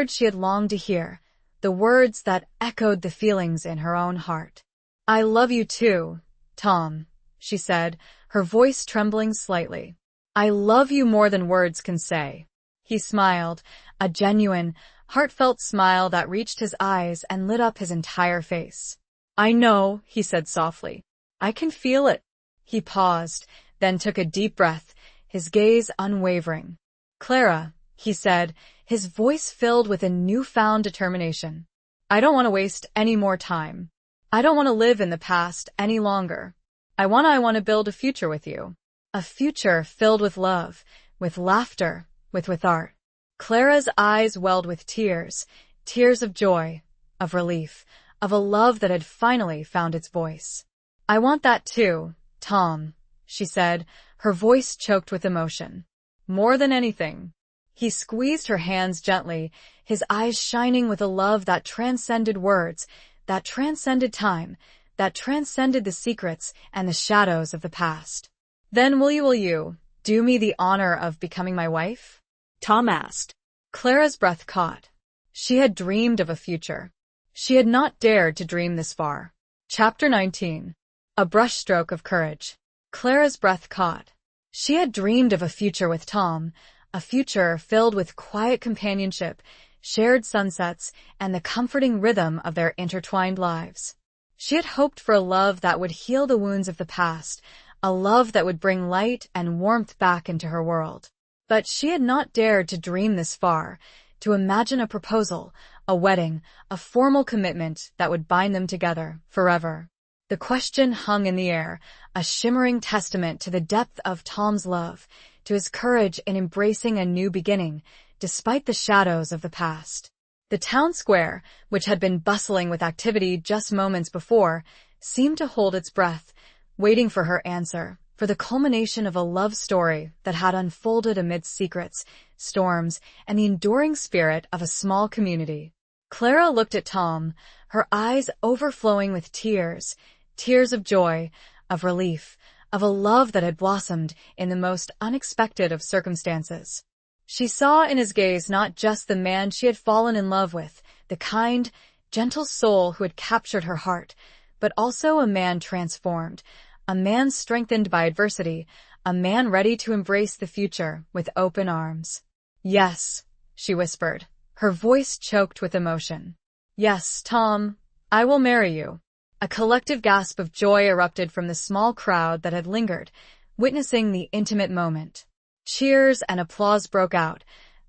she had longed to hear, the words that echoed the feelings in her own heart. "I love you too, Tom," she said, her voice trembling slightly. "I love you more than words can say." He smiled, a genuine, heartfelt smile that reached his eyes and lit up his entire face. "I know," he said softly. "I can feel it." He paused, then took a deep breath, his gaze unwavering. "Clara," he said, his voice filled with a newfound determination. "I don't want to waste any more time. I don't want to live in the past any longer. I want to build a future with you. A future filled with love, with laughter, with art." Clara's eyes welled with tears, tears of joy, of relief, of a love that had finally found its voice. "I want that too, Tom," she said, her voice choked with emotion. "More than anything." He squeezed her hands gently, his eyes shining with a love that transcended words, that transcended time, that transcended the secrets and the shadows of the past. "Then will you do me the honor of becoming my wife?" Tom asked. Clara's breath caught. She had dreamed of a future. She had not dared to dream this far. Chapter 19. A brushstroke of courage. Clara's breath caught. She had dreamed of a future with Tom, a future filled with quiet companionship, shared sunsets, and the comforting rhythm of their intertwined lives. She had hoped for a love that would heal the wounds of the past, a love that would bring light and warmth back into her world. But she had not dared to dream this far, to imagine a proposal, a wedding, a formal commitment that would bind them together forever. The question hung in the air, a shimmering testament to the depth of Tom's love, to his courage in embracing a new beginning, despite the shadows of the past. The town square, which had been bustling with activity just moments before, seemed to hold its breath, waiting for her answer, for the culmination of a love story that had unfolded amidst secrets, storms, and the enduring spirit of a small community. Clara looked at Tom, her eyes overflowing with tears, tears of joy, of relief, of a love that had blossomed in the most unexpected of circumstances. She saw in his gaze not just the man she had fallen in love with, the kind, gentle soul who had captured her heart, but also a man transformed, a man strengthened by adversity, a man ready to embrace the future with open arms. "Yes," she whispered, her voice choked with emotion. "Yes, Tom, I will marry you." A collective gasp of joy erupted from the small crowd that had lingered, witnessing the intimate moment. Cheers and applause broke out,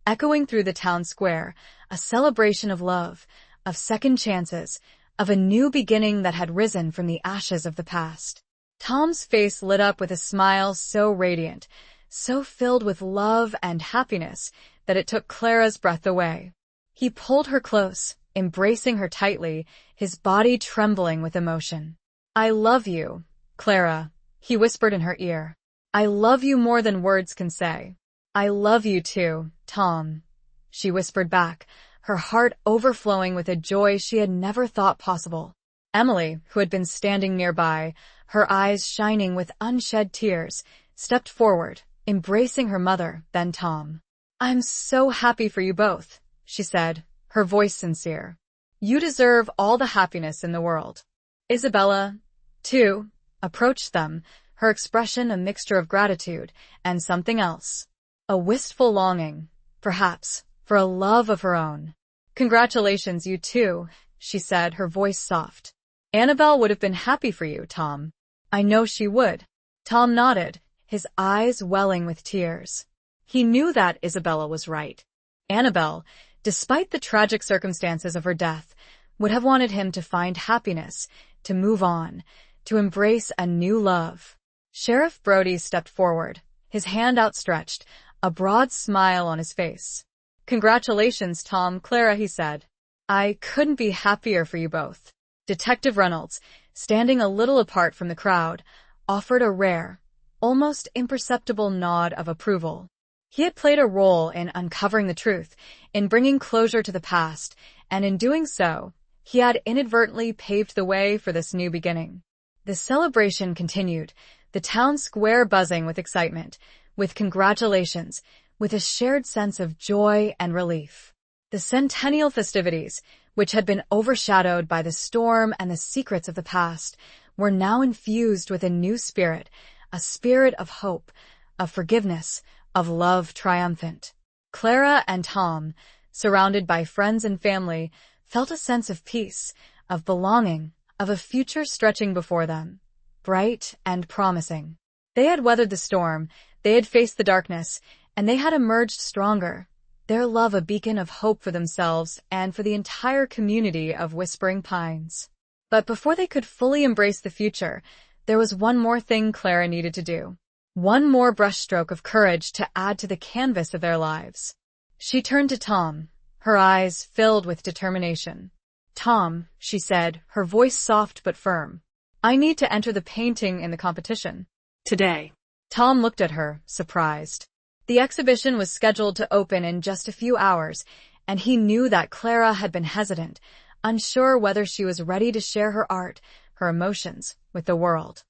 echoing through the town square, a celebration of love, of second chances, of a new beginning that had risen from the ashes of the past. Tom's face lit up with a smile so radiant, so filled with love and happiness that it took Clara's breath away. He pulled her close, embracing her tightly, his body trembling with emotion. "I love you, Clara," he whispered in her ear. "I love you more than words can say." "I love you too, Tom," she whispered back, her heart overflowing with a joy she had never thought possible. Emily, who had been standing nearby, her eyes shining with unshed tears, stepped forward, embracing her mother, then Tom. "I'm so happy for you both," she said, her voice sincere. "You deserve all the happiness in the world." Isabella, too, approached them, her expression a mixture of gratitude and something else. A wistful longing, perhaps, for a love of her own. "Congratulations, you too," she said, her voice soft. "Annabelle would have been happy for you, Tom." "I know she would." Tom nodded, his eyes welling with tears. He knew that Isabella was right. Annabelle, despite the tragic circumstances of her death, would have wanted him to find happiness, to move on, to embrace a new love. Sheriff Brody stepped forward, his hand outstretched, a broad smile on his face. "Congratulations, Tom, Clara," he said. "I couldn't be happier for you both." Detective Reynolds, standing a little apart from the crowd, offered a rare, almost imperceptible nod of approval. He had played a role in uncovering the truth, in bringing closure to the past, and in doing so, he had inadvertently paved the way for this new beginning. The celebration continued, the town square buzzing with excitement, with congratulations, with a shared sense of joy and relief. The centennial festivities, which had been overshadowed by the storm and the secrets of the past, were now infused with a new spirit, a spirit of hope, of forgiveness, of love triumphant. Clara and Tom, surrounded by friends and family, felt a sense of peace, of belonging, of a future stretching before them, bright and promising. They had weathered the storm, they had faced the darkness, and they had emerged stronger, their love a beacon of hope for themselves and for the entire community of Whispering Pines. But before they could fully embrace the future, there was one more thing Clara needed to do. One more brushstroke of courage to add to the canvas of their lives. She turned to Tom, her eyes filled with determination. "Tom," she said, her voice soft but firm, "I need to enter the painting in the competition." "Today." Tom looked at her, surprised. The exhibition was scheduled to open in just a few hours, and he knew that Clara had been hesitant, unsure whether she was ready to share her art, her emotions, with the world.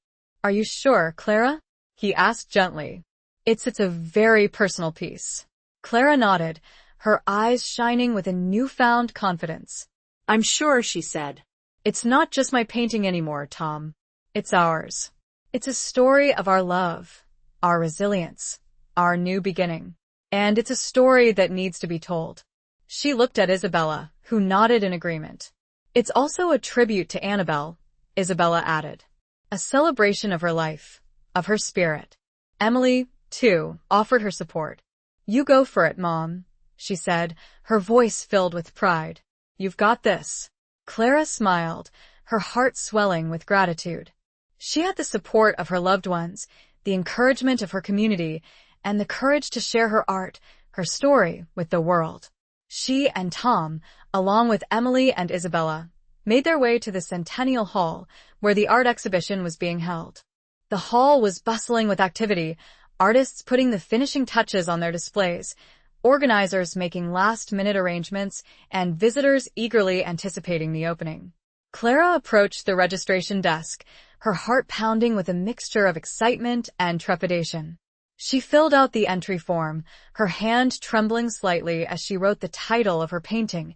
"Are you sure, Clara?" he asked gently. It's a very personal piece." Clara nodded, her eyes shining with a newfound confidence. "I'm sure," she said. "It's not just my painting anymore, Tom. It's ours. It's a story of our love, our resilience, our new beginning. And it's a story that needs to be told." She looked at Isabella, who nodded in agreement. "It's also a tribute to Annabelle," Isabella added. "A celebration of her life, of her spirit." Emily, too, offered her support. "You go for it, Mom," she said, her voice filled with pride. "You've got this." Clara smiled, her heart swelling with gratitude. She had the support of her loved ones, the encouragement of her community, and the courage to share her art, her story, with the world. She and Tom, along with Emily and Isabella, made their way to the Centennial Hall, where the art exhibition was being held. The hall was bustling with activity, artists putting the finishing touches on their displays, organizers making last-minute arrangements, and visitors eagerly anticipating the opening. Clara approached the registration desk, her heart pounding with a mixture of excitement and trepidation. She filled out the entry form, her hand trembling slightly as she wrote the title of her painting,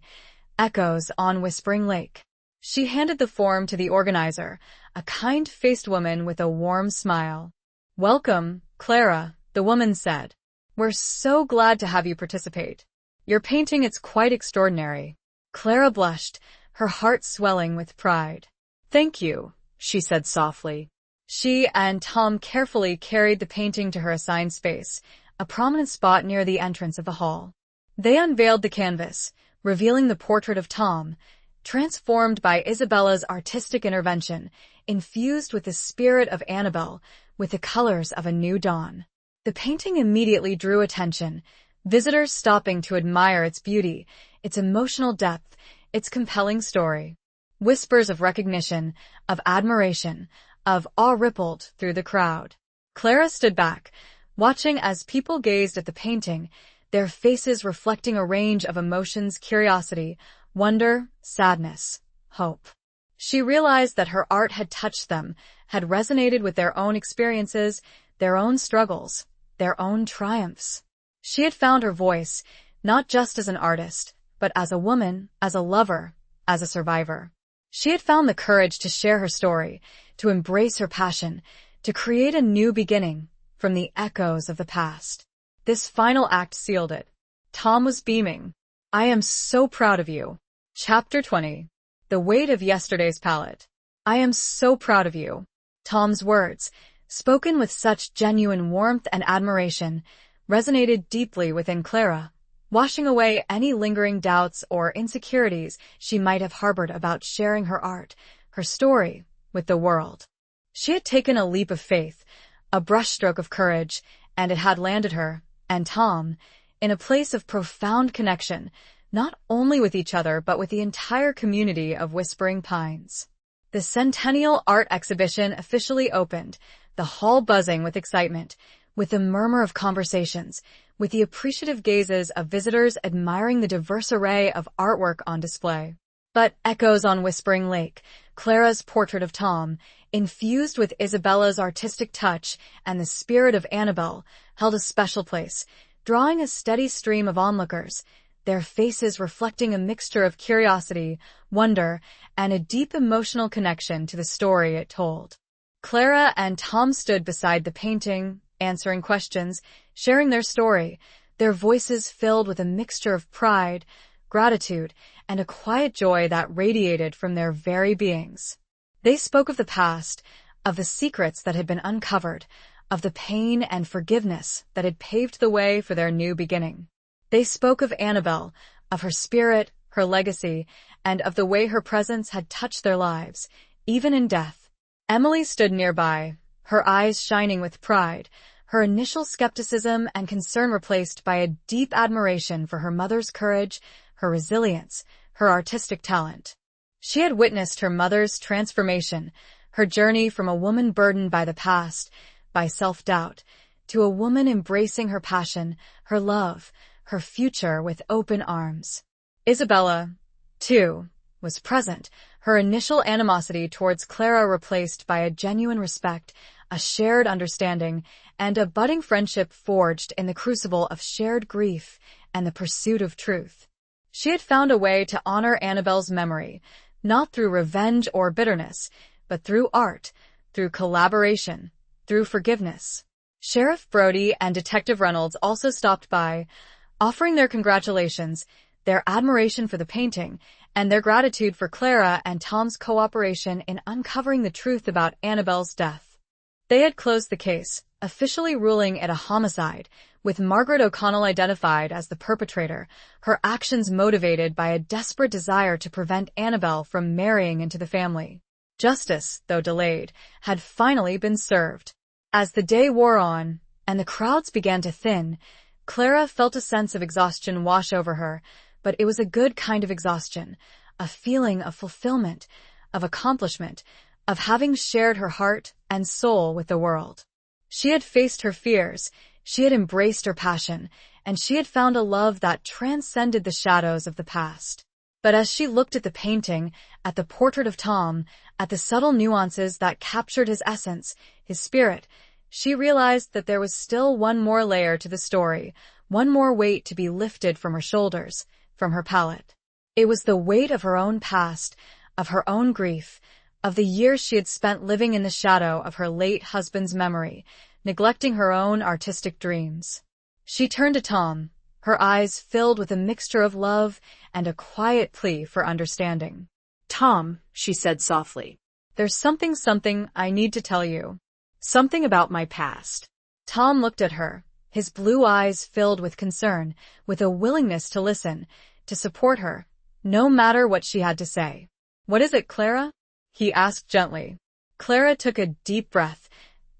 Echoes on Whispering Lake. She handed the form to the organizer, a kind-faced woman with a warm smile. "Welcome, Clara," the woman said. "We're so glad to have you participate. Your painting is quite extraordinary." Clara blushed, her heart swelling with pride. "Thank you," she said softly. She and Tom carefully carried the painting to her assigned space, a prominent spot near the entrance of the hall. They unveiled the canvas, revealing the portrait of Tom, transformed by Isabella's artistic intervention, infused with the spirit of Annabelle, with the colors of a new dawn. The painting immediately drew attention, visitors stopping to admire its beauty, its emotional depth, its compelling story. Whispers of recognition, of admiration, of awe rippled through the crowd. Clara stood back, watching as people gazed at the painting, their faces reflecting a range of emotions: curiosity, wonder, sadness, hope. She realized that her art had touched them, had resonated with their own experiences, their own struggles, their own triumphs. She had found her voice, not just as an artist, but as a woman, as a lover, as a survivor. She had found the courage to share her story, to embrace her passion, to create a new beginning from the echoes of the past. This final act sealed it. Tom was beaming. "I am so proud of you." Chapter 20. The Weight of Yesterday's Palette. "I am so proud of you." Tom's words, spoken with such genuine warmth and admiration, resonated deeply within Clara, washing away any lingering doubts or insecurities she might have harbored about sharing her art, her story, with the world. She had taken a leap of faith, a brushstroke of courage, and it had landed her, and Tom, in a place of profound connection, not only with each other but with the entire community of Whispering Pines. The Centennial Art Exhibition officially opened, the hall buzzing with excitement, with the murmur of conversations, with the appreciative gazes of visitors admiring the diverse array of artwork on display. But Echoes on Whispering Lake, Clara's portrait of Tom, infused with Isabella's artistic touch and the spirit of Annabelle, held a special place, drawing a steady stream of onlookers, their faces reflecting a mixture of curiosity, wonder, and a deep emotional connection to the story it told. Clara and Tom stood beside the painting, answering questions, sharing their story, their voices filled with a mixture of pride, gratitude, and a quiet joy that radiated from their very beings. They spoke of the past, of the secrets that had been uncovered, of the pain and forgiveness that had paved the way for their new beginning. They spoke of Annabelle, of her spirit, her legacy, and of the way her presence had touched their lives, even in death. Emily stood nearby, her eyes shining with pride, her initial skepticism and concern replaced by a deep admiration for her mother's courage, her resilience, her artistic talent. She had witnessed her mother's transformation, her journey from a woman burdened by the past, by self-doubt, to a woman embracing her passion, her love, her future with open arms. Isabella, too, was present, her initial animosity towards Clara replaced by a genuine respect, a shared understanding, and a budding friendship forged in the crucible of shared grief and the pursuit of truth. She had found a way to honor Annabelle's memory, not through revenge or bitterness, but through art, through collaboration, through forgiveness. Sheriff Brody and Detective Reynolds also stopped by, offering their congratulations, their admiration for the painting, and their gratitude for Clara and Tom's cooperation in uncovering the truth about Annabelle's death. They had closed the case, officially ruling it a homicide, with Margaret O'Connell identified as the perpetrator, her actions motivated by a desperate desire to prevent Annabelle from marrying into the family. Justice, though delayed, had finally been served. As the day wore on, and the crowds began to thin, Clara felt a sense of exhaustion wash over her, but it was a good kind of exhaustion, a feeling of fulfillment, of accomplishment, of having shared her heart and soul with the world. She had faced her fears, she had embraced her passion, and she had found a love that transcended the shadows of the past. But as she looked at the painting, at the portrait of Tom, at the subtle nuances that captured his essence, his spirit, she realized that there was still one more layer to the story, one more weight to be lifted from her shoulders, from her palette. It was the weight of her own past, of her own grief, of the years she had spent living in the shadow of her late husband's memory, neglecting her own artistic dreams. She turned to Tom, her eyes filled with a mixture of love and a quiet plea for understanding. "Tom," she said softly, "There's something I need to tell you. Something about my past." Tom looked at her, his blue eyes filled with concern, with a willingness to listen, to support her, no matter what she had to say. "What is it, Clara?" he asked gently. Clara took a deep breath,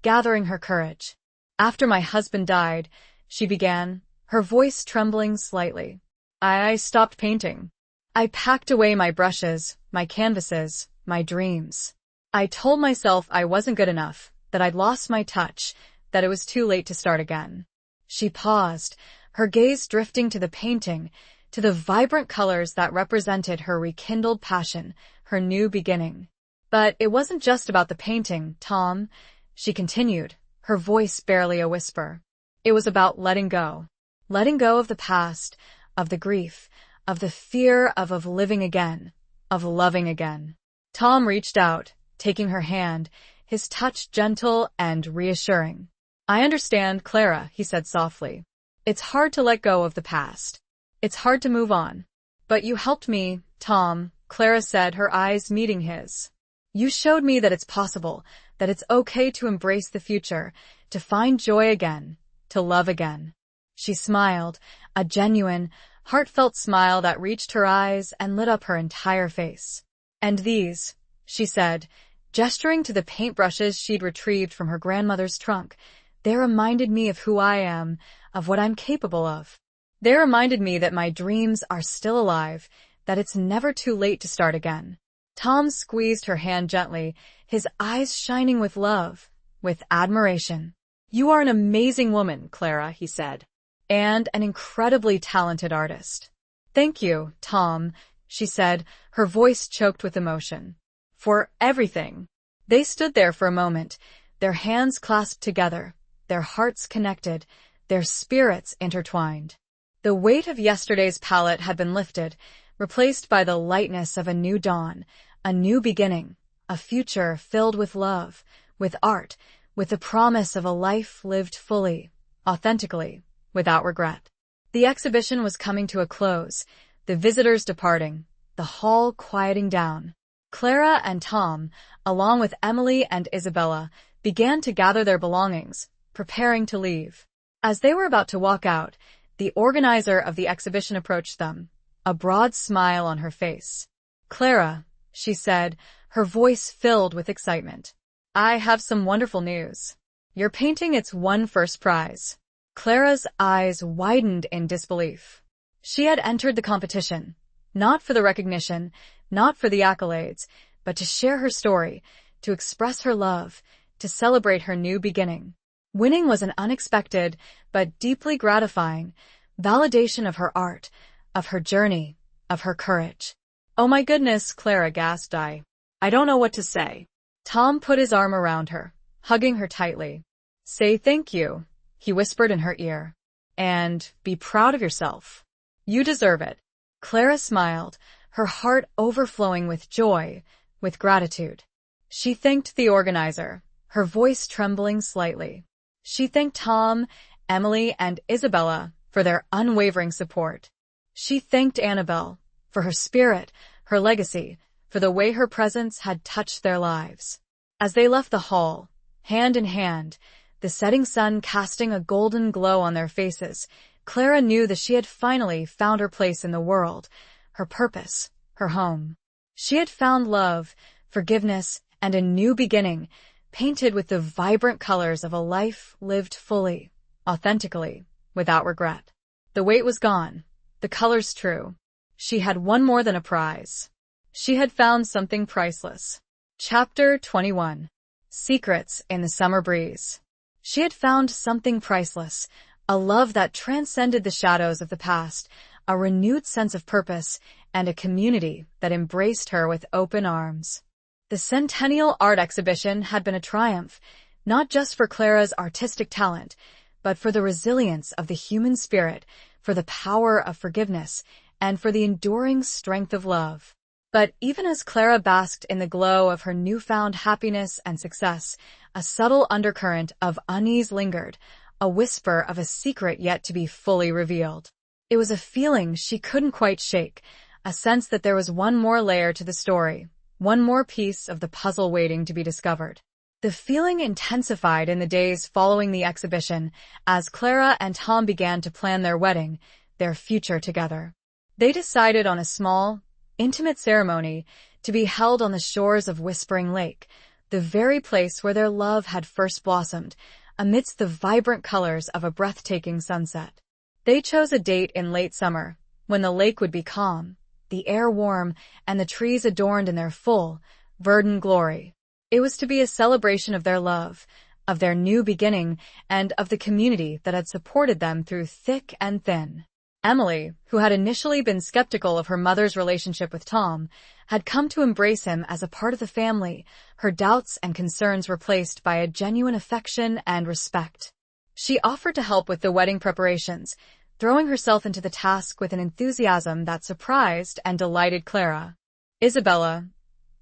gathering her courage. "After my husband died," she began, her voice trembling slightly, I stopped painting. I packed away my brushes, my canvases, my dreams. I told myself I wasn't good enough, that I'd lost my touch, that it was too late to start again. She paused, her gaze drifting to the painting, to the vibrant colors that represented her rekindled passion, her new beginning. "But it wasn't just about the painting, Tom," she continued, her voice barely a whisper. "It was about letting go of the past, of the grief, of the fear of living again, of loving again." Tom reached out, taking her hand, his touch gentle and reassuring. "I understand, Clara," he said softly. "It's hard to let go of the past. It's hard to move on. But you helped me, Tom," Clara said, her eyes meeting his. "You showed me that it's possible, that it's okay to embrace the future, to find joy again, to love again." She smiled, a genuine, heartfelt smile that reached her eyes and lit up her entire face. "And these," she said, gesturing to the paintbrushes she'd retrieved from her grandmother's trunk, "they reminded me of who I am, of what I'm capable of. They reminded me that my dreams are still alive, that it's never too late to start again." Tom squeezed her hand gently, his eyes shining with love, with admiration. "You are an amazing woman, Clara," he said, "and an incredibly talented artist." "Thank you, Tom," she said, her voice choked with emotion. "For everything." They stood there for a moment, their hands clasped together, their hearts connected, their spirits intertwined. The weight of yesterday's palette had been lifted, replaced by the lightness of a new dawn, a new beginning, a future filled with love, with art, with the promise of a life lived fully, authentically, without regret. The exhibition was coming to a close, the visitors departing, the hall quieting down. Clara and Tom, along with Emily and Isabella, began to gather their belongings, preparing to leave. As they were about to walk out, the organizer of the exhibition approached them, a broad smile on her face. "Clara," she said, her voice filled with excitement, "I have some wonderful news. You're painting its won first prize." Clara's eyes widened in disbelief. She had entered the competition, not for the recognition, not for the accolades, but to share her story, to express her love, to celebrate her new beginning. Winning was an unexpected, but deeply gratifying, validation of her art, of her journey, of her courage. "Oh my goodness," Clara gasped. "I don't know what to say." Tom put his arm around her, hugging her tightly. "Say thank you," he whispered in her ear. "And be proud of yourself. You deserve it." Clara smiled, her heart overflowing with joy, with gratitude. She thanked the organizer, her voice trembling slightly. She thanked Tom, Emily, and Isabella for their unwavering support. She thanked Annabelle for her spirit, her legacy, for the way her presence had touched their lives. As they left the hall, hand in hand, the setting sun casting a golden glow on their faces, Clara knew that she had finally found her place in the world, her purpose, her home. She had found love, forgiveness, and a new beginning, painted with the vibrant colors of a life lived fully, authentically, without regret. The weight was gone, the colors true. She had won more than a prize. She had found something priceless. Chapter 21. Secrets in the Summer Breeze. She had found something priceless, a love that transcended the shadows of the past, a renewed sense of purpose, and a community that embraced her with open arms. The Centennial Art Exhibition had been a triumph, not just for Clara's artistic talent, but for the resilience of the human spirit, for the power of forgiveness, and for the enduring strength of love. But even as Clara basked in the glow of her newfound happiness and success, a subtle undercurrent of unease lingered, a whisper of a secret yet to be fully revealed. It was a feeling she couldn't quite shake, a sense that there was one more layer to the story, one more piece of the puzzle waiting to be discovered. The feeling intensified in the days following the exhibition as Clara and Tom began to plan their wedding, their future together. They decided on a small, intimate ceremony to be held on the shores of Whispering Lake, the very place where their love had first blossomed, amidst the vibrant colors of a breathtaking sunset. They chose a date in late summer, when the lake would be calm, the air warm, and the trees adorned in their full, verdant glory. It was to be a celebration of their love, of their new beginning, and of the community that had supported them through thick and thin. Emily, who had initially been skeptical of her mother's relationship with Tom, had come to embrace him as a part of the family, her doubts and concerns replaced by a genuine affection and respect. She offered to help with the wedding preparations, throwing herself into the task with an enthusiasm that surprised and delighted Clara. Isabella,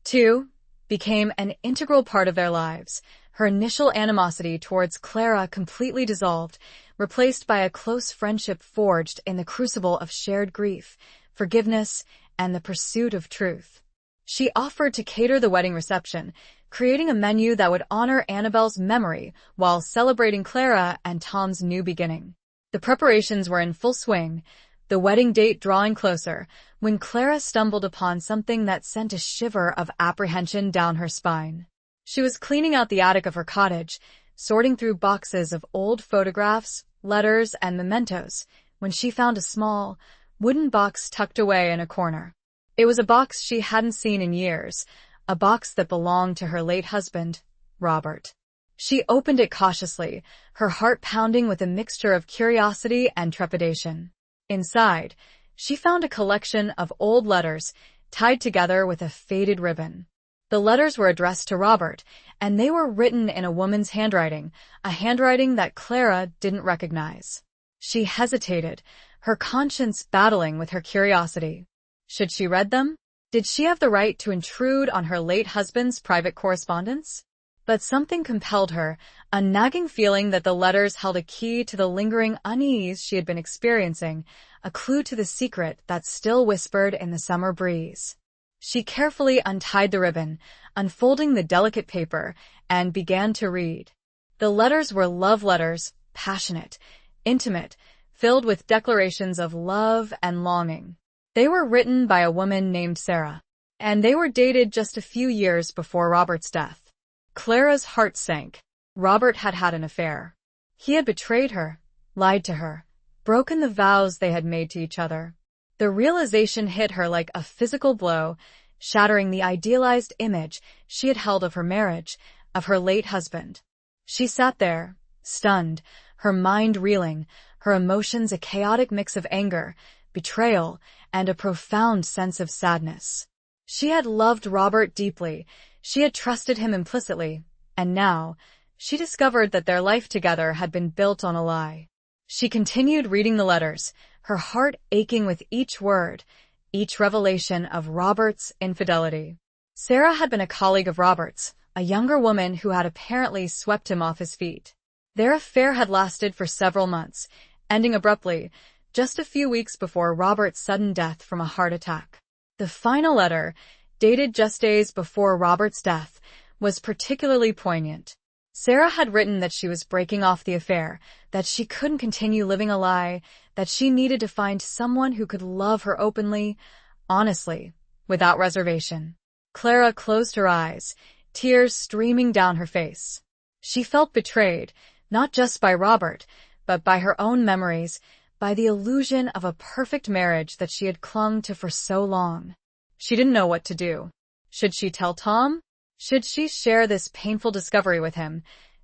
too, became an integral part of their lives. Her initial animosity towards Clara completely dissolved, replaced by a close friendship forged in the crucible of shared grief, forgiveness, and the pursuit of truth. She offered to cater the wedding reception, creating a menu that would honor Annabelle's memory while celebrating Clara and Tom's new beginning. The preparations were in full swing, the wedding date drawing closer, when Clara stumbled upon something that sent a shiver of apprehension down her spine. She was cleaning out the attic of her cottage, sorting through boxes of old photographs, letters, and mementos, when she found a small, wooden box tucked away in a corner. It was a box she hadn't seen in years, a box that belonged to her late husband, Robert. She opened it cautiously, her heart pounding with a mixture of curiosity and trepidation. Inside, she found a collection of old letters tied together with a faded ribbon. The letters were addressed to Robert, and they were written in a woman's handwriting, a handwriting that Clara didn't recognize. She hesitated, her conscience battling with her curiosity. Should she read them? Did she have the right to intrude on her late husband's private correspondence? But something compelled her, a nagging feeling that the letters held a key to the lingering unease she had been experiencing, a clue to the secret that still whispered in the summer breeze. She carefully untied the ribbon, unfolding the delicate paper, and began to read. The letters were love letters, passionate, intimate, filled with declarations of love and longing. They were written by a woman named Sarah, and they were dated just a few years before Robert's death. Clara's heart sank. Robert had had an affair. He had betrayed her, lied to her, broken the vows they had made to each other. The realization hit her like a physical blow, shattering the idealized image she had held of her marriage, of her late husband. She sat there, stunned, her mind reeling, her emotions a chaotic mix of anger, betrayal, and a profound sense of sadness. She had loved Robert deeply, she had trusted him implicitly, and now, she discovered that their life together had been built on a lie. She continued reading the letters, her heart aching with each word, each revelation of Robert's infidelity. Sarah had been a colleague of Robert's, a younger woman who had apparently swept him off his feet. Their affair had lasted for several months, ending abruptly, just a few weeks before Robert's sudden death from a heart attack. The final letter, dated just days before Robert's death, was particularly poignant. Sarah had written that she was breaking off the affair, that she couldn't continue living a lie, that she needed to find someone who could love her openly, honestly, without reservation. Clara closed her eyes, tears streaming down her face. She felt betrayed, not just by Robert, but by her own memories, by the illusion of a perfect marriage that she had clung to for so long. She didn't know what to do. Should she tell Tom? Should she share this painful discovery with him,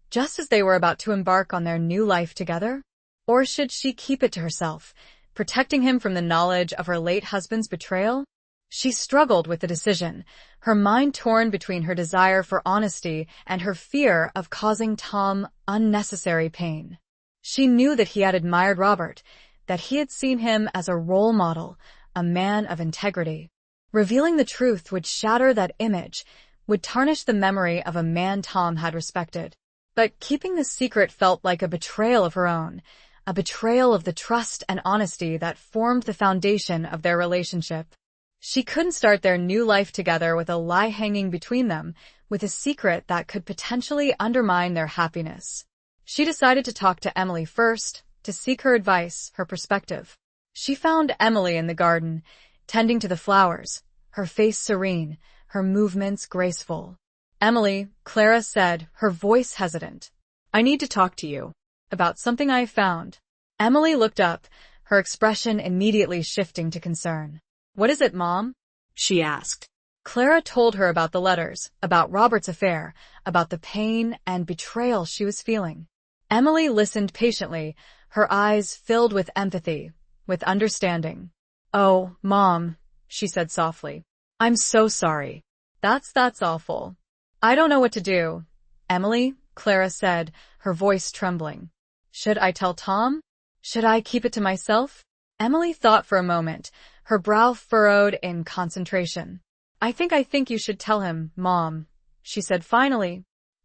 just as they were about to embark on their new life together? Or should she keep it to herself, protecting him from the knowledge of her late husband's betrayal? She struggled with the decision, her mind torn between her desire for honesty and her fear of causing Tom unnecessary pain. She knew that he had admired Robert, that he had seen him as a role model, a man of integrity. Revealing the truth would shatter that image, would tarnish the memory of a man Tom had respected. But keeping the secret felt like a betrayal of her own, a betrayal of the trust and honesty that formed the foundation of their relationship. She couldn't start their new life together with a lie hanging between them, with a secret that could potentially undermine their happiness. She decided to talk to Emily first, to seek her advice, her perspective. She found Emily in the garden, tending to the flowers, her face serene, her movements graceful. "Emily," Clara said, her voice hesitant. "I need to talk to you about something I found." Emily looked up, her expression immediately shifting to concern. "What is it, Mom?" she asked. Clara told her about the letters, about Robert's affair, about the pain and betrayal she was feeling. Emily listened patiently, her eyes filled with empathy, with understanding. "Oh, Mom," she said softly. "I'm so sorry. That's awful. I don't know what to do." "Emily," Clara said, her voice trembling. "Should I tell Tom? Should I keep it to myself?" Emily thought for a moment, her brow furrowed in concentration. I think you should tell him, Mom," she said finally.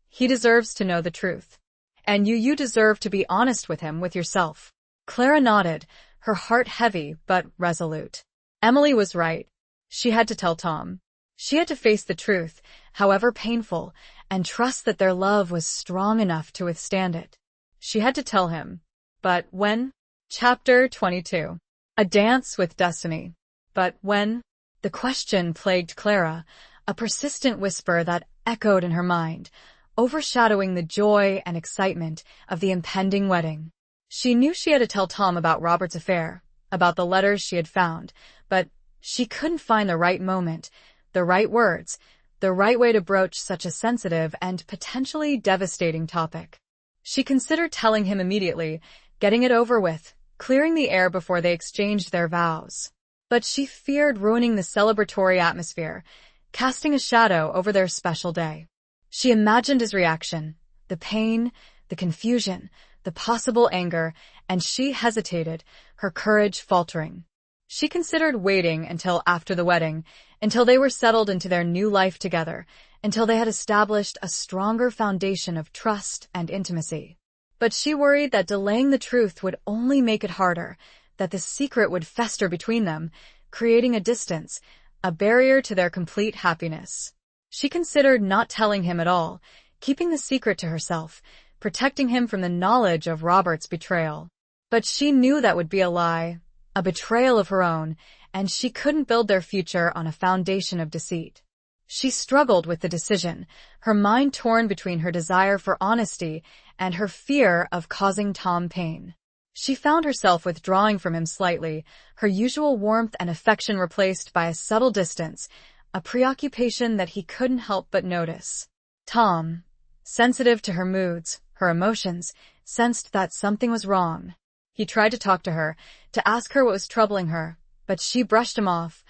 "He deserves to know the truth. And you deserve to be honest with him, with yourself." Clara nodded, her heart heavy but resolute. Emily was right. She had to tell Tom. She had to face the truth, however painful, and trust that their love was strong enough to withstand it. She had to tell him. But when? Chapter 22. A Dance with Destiny. But when? The question plagued Clara, a persistent whisper that echoed in her mind, overshadowing the joy and excitement of the impending wedding. She knew she had to tell Tom about Robert's affair, about the letters she had found, but she couldn't find the right moment, the right words, the right way to broach such a sensitive and potentially devastating topic. She considered telling him immediately, getting it over with, clearing the air before they exchanged their vows. But she feared ruining the celebratory atmosphere, casting a shadow over their special day. She imagined his reaction, the pain, the confusion, the possible anger, and she hesitated, her courage faltering. She considered waiting until after the wedding, until they were settled into their new life together, until they had established a stronger foundation of trust and intimacy. But she worried that delaying the truth would only make it harder, that the secret would fester between them, creating a distance, a barrier to their complete happiness. She considered not telling him at all, keeping the secret to herself, protecting him from the knowledge of Robert's betrayal. But she knew that would be a lie, a betrayal of her own, and she couldn't build their future on a foundation of deceit. She struggled with the decision, her mind torn between her desire for honesty and her fear of causing Tom pain. She found herself withdrawing from him slightly, her usual warmth and affection replaced by a subtle distance, a preoccupation that he couldn't help but notice. Tom, sensitive to her moods, her emotions, sensed that something was wrong. He tried to talk to her, to ask her what was troubling her, but she brushed him off,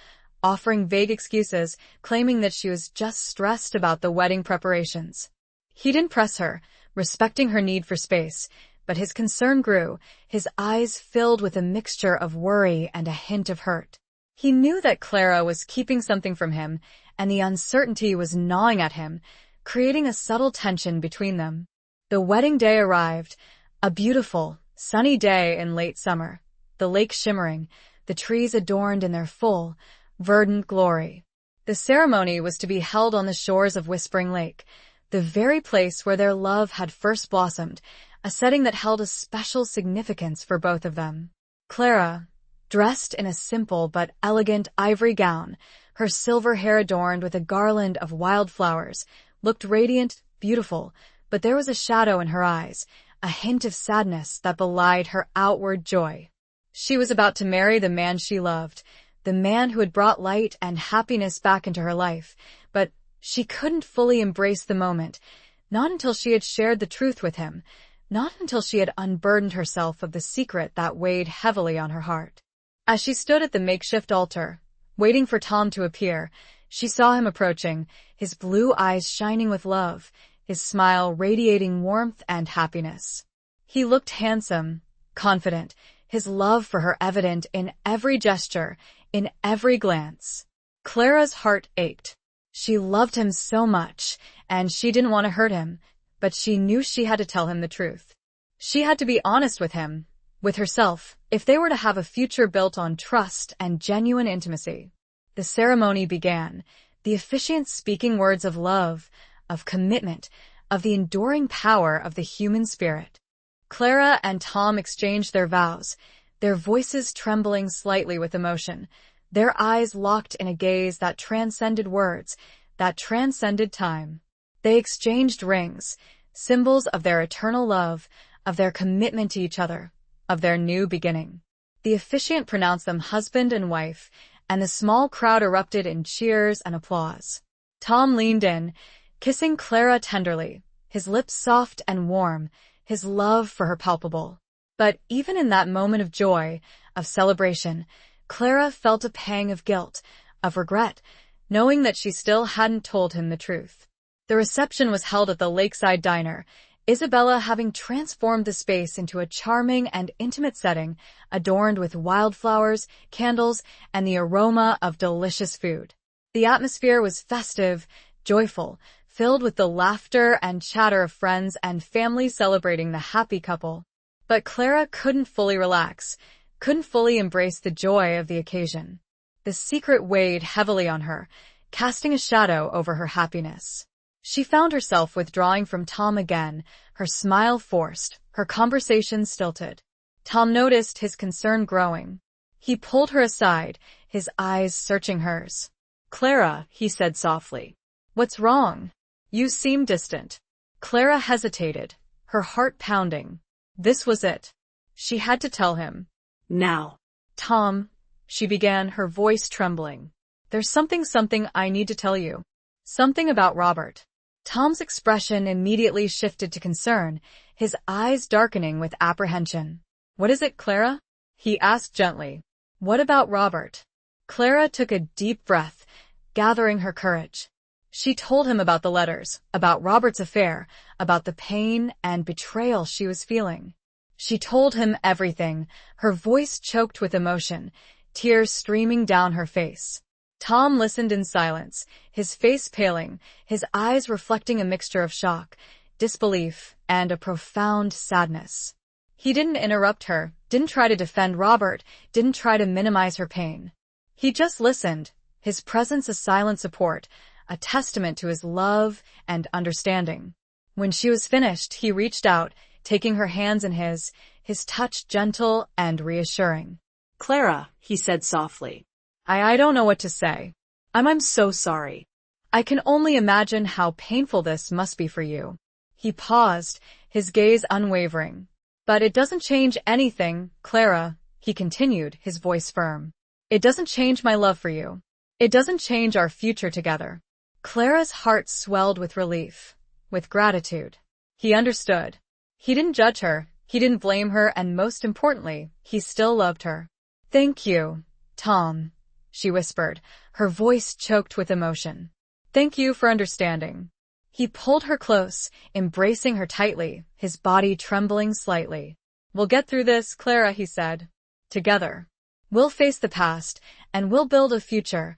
offering vague excuses, claiming that she was just stressed about the wedding preparations. He didn't press her, respecting her need for space, but his concern grew, his eyes filled with a mixture of worry and a hint of hurt. He knew that Clara was keeping something from him, and the uncertainty was gnawing at him, creating a subtle tension between them. The wedding day arrived, a beautiful, sunny day in late summer, the lake shimmering, the trees adorned in their full, verdant glory. The ceremony was to be held on the shores of Whispering Lake, the very place where their love had first blossomed, a setting that held a special significance for both of them. Clara, dressed in a simple but elegant ivory gown, her silver hair adorned with a garland of wildflowers, looked radiant, beautiful, but there was a shadow in her eyes, a hint of sadness that belied her outward joy. She was about to marry the man she loved, the man who had brought light and happiness back into her life, but she couldn't fully embrace the moment, not until she had shared the truth with him, not until she had unburdened herself of the secret that weighed heavily on her heart. As she stood at the makeshift altar, waiting for Tom to appear, she saw him approaching, his blue eyes shining with love, his smile radiating warmth and happiness. He looked handsome, confident, his love for her evident in every gesture, in every glance. Clara's heart ached. She loved him so much, and she didn't want to hurt him, but she knew she had to tell him the truth. She had to be honest with him, with herself, if they were to have a future built on trust and genuine intimacy. The ceremony began, the officiant speaking words of love, of commitment, of the enduring power of the human spirit. Clara and Tom exchanged their vows, their voices trembling slightly with emotion, their eyes locked in a gaze that transcended words, that transcended time. They exchanged rings, symbols of their eternal love, of their commitment to each other, of their new beginning. The officiant pronounced them husband and wife, and the small crowd erupted in cheers and applause. Tom leaned in, kissing Clara tenderly, his lips soft and warm, his love for her palpable. But even in that moment of joy, of celebration, Clara felt a pang of guilt, of regret, knowing that she still hadn't told him the truth. The reception was held at the lakeside diner, Isabella having transformed the space into a charming and intimate setting, adorned with wildflowers, candles, and the aroma of delicious food. The atmosphere was festive, joyful, filled with the laughter and chatter of friends and family celebrating the happy couple. But Clara couldn't fully relax, couldn't fully embrace the joy of the occasion. The secret weighed heavily on her, casting a shadow over her happiness. She found herself withdrawing from Tom again, her smile forced, her conversation stilted. Tom noticed his concern growing. He pulled her aside, his eyes searching hers. "Clara," he said softly. "What's wrong? You seem distant." Clara hesitated, her heart pounding. This was it. She had to tell him. "Now." "Tom," she began, her voice trembling. "There's something I need to tell you. Something about Robert." Tom's expression immediately shifted to concern, his eyes darkening with apprehension. "What is it, Clara?" he asked gently. "What about Robert?" Clara took a deep breath, gathering her courage. She told him about the letters, about Robert's affair, about the pain and betrayal she was feeling. She told him everything, her voice choked with emotion, tears streaming down her face. Tom listened in silence, his face paling, his eyes reflecting a mixture of shock, disbelief, and a profound sadness. He didn't interrupt her, didn't try to defend Robert, didn't try to minimize her pain. He just listened, his presence a silent support, a testament to his love and understanding. When she was finished, he reached out, taking her hands in his touch gentle and reassuring. "Clara," he said softly. I don't know what to say. I'm so sorry. I can only imagine how painful this must be for you." He paused, his gaze unwavering. "But it doesn't change anything, Clara," he continued, his voice firm. "It doesn't change my love for you. It doesn't change our future together." Clara's heart swelled with relief, with gratitude. He understood. He didn't judge her, he didn't blame her, and most importantly, he still loved her. "Thank you, Tom," she whispered, her voice choked with emotion. Thank you for understanding. He pulled her close, embracing her tightly, his body trembling slightly. We'll get through this, Clara, he said. Together. We'll face the past, and we'll build a future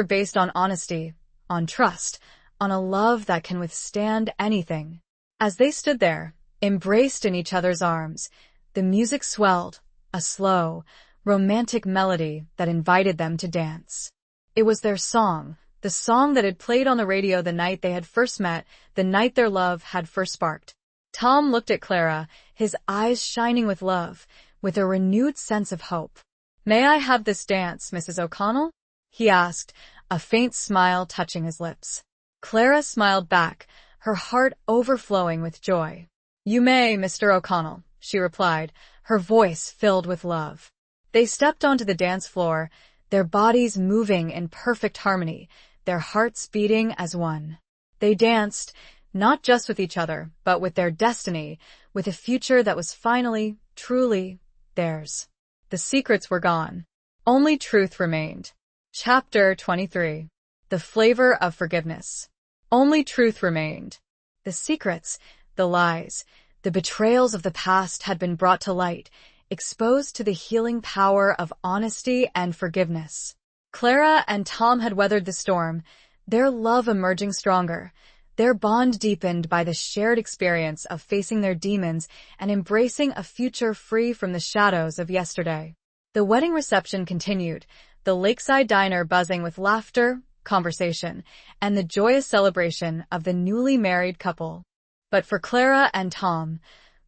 based on honesty, on trust, on a love that can withstand anything. As they stood there, embraced in each other's arms, the music swelled, a slow, romantic melody that invited them to dance. It was their song, the song that had played on the radio the night they had first met, the night their love had first sparked. Tom looked at Clara, his eyes shining with love, with a renewed sense of hope. May I have this dance, Mrs. O'Connell? He asked, a faint smile touching his lips. Clara smiled back, her heart overflowing with joy. You may, Mr. O'Connell, she replied, her voice filled with love. They stepped onto the dance floor, their bodies moving in perfect harmony, their hearts beating as one. They danced, not just with each other, but with their destiny, with a future that was finally, truly, theirs. The secrets were gone. Only truth remained. Chapter 23. The Flavor of Forgiveness. Only truth remained. The secrets, the lies, the betrayals of the past had been brought to light, exposed to the healing power of honesty and forgiveness. Clara and Tom had weathered the storm, their love emerging stronger, their bond deepened by the shared experience of facing their demons and embracing a future free from the shadows of yesterday. The wedding reception continued, the lakeside diner buzzing with laughter, conversation, and the joyous celebration of the newly married couple. But for Clara and Tom,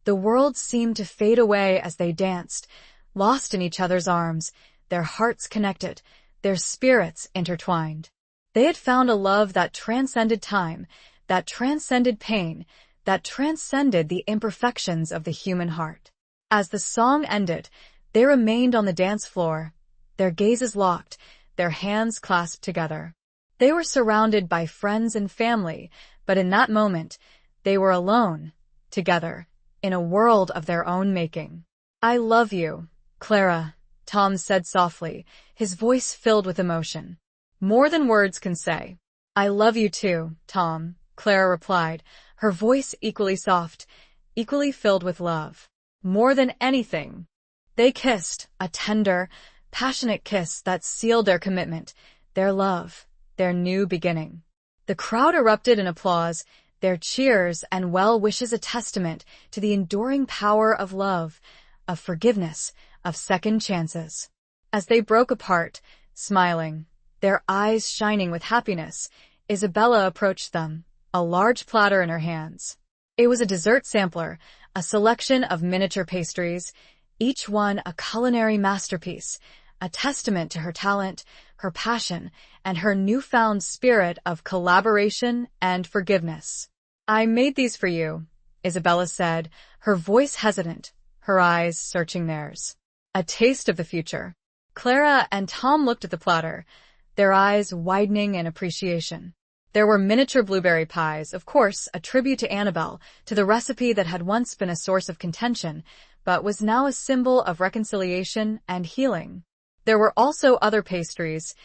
the world seemed to fade away as they danced, lost in each other's arms, their hearts connected, their spirits intertwined. They had found a love that transcended time, that transcended pain, that transcended the imperfections of the human heart. As the song ended, they remained on the dance floor, their gazes locked, their hands clasped together. They were surrounded by friends and family, but in that moment, they were alone, together, in a world of their own making. I love you, Clara, Tom said softly, his voice filled with emotion. More than words can say. I love you too, Tom, Clara replied, her voice equally soft, equally filled with love. More than anything. They kissed, a tender, passionate kiss that sealed their commitment, their love, their new beginning. The crowd erupted in applause, their cheers and well wishes a testament to the enduring power of love, of forgiveness, of second chances. As they broke apart, smiling, their eyes shining with happiness, Isabella approached them, a large platter in her hands. It was a dessert sampler, a selection of miniature pastries, each one a culinary masterpiece, a testament to her talent, her passion, and her newfound spirit of collaboration and forgiveness. I made these for you, Isabella said, her voice hesitant, her eyes searching theirs. A taste of the future. Clara and Tom looked at the platter, their eyes widening in appreciation. There were miniature blueberry pies, of course, a tribute to Annabelle, to the recipe that had once been a source of contention, but was now a symbol of reconciliation and healing. There were also other pastries,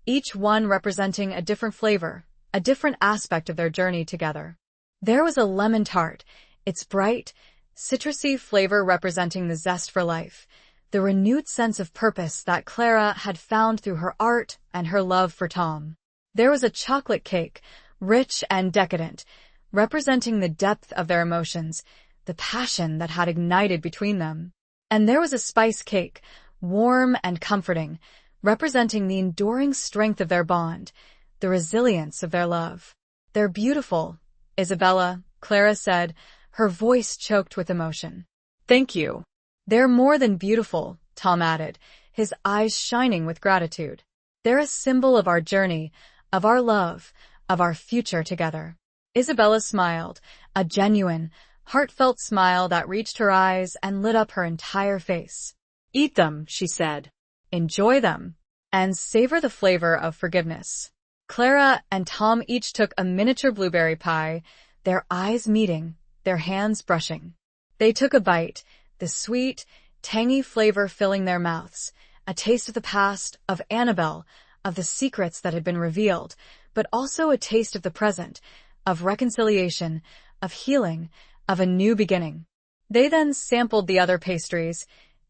each one representing a different flavor, a different aspect of their journey together. There was a lemon tart, its bright, citrusy flavor representing the zest for life, the renewed sense of purpose that Clara had found through her art and her love for Tom. There was a chocolate cake, rich and decadent, representing the depth of their emotions, the passion that had ignited between them. And there was a spice cake, warm and comforting, representing the enduring strength of their bond, the resilience of their love. They're beautiful, Isabella, Clara said, her voice choked with emotion. Thank you. They're more than beautiful, Tom added, his eyes shining with gratitude. They're a symbol of our journey, of our love, of our future together. Isabella smiled, a genuine, heartfelt smile that reached her eyes and lit up her entire face. Eat them, she said. Enjoy them, and savor the flavor of forgiveness. Clara and Tom each took a miniature blueberry pie, their eyes meeting, their hands brushing. They took a bite, the sweet, tangy flavor filling their mouths, a taste of the past, of Annabelle, of the secrets that had been revealed, but also a taste of the present, of reconciliation, of healing, of a new beginning. They then sampled the other pastries,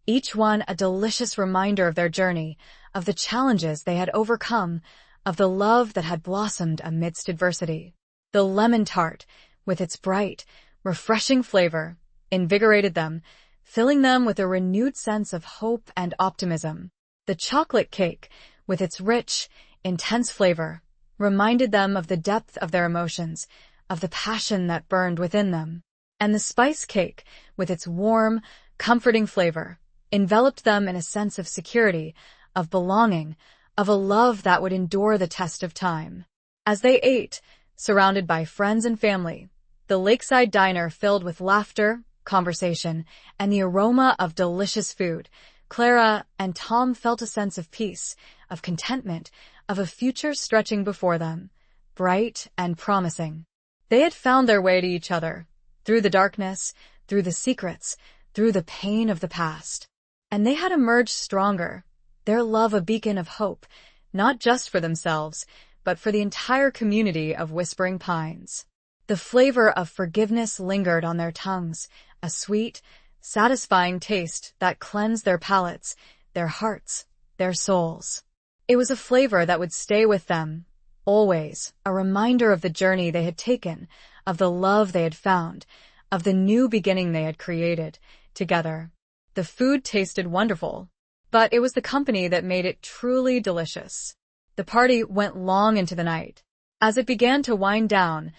each one a delicious reminder of their journey, of the challenges they had overcome, of the love that had blossomed amidst adversity. The lemon tart, with its bright, refreshing flavor, invigorated them, filling them with a renewed sense of hope and optimism. The chocolate cake, with its rich, intense flavor, reminded them of the depth of their emotions, of the passion that burned within them. And the spice cake, with its warm, comforting flavor, enveloped them in a sense of security, of belonging, of a love that would endure the test of time. As they ate, surrounded by friends and family, the lakeside diner filled with laughter, conversation, and the aroma of delicious food, Clara and Tom felt a sense of peace, of contentment, of a future stretching before them, bright and promising. They had found their way to each other, through the darkness, through the secrets, through the pain of the past. And they had emerged stronger, their love a beacon of hope, not just for themselves, but for the entire community of Whispering Pines. The flavor of forgiveness lingered on their tongues, a sweet, satisfying taste that cleansed their palates, their hearts, their souls. It was a flavor that would stay with them, always, a reminder of the journey they had taken, of the love they had found, of the new beginning they had created, together. The food tasted wonderful, but it was the company that made it truly delicious. The party went long into the night. As it began to wind down,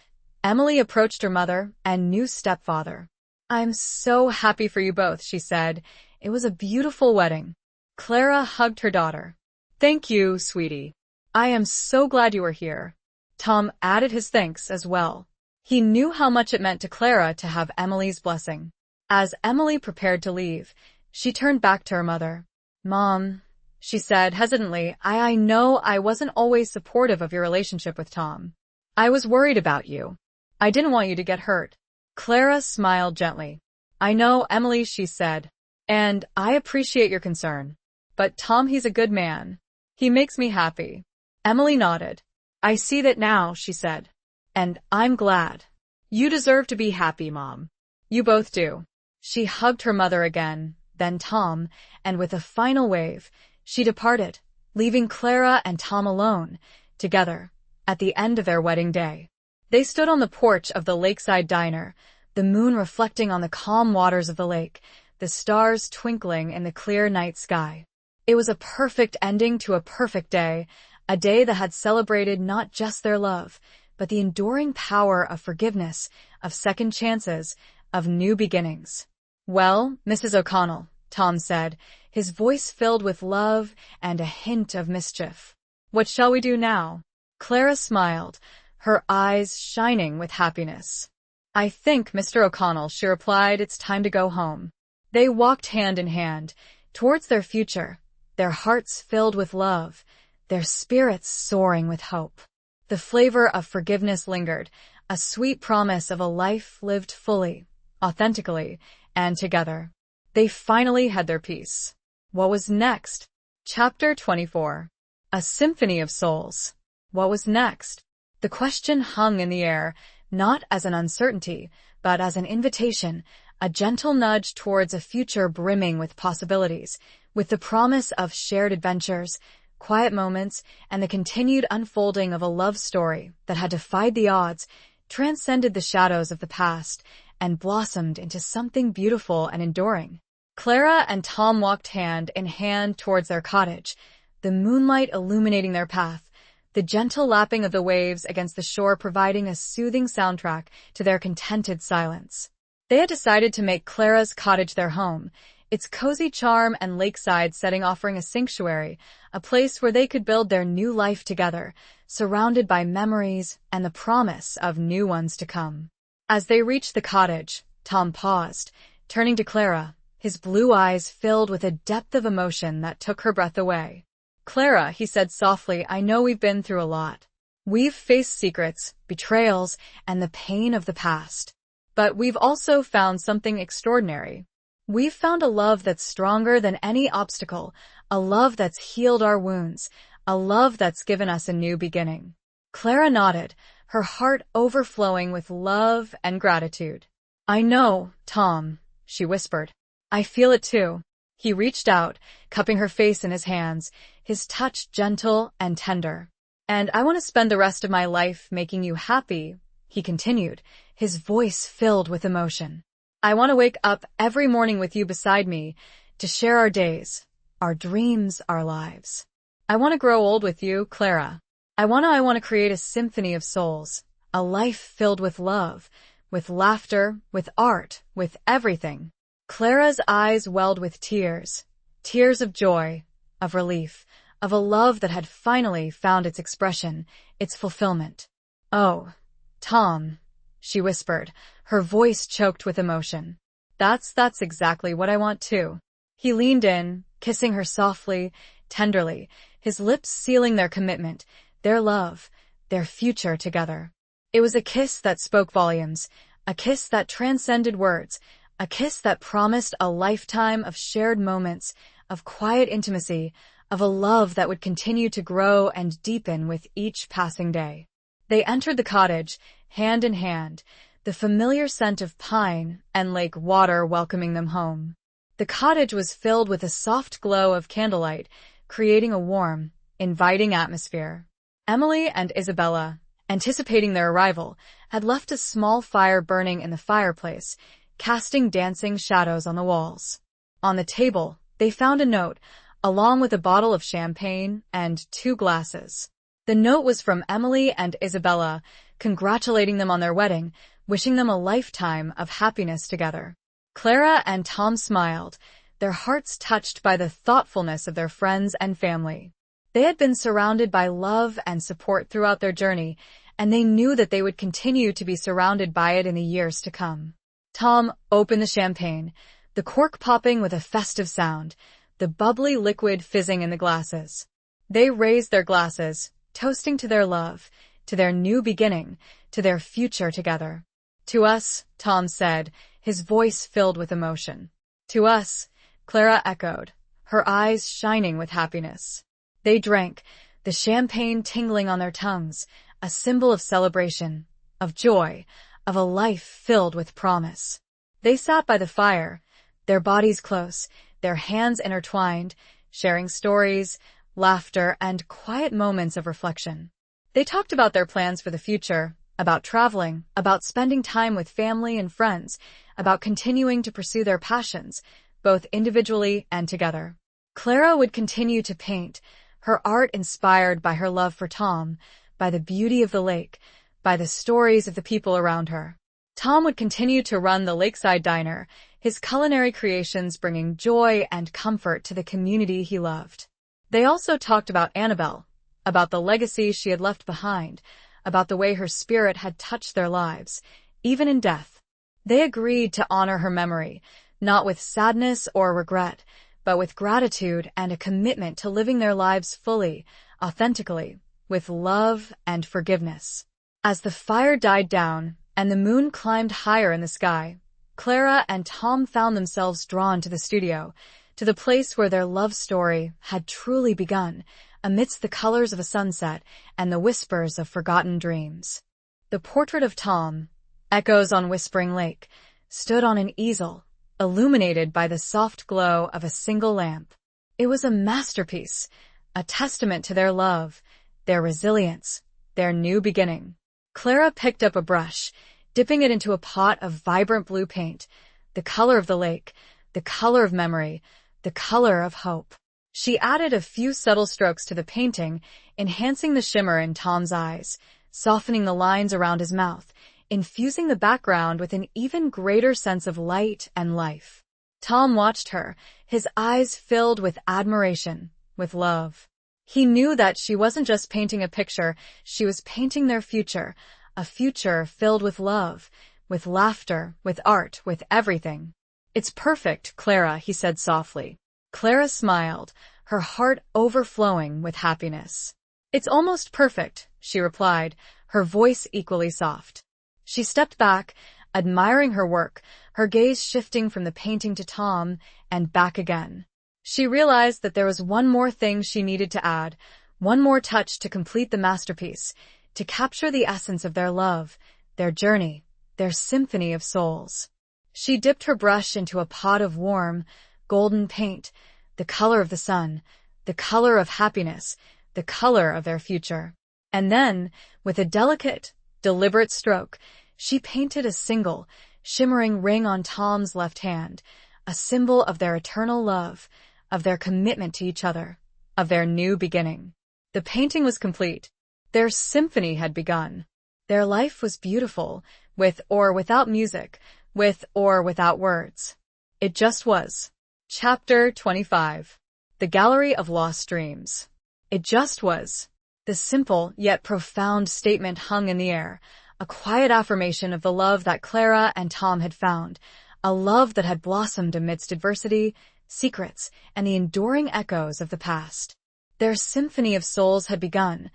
Emily approached her mother and new stepfather. "I'm so happy for you both," she said. "It was a beautiful wedding." Clara hugged her daughter. "Thank you, sweetie. I am so glad you were here." Tom added his thanks as well. He knew how much it meant to Clara to have Emily's blessing. As Emily prepared to leave, she turned back to her mother. "Mom," she said hesitantly, I know I wasn't always supportive of your relationship with Tom. I was worried about you. I didn't want you to get hurt." Clara smiled gently. "I know, Emily," she said, "and I appreciate your concern. But Tom, he's a good man. He makes me happy." Emily nodded. "I see that now," she said. "And I'm glad. You deserve to be happy, Mom. You both do." She hugged her mother again, then Tom, and with a final wave, she departed, leaving Clara and Tom alone, together, at the end of their wedding day. They stood on the porch of the lakeside diner, the moon reflecting on the calm waters of the lake, the stars twinkling in the clear night sky. It was a perfect ending to a perfect day, a day that had celebrated not just their love, but the enduring power of forgiveness, of second chances, of new beginnings. "Well, Mrs. O'Connell," Tom said, his voice filled with love and a hint of mischief. "What shall we do now?" Clara smiled, her eyes shining with happiness. "I think, Mr. O'Connell," she replied, "it's time to go home." They walked hand in hand, towards their future, their hearts filled with love, their spirits soaring with hope. The flavor of forgiveness lingered, a sweet promise of a life lived fully, authentically, and together. They finally had their peace. What was next? Chapter 24. A Symphony of Souls. What was next? The question hung in the air, not as an uncertainty, but as an invitation, a gentle nudge towards a future brimming with possibilities, with the promise of shared adventures, quiet moments, and the continued unfolding of a love story that had defied the odds, transcended the shadows of the past, and blossomed into something beautiful and enduring. Clara and Tom walked hand in hand towards their cottage, the moonlight illuminating their path, the gentle lapping of the waves against the shore providing a soothing soundtrack to their contented silence. They had decided to make Clara's cottage their home, its cozy charm and lakeside setting offering a sanctuary, a place where they could build their new life together, surrounded by memories and the promise of new ones to come. As they reached the cottage, Tom paused, turning to Clara, his blue eyes filled with a depth of emotion that took her breath away. "Clara," he said softly, "I know we've been through a lot. We've faced secrets, betrayals, and the pain of the past. But we've also found something extraordinary. We've found a love that's stronger than any obstacle, a love that's healed our wounds, a love that's given us a new beginning. Clara nodded, her heart overflowing with love and gratitude. I know, Tom, she whispered. I feel it too. He reached out, cupping her face in his hands, his touch gentle and tender. And I want to spend the rest of my life making you happy, he continued, his voice filled with emotion. I want to wake up every morning with you beside me, to share our days, our dreams, our lives. I want to grow old with you, Clara. I want to create a symphony of souls, a life filled with love, with laughter, with art, with everything. Clara's eyes welled with tears, tears of joy, of relief, of a love that had finally found its expression, its fulfillment. Oh, Tom, she whispered, her voice choked with emotion. That's exactly what I want too. He leaned in, kissing her softly, tenderly, his lips sealing their commitment, their love, their future together. It was a kiss that spoke volumes, a kiss that transcended words, a kiss that promised a lifetime of shared moments, of quiet intimacy, of a love that would continue to grow and deepen with each passing day. They entered the cottage, hand in hand, the familiar scent of pine and lake water welcoming them home. The cottage was filled with a soft glow of candlelight, creating a warm, inviting atmosphere. Emily and Isabella, anticipating their arrival, had left a small fire burning in the fireplace, casting dancing shadows on the walls. On the table, they found a note, along with a bottle of champagne and 2 glasses. The note was from Emily and Isabella, congratulating them on their wedding, wishing them a lifetime of happiness together. Clara and Tom smiled, their hearts touched by the thoughtfulness of their friends and family. They had been surrounded by love and support throughout their journey, and they knew that they would continue to be surrounded by it in the years to come. Tom opened the champagne, the cork popping with a festive sound, the bubbly liquid fizzing in the glasses. They raised their glasses, toasting to their love, to their new beginning, to their future together. To us, Tom said, his voice filled with emotion. To us, Clara echoed, her eyes shining with happiness. They drank, the champagne tingling on their tongues, a symbol of celebration, of joy, of a life filled with promise. They sat by the fire, their bodies close, their hands intertwined, sharing stories, laughter, and quiet moments of reflection. They talked about their plans for the future, about traveling, about spending time with family and friends, about continuing to pursue their passions, both individually and together. Clara would continue to paint, her art inspired by her love for Tom, by the beauty of the lake, by the stories of the people around her. Tom would continue to run the lakeside diner, his culinary creations bringing joy and comfort to the community he loved. They also talked about Annabelle, about the legacy she had left behind, about the way her spirit had touched their lives, even in death. They agreed to honor her memory, not with sadness or regret, but with gratitude and a commitment to living their lives fully, authentically, with love and forgiveness. As the fire died down and the moon climbed higher in the sky, Clara and Tom found themselves drawn to the studio, to the place where their love story had truly begun, amidst the colors of a sunset and the whispers of forgotten dreams. The portrait of Tom, Echoes on Whispering Lake, stood on an easel, illuminated by the soft glow of a single lamp. It was a masterpiece, a testament to their love, their resilience, their new beginning. Clara picked up a brush, dipping it into a pot of vibrant blue paint, the color of the lake, the color of memory, the color of hope. She added a few subtle strokes to the painting, enhancing the shimmer in Tom's eyes, softening the lines around his mouth, infusing the background with an even greater sense of light and life. Tom watched her, his eyes filled with admiration, with love. He knew that she wasn't just painting a picture, she was painting their future, a future filled with love, with laughter, with art, with everything. It's perfect, Clara, he said softly. Clara smiled, her heart overflowing with happiness. It's almost perfect, she replied, her voice equally soft. She stepped back, admiring her work, her gaze shifting from the painting to Tom and back again. She realized that there was one more thing she needed to add, one more touch to complete the masterpiece, to capture the essence of their love, their journey, their symphony of souls. She dipped her brush into a pot of warm, golden paint, the color of the sun, the color of happiness, the color of their future. And then, with a delicate, deliberate stroke, she painted a single, shimmering ring on Tom's left hand, a symbol of their eternal love, of their commitment to each other, of their new beginning. The painting was complete. Their symphony had begun. Their life was beautiful, with or without music, with or without words. It just was. Chapter 25. The Gallery of Lost Dreams. It just was. The simple yet profound statement hung in the air, a quiet affirmation of the love that Clara and Tom had found, a love that had blossomed amidst adversity, secrets, and the enduring echoes of the past. Their symphony of souls had begun,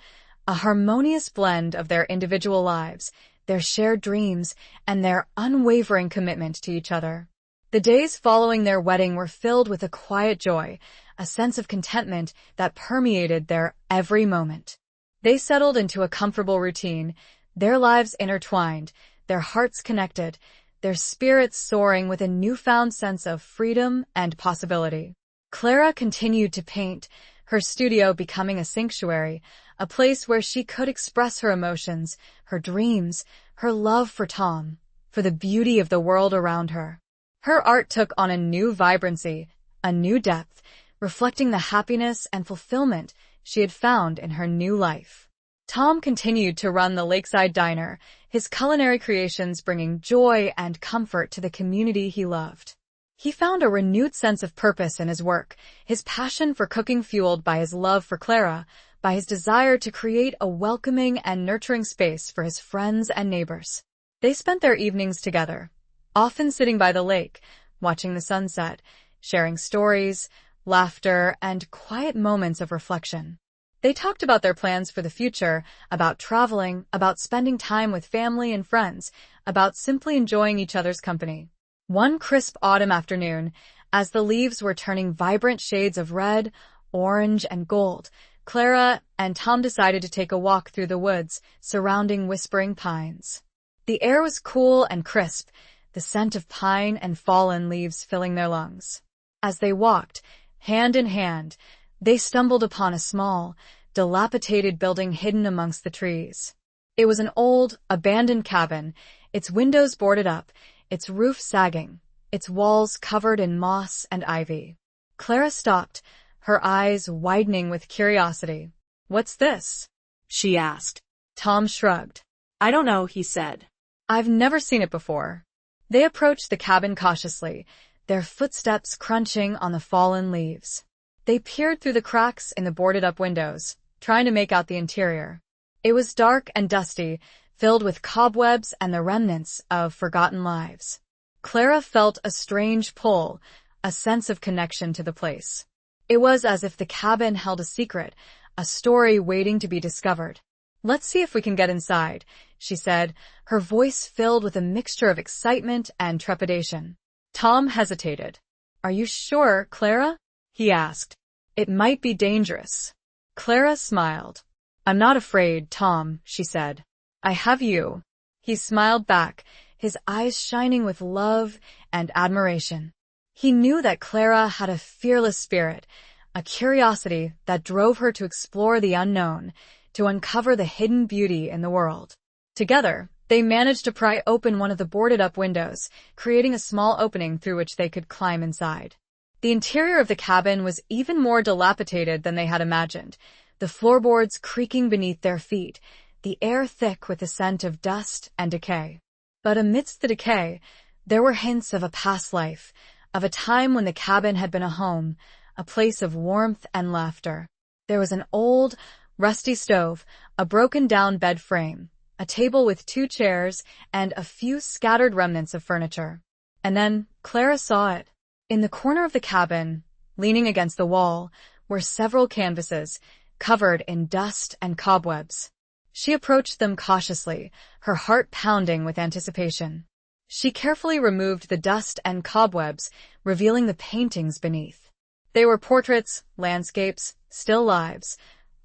a harmonious blend of their individual lives, their shared dreams, and their unwavering commitment to each other. The days following their wedding were filled with a quiet joy, a sense of contentment that permeated their every moment. They settled into a comfortable routine, their lives intertwined, their hearts connected, their spirits soaring with a newfound sense of freedom and possibility. Clara continued to paint, her studio becoming a sanctuary, a place where she could express her emotions, her dreams, her love for Tom, for the beauty of the world around her. Her art took on a new vibrancy, a new depth, reflecting the happiness and fulfillment she had found in her new life. Tom continued to run the Lakeside Diner, his culinary creations bringing joy and comfort to the community he loved. He found a renewed sense of purpose in his work, his passion for cooking fueled by his love for Clara, by his desire to create a welcoming and nurturing space for his friends and neighbors. They spent their evenings together, often sitting by the lake, watching the sunset, sharing stories, laughter, and quiet moments of reflection. They talked about their plans for the future, about traveling, about spending time with family and friends, about simply enjoying each other's company. One crisp autumn afternoon, as the leaves were turning vibrant shades of red, orange, and gold, Clara and Tom decided to take a walk through the woods surrounding whispering pines. The air was cool and crisp, the scent of pine and fallen leaves filling their lungs. As they walked, hand in hand, they stumbled upon a small, dilapidated building hidden amongst the trees. It was an old, abandoned cabin, its windows boarded up, its roof sagging, its walls covered in moss and ivy. Clara stopped, her eyes widening with curiosity. "What's this?" she asked. Tom shrugged. "I don't know," he said. "I've never seen it before." They approached the cabin cautiously, their footsteps crunching on the fallen leaves. They peered through the cracks in the boarded-up windows, trying to make out the interior. It was dark and dusty, filled with cobwebs and the remnants of forgotten lives. Clara felt a strange pull, a sense of connection to the place. It was as if the cabin held a secret, a story waiting to be discovered. "Let's see if we can get inside," she said, her voice filled with a mixture of excitement and trepidation. Tom hesitated. "Are you sure, Clara?" he asked. "It might be dangerous." Clara smiled. "I'm not afraid, Tom," she said. "I have you." He smiled back, his eyes shining with love and admiration. He knew that Clara had a fearless spirit, a curiosity that drove her to explore the unknown, to uncover the hidden beauty in the world. Together, they managed to pry open one of the boarded-up windows, creating a small opening through which they could climb inside. The interior of the cabin was even more dilapidated than they had imagined, the floorboards creaking beneath their feet, the air thick with the scent of dust and decay. But amidst the decay, there were hints of a past life, of a time when the cabin had been a home, a place of warmth and laughter. There was an old, rusty stove, a broken-down bed frame, a table with 2 chairs, and a few scattered remnants of furniture. And then Clara saw it. In the corner of the cabin, leaning against the wall, were several canvases, covered in dust and cobwebs. She approached them cautiously, her heart pounding with anticipation. She carefully removed the dust and cobwebs, revealing the paintings beneath. They were portraits, landscapes, still lives,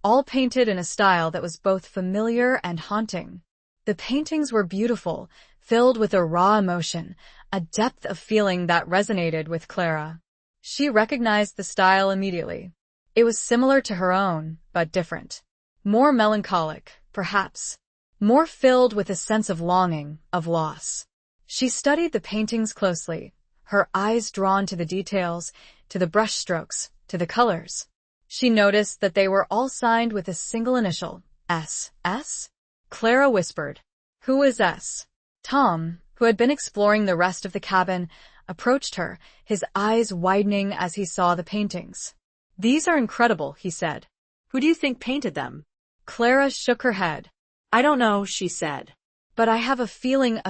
all painted in a style that was both familiar and haunting. The paintings were beautiful, filled with a raw emotion, a depth of feeling that resonated with Clara. She recognized the style immediately. It was similar to her own, but different. More melancholic, perhaps. More filled with a sense of longing, of loss. She studied the paintings closely, her eyes drawn to the details, to the brushstrokes, to the colors. She noticed that they were all signed with a single initial, S. S? Clara whispered, "Who is S?" Tom, who had been exploring the rest of the cabin, approached her, his eyes widening as he saw the paintings. "These are incredible," he said. "Who do you think painted them?" Clara shook her head. "I don't know," she said. "But I have a feeling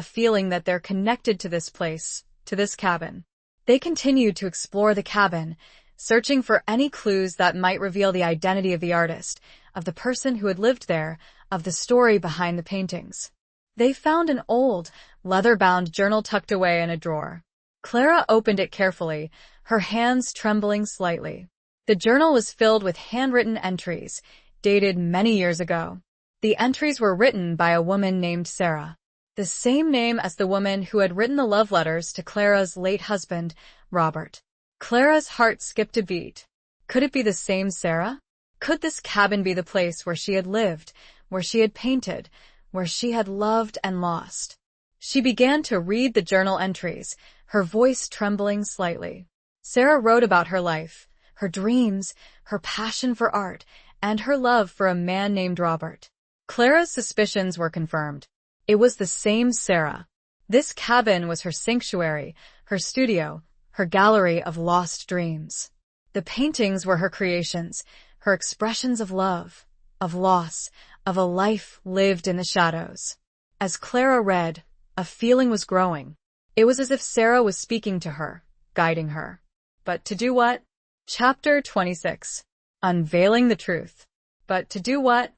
that they're connected to this place, to this cabin." They continued to explore the cabin, searching for any clues that might reveal the identity of the artist, of the person who had lived there, of the story behind the paintings. They found an old, leather-bound journal tucked away in a drawer. Clara opened it carefully, her hands trembling slightly. The journal was filled with handwritten entries, dated many years ago. The entries were written by a woman named Sarah, the same name as the woman who had written the love letters to Clara's late husband, Robert. Clara's heart skipped a beat. Could it be the same Sarah? Could this cabin be the place where she had lived, where she had painted, where she had loved and lost? She began to read the journal entries, her voice trembling slightly. Sarah wrote about her life, her dreams, her passion for art, and her love for a man named Robert. Clara's suspicions were confirmed. It was the same Sarah. This cabin was her sanctuary, her studio, her gallery of lost dreams. The paintings were her creations, her expressions of love, of loss, of a life lived in the shadows. As Clara read, a feeling was growing. It was as if Sarah was speaking to her, guiding her. But to do what? Chapter 26. Unveiling the Truth. But to do what?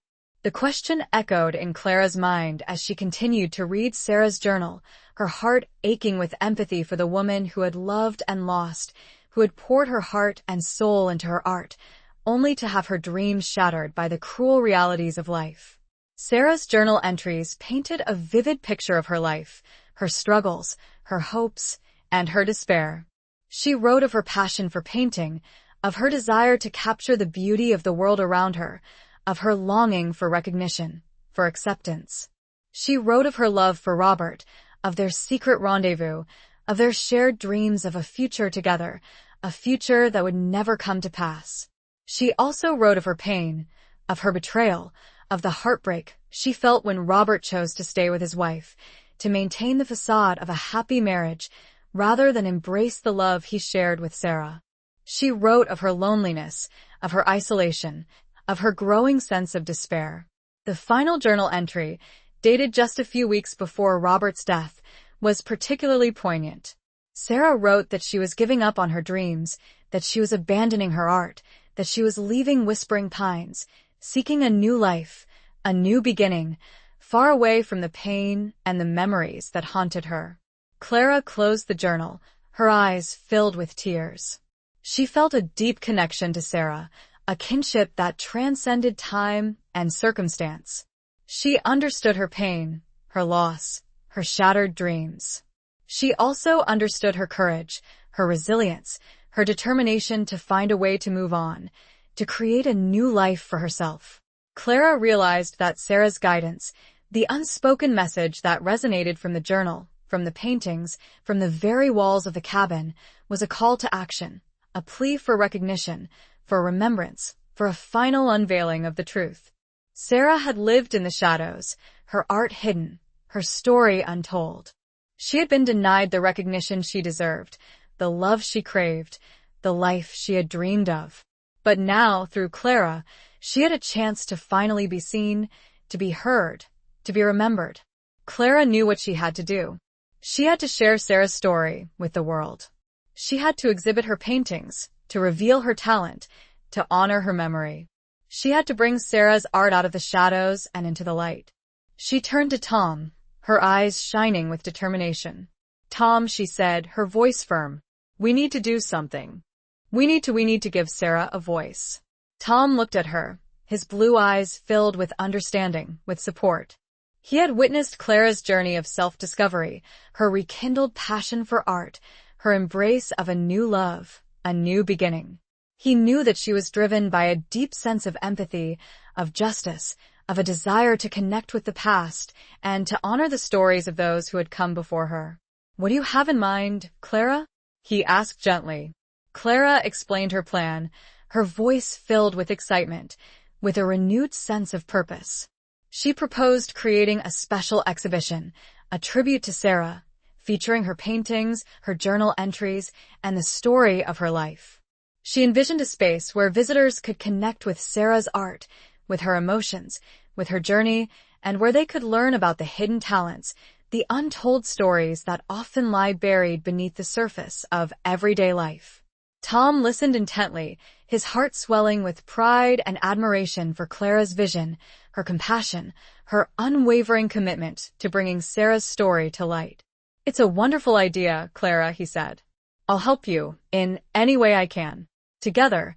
The question echoed in Clara's mind as she continued to read Sarah's journal, her heart aching with empathy for the woman who had loved and lost, who had poured her heart and soul into her art, only to have her dreams shattered by the cruel realities of life. Sarah's journal entries painted a vivid picture of her life, her struggles, her hopes, and her despair. She wrote of her passion for painting, of her desire to capture the beauty of the world around her, of her longing for recognition, for acceptance. She wrote of her love for Robert, of their secret rendezvous, of their shared dreams of a future together, a future that would never come to pass. She also wrote of her pain, of her betrayal, of the heartbreak she felt when Robert chose to stay with his wife, to maintain the facade of a happy marriage rather than embrace the love he shared with Sarah. She wrote of her loneliness, of her isolation, of her growing sense of despair. The final journal entry, dated just a few weeks before Robert's death, was particularly poignant. Sarah wrote that she was giving up on her dreams, that she was abandoning her art, that she was leaving Whispering Pines, seeking a new life, a new beginning, far away from the pain and the memories that haunted her. Clara closed the journal, her eyes filled with tears. She felt a deep connection to Sarah, a kinship that transcended time and circumstance. She understood her pain, her loss, her shattered dreams. She also understood her courage, her resilience, her determination to find a way to move on, to create a new life for herself. Clara realized that Sarah's guidance, the unspoken message that resonated from the journal, from the paintings, from the very walls of the cabin, was a call to action, a plea for recognition, for remembrance, for a final unveiling of the truth. Sarah had lived in the shadows, her art hidden, her story untold. She had been denied the recognition she deserved, the love she craved, the life she had dreamed of. But now, through Clara, she had a chance to finally be seen, to be heard, to be remembered. Clara knew what she had to do. She had to share Sarah's story with the world. She had to exhibit her paintings, to reveal her talent, to honor her memory. She had to bring Sarah's art out of the shadows and into the light. She turned to Tom, her eyes shining with determination. "Tom," she said, her voice firm, "we need to do something. We need to give Sarah a voice." Tom looked at her, his blue eyes filled with understanding, with support. He had witnessed Clara's journey of self-discovery, her rekindled passion for art, her embrace of a new love, a new beginning. He knew that she was driven by a deep sense of empathy, of justice, of a desire to connect with the past and to honor the stories of those who had come before her. "What do you have in mind, Clara?" he asked gently. Clara explained her plan, her voice filled with excitement, with a renewed sense of purpose. She proposed creating a special exhibition, a tribute to Sarah, featuring her paintings, her journal entries, and the story of her life. She envisioned a space where visitors could connect with Sarah's art, with her emotions, with her journey, and where they could learn about the hidden talents, the untold stories that often lie buried beneath the surface of everyday life. Tom listened intently, his heart swelling with pride and admiration for Clara's vision, her compassion, her unwavering commitment to bringing Sarah's story to light. "It's a wonderful idea, Clara," he said. "I'll help you in any way I can." Together,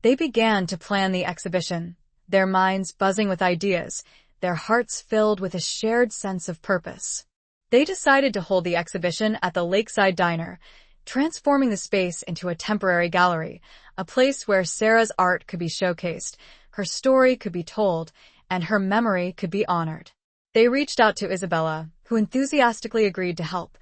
they began to plan the exhibition, their minds buzzing with ideas, their hearts filled with a shared sense of purpose. They decided to hold the exhibition at the Lakeside Diner, transforming the space into a temporary gallery, a place where Sarah's art could be showcased, her story could be told, and her memory could be honored. They reached out to Isabella, who enthusiastically agreed to help,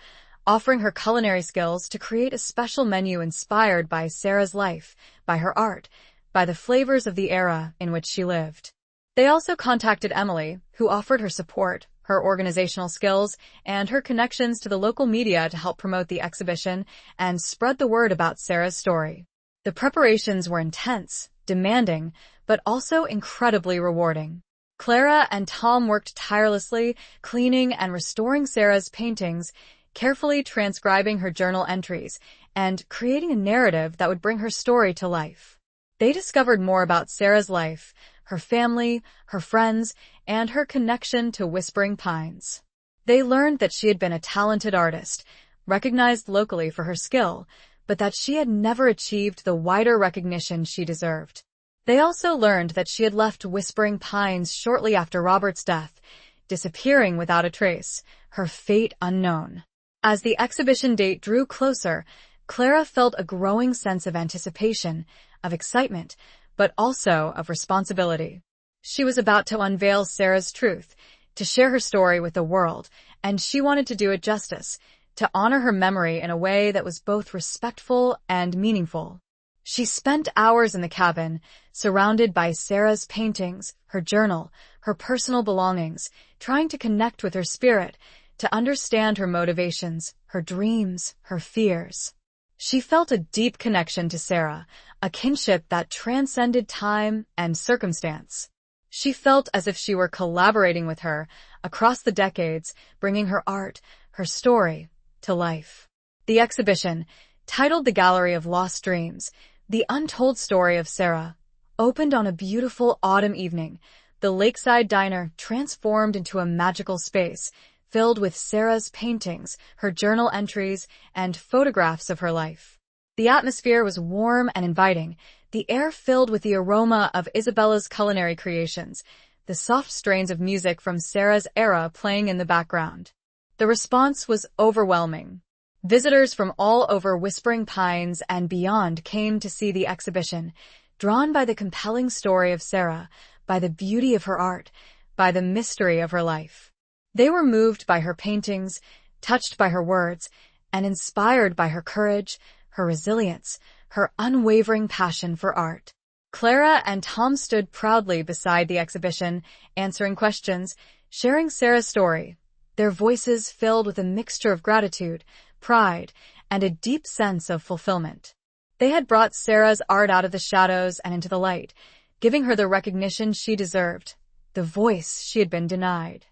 offering her culinary skills to create a special menu inspired by Sarah's life, by her art, by the flavors of the era in which she lived. They also contacted Emily, who offered her support, her organizational skills, and her connections to the local media to help promote the exhibition and spread the word about Sarah's story. The preparations were intense, demanding, but also incredibly rewarding. Clara and Tom worked tirelessly, cleaning and restoring Sarah's paintings, carefully transcribing her journal entries, and creating a narrative that would bring her story to life. They discovered more about Sarah's life, her family, her friends, and her connection to Whispering Pines. They learned that she had been a talented artist, recognized locally for her skill, but that she had never achieved the wider recognition she deserved. They also learned that she had left Whispering Pines shortly after Robert's death, disappearing without a trace, her fate unknown. As the exhibition date drew closer, Clara felt a growing sense of anticipation, of excitement, but also of responsibility. She was about to unveil Sarah's truth, to share her story with the world, and she wanted to do it justice, to honor her memory in a way that was both respectful and meaningful. She spent hours in the cabin, surrounded by Sarah's paintings, her journal, her personal belongings, trying to connect with her spirit, to understand her motivations, her dreams, her fears. She felt a deep connection to Sarah, a kinship that transcended time and circumstance. She felt as if she were collaborating with her across the decades, bringing her art, her story, to life. The exhibition, titled The Gallery of Lost Dreams, The Untold Story of Sarah, opened on a beautiful autumn evening. The Lakeside Diner transformed into a magical space, filled with Sarah's paintings, her journal entries, and photographs of her life. The atmosphere was warm and inviting, the air filled with the aroma of Isabella's culinary creations, the soft strains of music from Sarah's era playing in the background. The response was overwhelming. Visitors from all over Whispering Pines and beyond came to see the exhibition, drawn by the compelling story of Sarah, by the beauty of her art, by the mystery of her life. They were moved by her paintings, touched by her words, and inspired by her courage, her resilience, her unwavering passion for art. Clara and Tom stood proudly beside the exhibition, answering questions, sharing Sarah's story, their voices filled with a mixture of gratitude, pride, and a deep sense of fulfillment. They had brought Sarah's art out of the shadows and into the light, giving her the recognition she deserved, the voice she had been denied.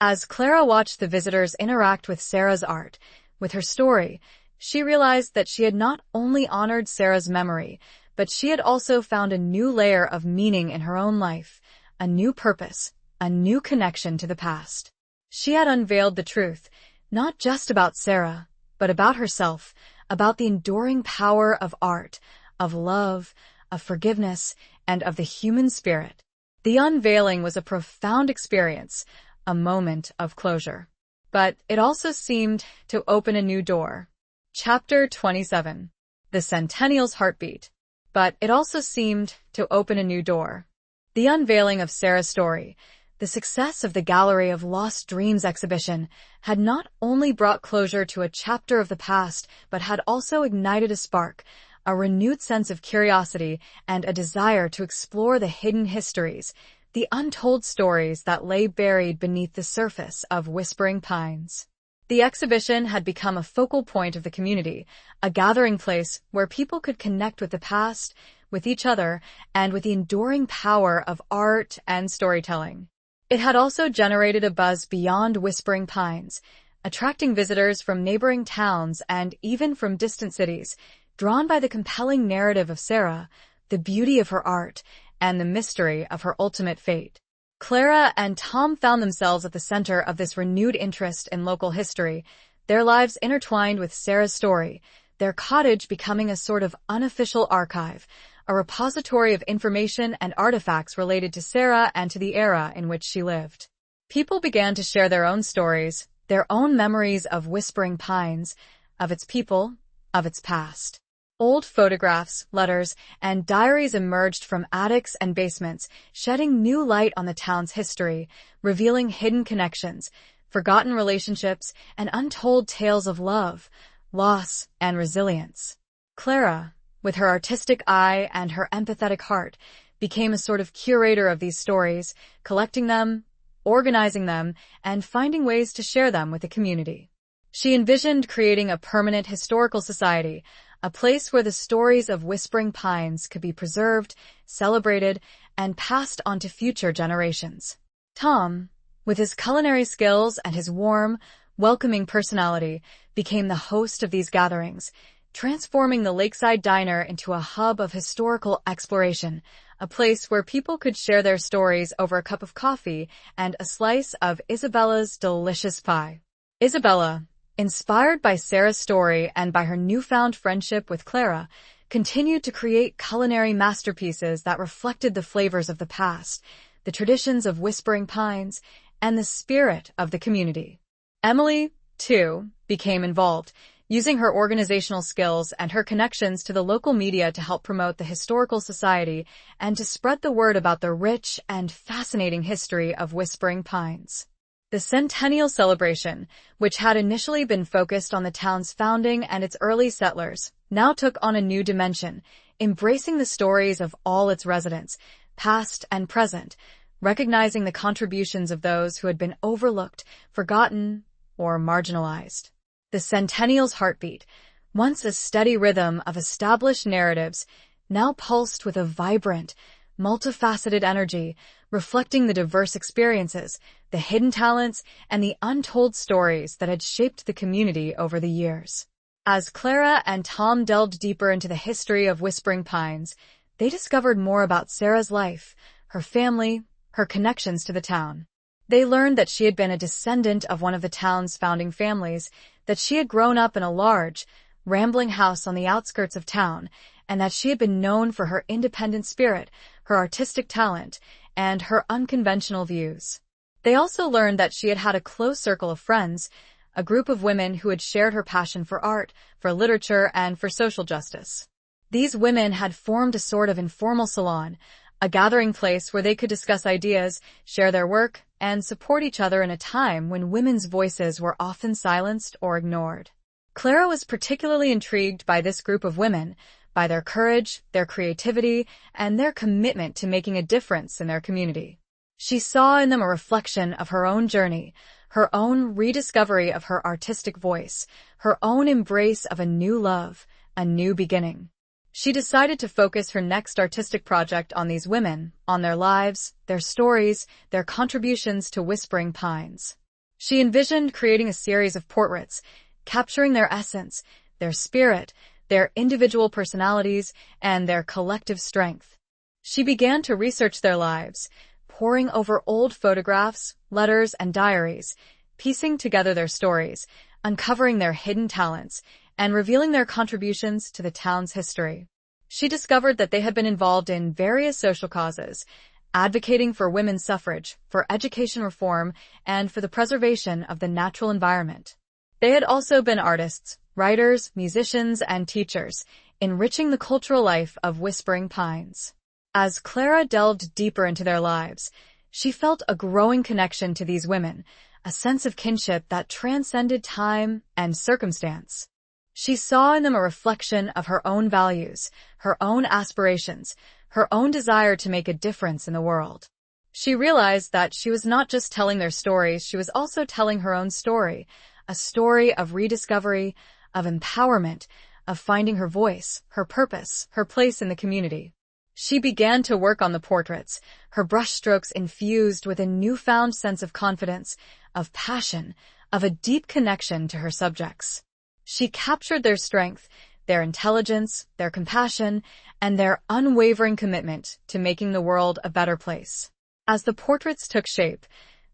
As Clara watched the visitors interact with Sarah's art, with her story, she realized that she had not only honored Sarah's memory, but she had also found a new layer of meaning in her own life, a new purpose, a new connection to the past. She had unveiled the truth, not just about Sarah, but about herself, about the enduring power of art, of love, of forgiveness, and of the human spirit. The unveiling was a profound experience, a moment of closure. But it also seemed to open a new door. Chapter 27. The Centennial's Heartbeat. But it also seemed to open a new door. The unveiling of Sarah's story, the success of the Gallery of Lost Dreams exhibition, had not only brought closure to a chapter of the past, but had also ignited a spark, a renewed sense of curiosity, and a desire to explore the hidden histories, the untold stories that lay buried beneath the surface of Whispering Pines. The exhibition had become a focal point of the community, a gathering place where people could connect with the past, with each other, and with the enduring power of art and storytelling. It had also generated a buzz beyond Whispering Pines, attracting visitors from neighboring towns and even from distant cities, drawn by the compelling narrative of Sarah, the beauty of her art, and the mystery of her ultimate fate. Clara and Tom found themselves at the center of this renewed interest in local history, their lives intertwined with Sarah's story, their cottage becoming a sort of unofficial archive, a repository of information and artifacts related to Sarah and to the era in which she lived. People began to share their own stories, their own memories of Whispering Pines, of its people, of its past. Old photographs, letters, and diaries emerged from attics and basements, shedding new light on the town's history, revealing hidden connections, forgotten relationships, and untold tales of love, loss, and resilience. Clara, with her artistic eye and her empathetic heart, became a sort of curator of these stories, collecting them, organizing them, and finding ways to share them with the community. She envisioned creating a permanent historical society, a place where the stories of Whispering Pines could be preserved, celebrated, and passed on to future generations. Tom, with his culinary skills and his warm, welcoming personality, became the host of these gatherings, transforming the Lakeside Diner into a hub of historical exploration, a place where people could share their stories over a cup of coffee and a slice of Isabella's delicious pie. Isabella, inspired by Sarah's story and by her newfound friendship with Clara, continued to create culinary masterpieces that reflected the flavors of the past, the traditions of Whispering Pines, and the spirit of the community. Emily, too, became involved, using her organizational skills and her connections to the local media to help promote the historical society and to spread the word about the rich and fascinating history of Whispering Pines. The centennial celebration, which had initially been focused on the town's founding and its early settlers, now took on a new dimension, embracing the stories of all its residents, past and present, recognizing the contributions of those who had been overlooked, forgotten, or marginalized. The centennial's heartbeat, once a steady rhythm of established narratives, now pulsed with a vibrant, multifaceted energy, reflecting the diverse experiences, the hidden talents, and the untold stories that had shaped the community over the years. As Clara and Tom delved deeper into the history of Whispering Pines, they discovered more about Sarah's life, her family, her connections to the town. They learned that she had been a descendant of one of the town's founding families, that she had grown up in a large, rambling house on the outskirts of town, and that she had been known for her independent spirit, her artistic talent, and her unconventional views. They also learned that she had had a close circle of friends, a group of women who had shared her passion for art, for literature, and for social justice. These women had formed a sort of informal salon, a gathering place where they could discuss ideas, share their work, and support each other in a time when women's voices were often silenced or ignored. Clara was particularly intrigued by this group of women, by their courage, their creativity, and their commitment to making a difference in their community. She saw in them a reflection of her own journey, her own rediscovery of her artistic voice, her own embrace of a new love, a new beginning. She decided to focus her next artistic project on these women, on their lives, their stories, their contributions to Whispering Pines. She envisioned creating a series of portraits, capturing their essence, their spirit, their individual personalities, and their collective strength. She began to research their lives, poring over old photographs, letters, and diaries, piecing together their stories, uncovering their hidden talents, and revealing their contributions to the town's history. She discovered that they had been involved in various social causes, advocating for women's suffrage, for education reform, and for the preservation of the natural environment. They had also been artists, writers, musicians, and teachers, enriching the cultural life of Whispering Pines. As Clara delved deeper into their lives, she felt a growing connection to these women, a sense of kinship that transcended time and circumstance. She saw in them a reflection of her own values, her own aspirations, her own desire to make a difference in the world. She realized that she was not just telling their stories, she was also telling her own story, a story of rediscovery, of empowerment, of finding her voice, her purpose, her place in the community. She began to work on the portraits, her brushstrokes infused with a newfound sense of confidence, of passion, of a deep connection to her subjects. She captured their strength, their intelligence, their compassion, and their unwavering commitment to making the world a better place. As the portraits took shape,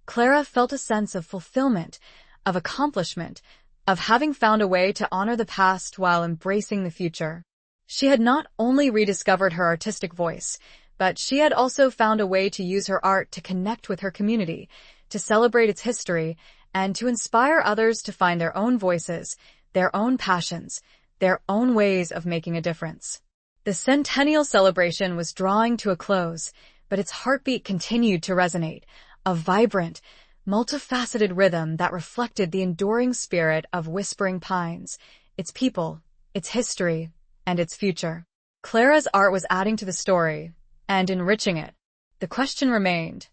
Clara felt a sense of fulfillment, of accomplishment, of having found a way to honor the past while embracing the future. She had not only rediscovered her artistic voice, but she had also found a way to use her art to connect with her community, to celebrate its history, and to inspire others to find their own voices, their own passions, their own ways of making a difference. The centennial celebration was drawing to a close, but its heartbeat continued to resonate, a vibrant, multifaceted rhythm that reflected the enduring spirit of Whispering Pines, its people, its history, and its future. Clara's art was adding to the story and enriching it. The question remained,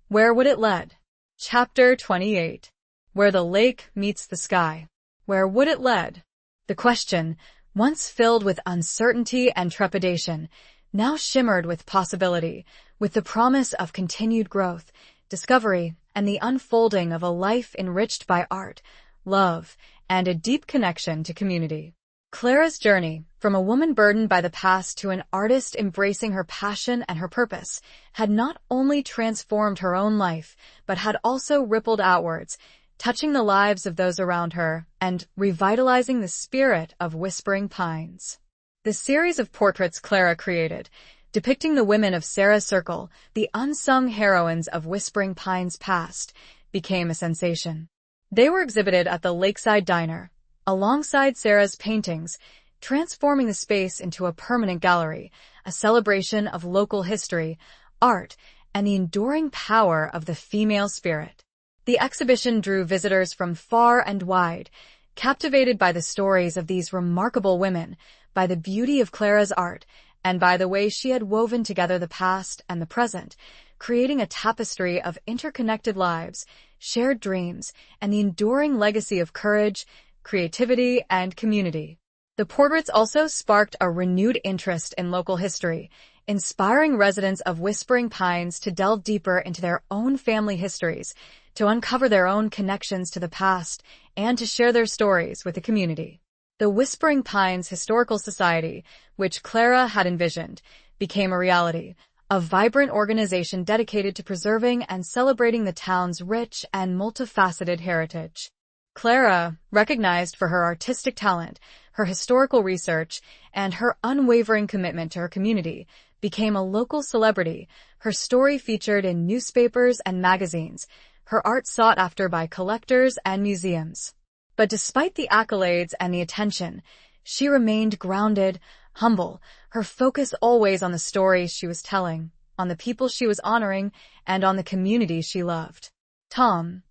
where would it lead? Chapter 28. Where the lake meets the sky. Where would it lead? The question, once filled with uncertainty and trepidation, now shimmered with possibility, with the promise of continued growth, discovery, and the unfolding of a life enriched by art, love, and a deep connection to community. Clara's journey, from a woman burdened by the past to an artist embracing her passion and her purpose, had not only transformed her own life, but had also rippled outwards, touching the lives of those around her and revitalizing the spirit of Whispering Pines. The series of portraits Clara created, depicting the women of Sarah's circle, the unsung heroines of Whispering Pines' past, became a sensation. They were exhibited at the Lakeside Diner, alongside Sarah's paintings, transforming the space into a permanent gallery, a celebration of local history, art, and the enduring power of the female spirit. The exhibition drew visitors from far and wide, captivated by the stories of these remarkable women, by the beauty of Clara's art, and by the way she had woven together the past and the present, creating a tapestry of interconnected lives, shared dreams, and the enduring legacy of courage, creativity, and community. The portraits also sparked a renewed interest in local history, inspiring residents of Whispering Pines to delve deeper into their own family histories, to uncover their own connections to the past, and to share their stories with the community. The Whispering Pines Historical Society, which Clara had envisioned, became a reality, a vibrant organization dedicated to preserving and celebrating the town's rich and multifaceted heritage. Clara, recognized for her artistic talent, her historical research, and her unwavering commitment to her community, became a local celebrity, her story featured in newspapers and magazines, her art sought after by collectors and museums. But despite the accolades and the attention, she remained grounded, humble, her focus always on the stories she was telling, on the people she was honoring, and on the community she loved. Tom,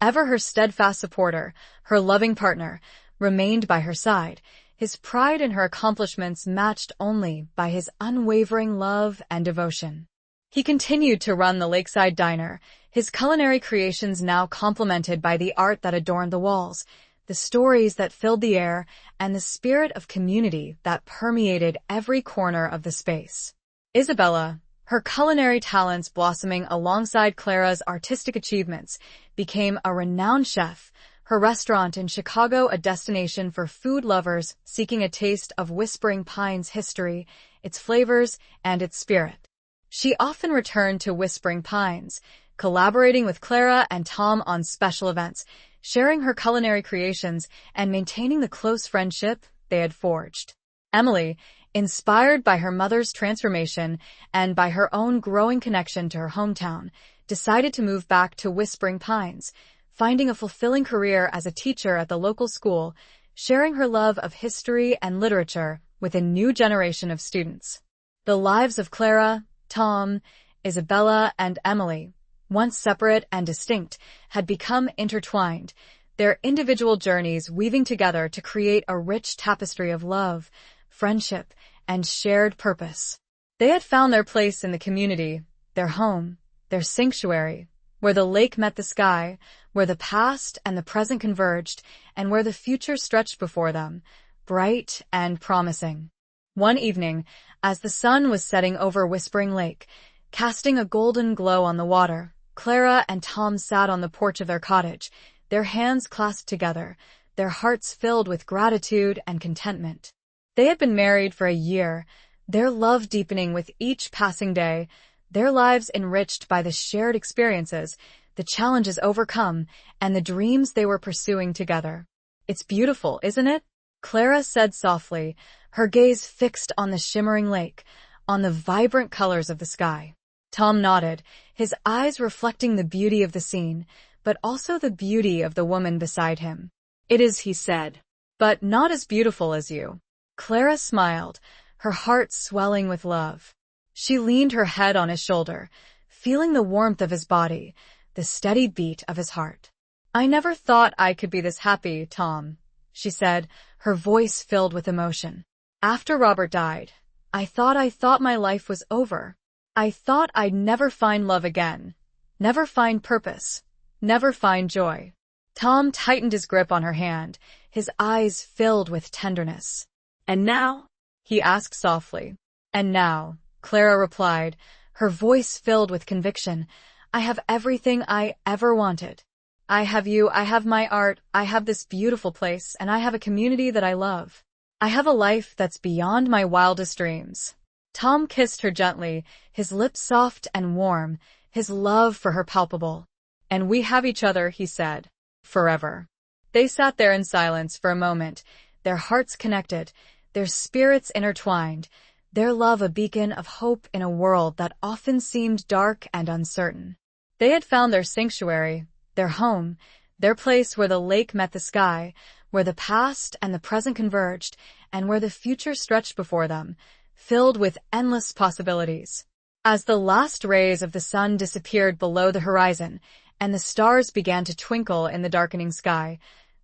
ever her steadfast supporter, her loving partner, remained by her side, his pride in her accomplishments matched only by his unwavering love and devotion. He continued to run the Lakeside Diner, his culinary creations now complemented by the art that adorned the walls, the stories that filled the air, and the spirit of community that permeated every corner of the space. Isabella, her culinary talents blossoming alongside Clara's artistic achievements, became a renowned chef, her restaurant in Chicago a destination for food lovers seeking a taste of Whispering Pines' history, its flavors, and its spirit. She often returned to Whispering Pines, collaborating with Clara and Tom on special events, sharing her culinary creations, and maintaining the close friendship they had forged. Emily, inspired by her mother's transformation and by her own growing connection to her hometown, decided to move back to Whispering Pines, finding a fulfilling career as a teacher at the local school, sharing her love of history and literature with a new generation of students. The lives of Clara, Tom, Isabella, and Emily, once separate and distinct, had become intertwined, their individual journeys weaving together to create a rich tapestry of love, friendship, and shared purpose. They had found their place in the community, their home, their sanctuary, where the lake met the sky, where the past and the present converged, and where the future stretched before them, bright and promising. One evening, as the sun was setting over Whispering Lake, casting a golden glow on the water, Clara and Tom sat on the porch of their cottage, their hands clasped together, their hearts filled with gratitude and contentment. They had been married for a year, their love deepening with each passing day, their lives enriched by the shared experiences, the challenges overcome, and the dreams they were pursuing together. "It's beautiful, isn't it?" Clara said softly, her gaze fixed on the shimmering lake, on the vibrant colors of the sky. Tom nodded, his eyes reflecting the beauty of the scene, but also the beauty of the woman beside him. "It is," he said. "But not as beautiful as you." Clara smiled, her heart swelling with love. She leaned her head on his shoulder, feeling the warmth of his body, the steady beat of his heart. "I never thought I could be this happy, Tom," she said, her voice filled with emotion. "After Robert died, I thought my life was over. I thought I'd never find love again, never find purpose, never find joy." Tom tightened his grip on her hand, his eyes filled with tenderness. "And now?" he asked softly. "And now," Clara replied, her voice filled with conviction, "I have everything I ever wanted. I have you, I have my art, I have this beautiful place, and I have a community that I love. I have a life that's beyond my wildest dreams." Tom kissed her gently, his lips soft and warm, his love for her palpable. "And we have each other," he said, "forever." They sat there in silence for a moment, their hearts connected, their spirits intertwined, their love a beacon of hope in a world that often seemed dark and uncertain. They had found their sanctuary, their home, their place where the lake met the sky, where the past and the present converged, and where the future stretched before them, filled with endless possibilities. As the last rays of the sun disappeared below the horizon, and the stars began to twinkle in the darkening sky,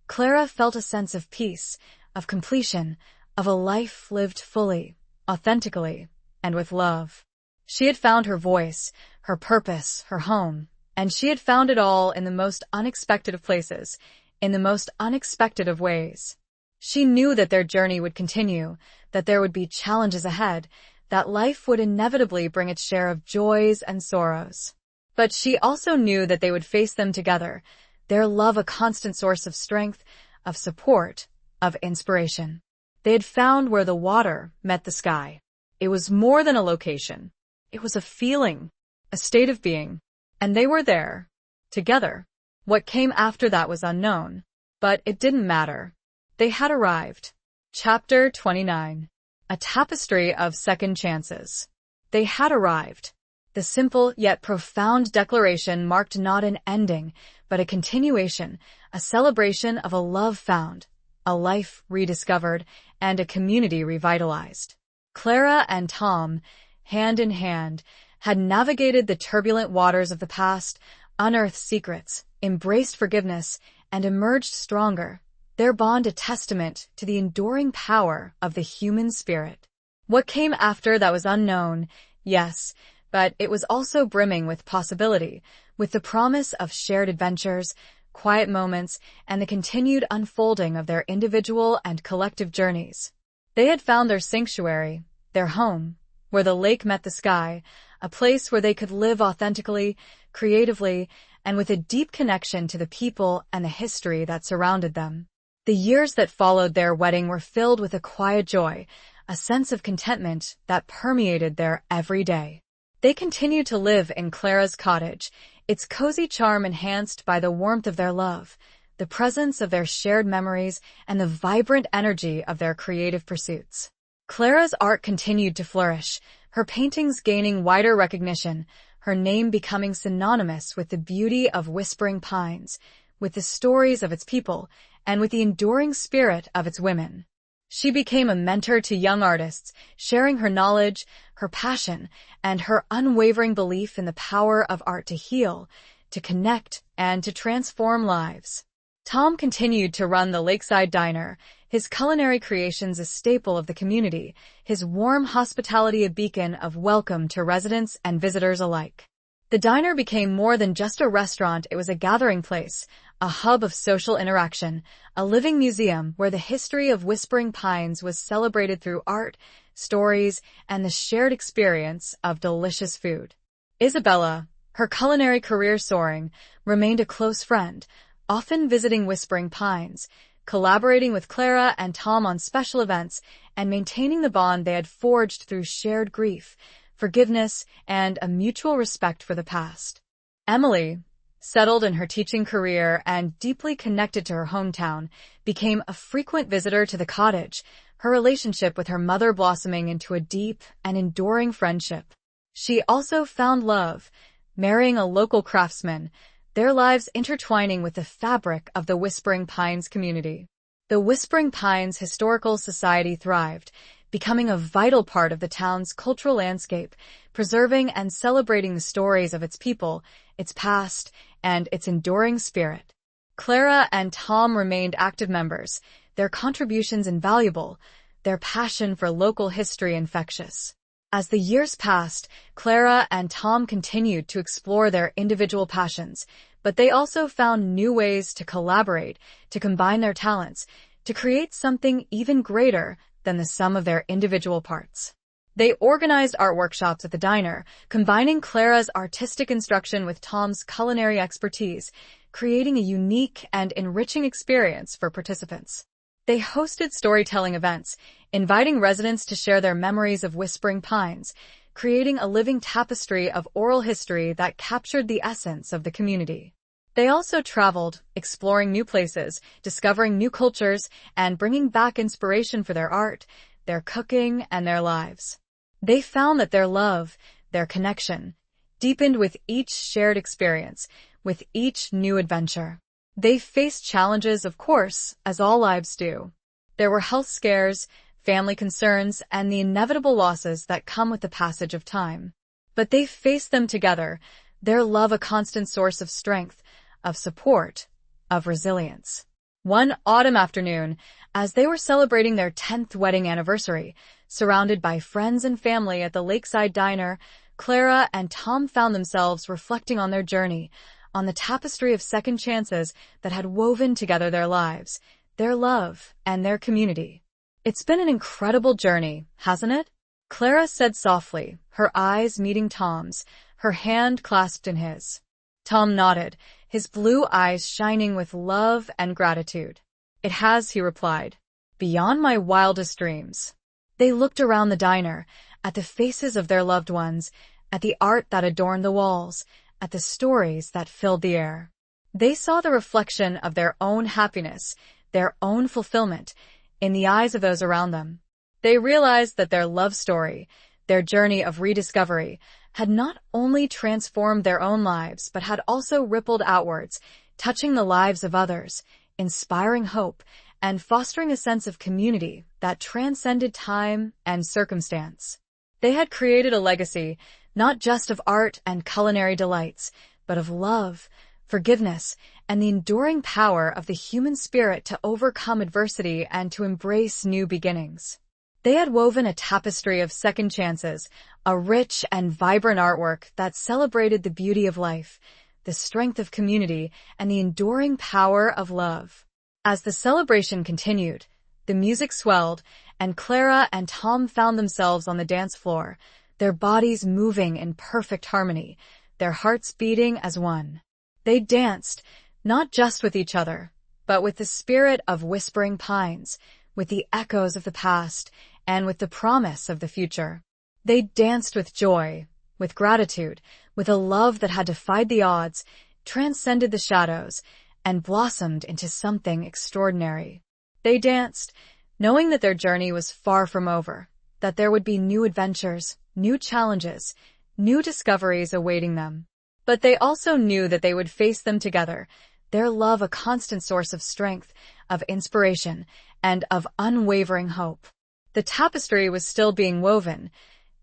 Clara felt a sense of peace, of completion, of a life lived fully, authentically, and with love. She had found her voice, her purpose, her home, and she had found it all in the most unexpected of places, in the most unexpected of ways. She knew that their journey would continue, that there would be challenges ahead, that life would inevitably bring its share of joys and sorrows. But she also knew that they would face them together, their love a constant source of strength, of support, of inspiration. They had found where the water met the sky. It was more than a location. It was a feeling, a state of being. And they were there, together. What came after that was unknown. But it didn't matter. They had arrived. Chapter 29. A tapestry of second chances. They had arrived. The simple yet profound declaration marked not an ending, but a continuation, a celebration of a love found, a life rediscovered, and a community revitalized. Clara and Tom, hand in hand, had navigated the turbulent waters of the past, unearthed secrets, embraced forgiveness, and emerged stronger, their bond a testament to the enduring power of the human spirit. What came after that was unknown, yes, but it was also brimming with possibility, with the promise of shared adventures, quiet moments, and the continued unfolding of their individual and collective journeys. They had found their sanctuary, their home, where the lake met the sky, a place where they could live authentically, creatively, and with a deep connection to the people and the history that surrounded them. The years that followed their wedding were filled with a quiet joy, a sense of contentment that permeated their every day. They continued to live in Clara's cottage, its cozy charm enhanced by the warmth of their love, the presence of their shared memories, and the vibrant energy of their creative pursuits. Clara's art continued to flourish, her paintings gaining wider recognition, her name becoming synonymous with the beauty of Whispering Pines, with the stories of its people, and with the enduring spirit of its women. She became a mentor to young artists, sharing her knowledge, her passion, and her unwavering belief in the power of art to heal, to connect, and to transform lives. Tom continued to run the Lakeside Diner, his culinary creations a staple of the community, his warm hospitality a beacon of welcome to residents and visitors alike. The diner became more than just a restaurant, it was a gathering place, a hub of social interaction, a living museum where the history of Whispering Pines was celebrated through art, stories, and the shared experience of delicious food. Isabella, her culinary career soaring, remained a close friend, often visiting Whispering Pines, collaborating with Clara and Tom on special events, and maintaining the bond they had forged through shared grief, forgiveness, and a mutual respect for the past. Emily, settled in her teaching career and deeply connected to her hometown, became a frequent visitor to the cottage, her relationship with her mother blossoming into a deep and enduring friendship. She also found love, marrying a local craftsman, their lives intertwining with the fabric of the Whispering Pines community. The Whispering Pines Historical Society thrived, becoming a vital part of the town's cultural landscape, preserving and celebrating the stories of its people, its past, and its enduring spirit. Clara and Tom remained active members, their contributions invaluable, their passion for local history infectious. As the years passed, Clara and Tom continued to explore their individual passions, but they also found new ways to collaborate, to combine their talents, to create something even greater than the sum of their individual parts. They organized art workshops at the diner, combining Clara's artistic instruction with Tom's culinary expertise, creating a unique and enriching experience for participants. They hosted storytelling events, inviting residents to share their memories of Whispering Pines, creating a living tapestry of oral history that captured the essence of the community. They also traveled, exploring new places, discovering new cultures, and bringing back inspiration for their art, their cooking, and their lives. They found that their love, their connection, deepened with each shared experience, with each new adventure. They faced challenges, of course, as all lives do. There were health scares, family concerns, and the inevitable losses that come with the passage of time. But they faced them together, their love a constant source of strength, of support, of resilience. One autumn afternoon, as they were celebrating their 10th wedding anniversary, surrounded by friends and family at the Lakeside Diner, Clara and Tom found themselves reflecting on their journey, on the tapestry of second chances that had woven together their lives, their love, and their community. "It's been an incredible journey, hasn't it?" Clara said softly, her eyes meeting Tom's, her hand clasped in his. Tom nodded, his blue eyes shining with love and gratitude. "It has," he replied, "beyond my wildest dreams." They looked around the diner, at the faces of their loved ones, at the art that adorned the walls, at the stories that filled the air. They saw the reflection of their own happiness, their own fulfillment, in the eyes of those around them. They realized that their love story, their journey of rediscovery, had not only transformed their own lives, but had also rippled outwards, touching the lives of others, inspiring hope, and fostering a sense of community that transcended time and circumstance. They had created a legacy, not just of art and culinary delights, but of love, forgiveness, and the enduring power of the human spirit to overcome adversity and to embrace new beginnings. They had woven a tapestry of second chances, a rich and vibrant artwork that celebrated the beauty of life, the strength of community, and the enduring power of love. As the celebration continued, the music swelled, and Clara and Tom found themselves on the dance floor, their bodies moving in perfect harmony, their hearts beating as one. They danced, not just with each other, but with the spirit of Whispering Pines, with the echoes of the past, and with the promise of the future. They danced with joy, with gratitude, with a love that had defied the odds, transcended the shadows, and blossomed into something extraordinary. They danced, knowing that their journey was far from over, that there would be new adventures, new challenges, new discoveries awaiting them. But they also knew that they would face them together, their love a constant source of strength, of inspiration, and of unwavering hope. The tapestry was still being woven,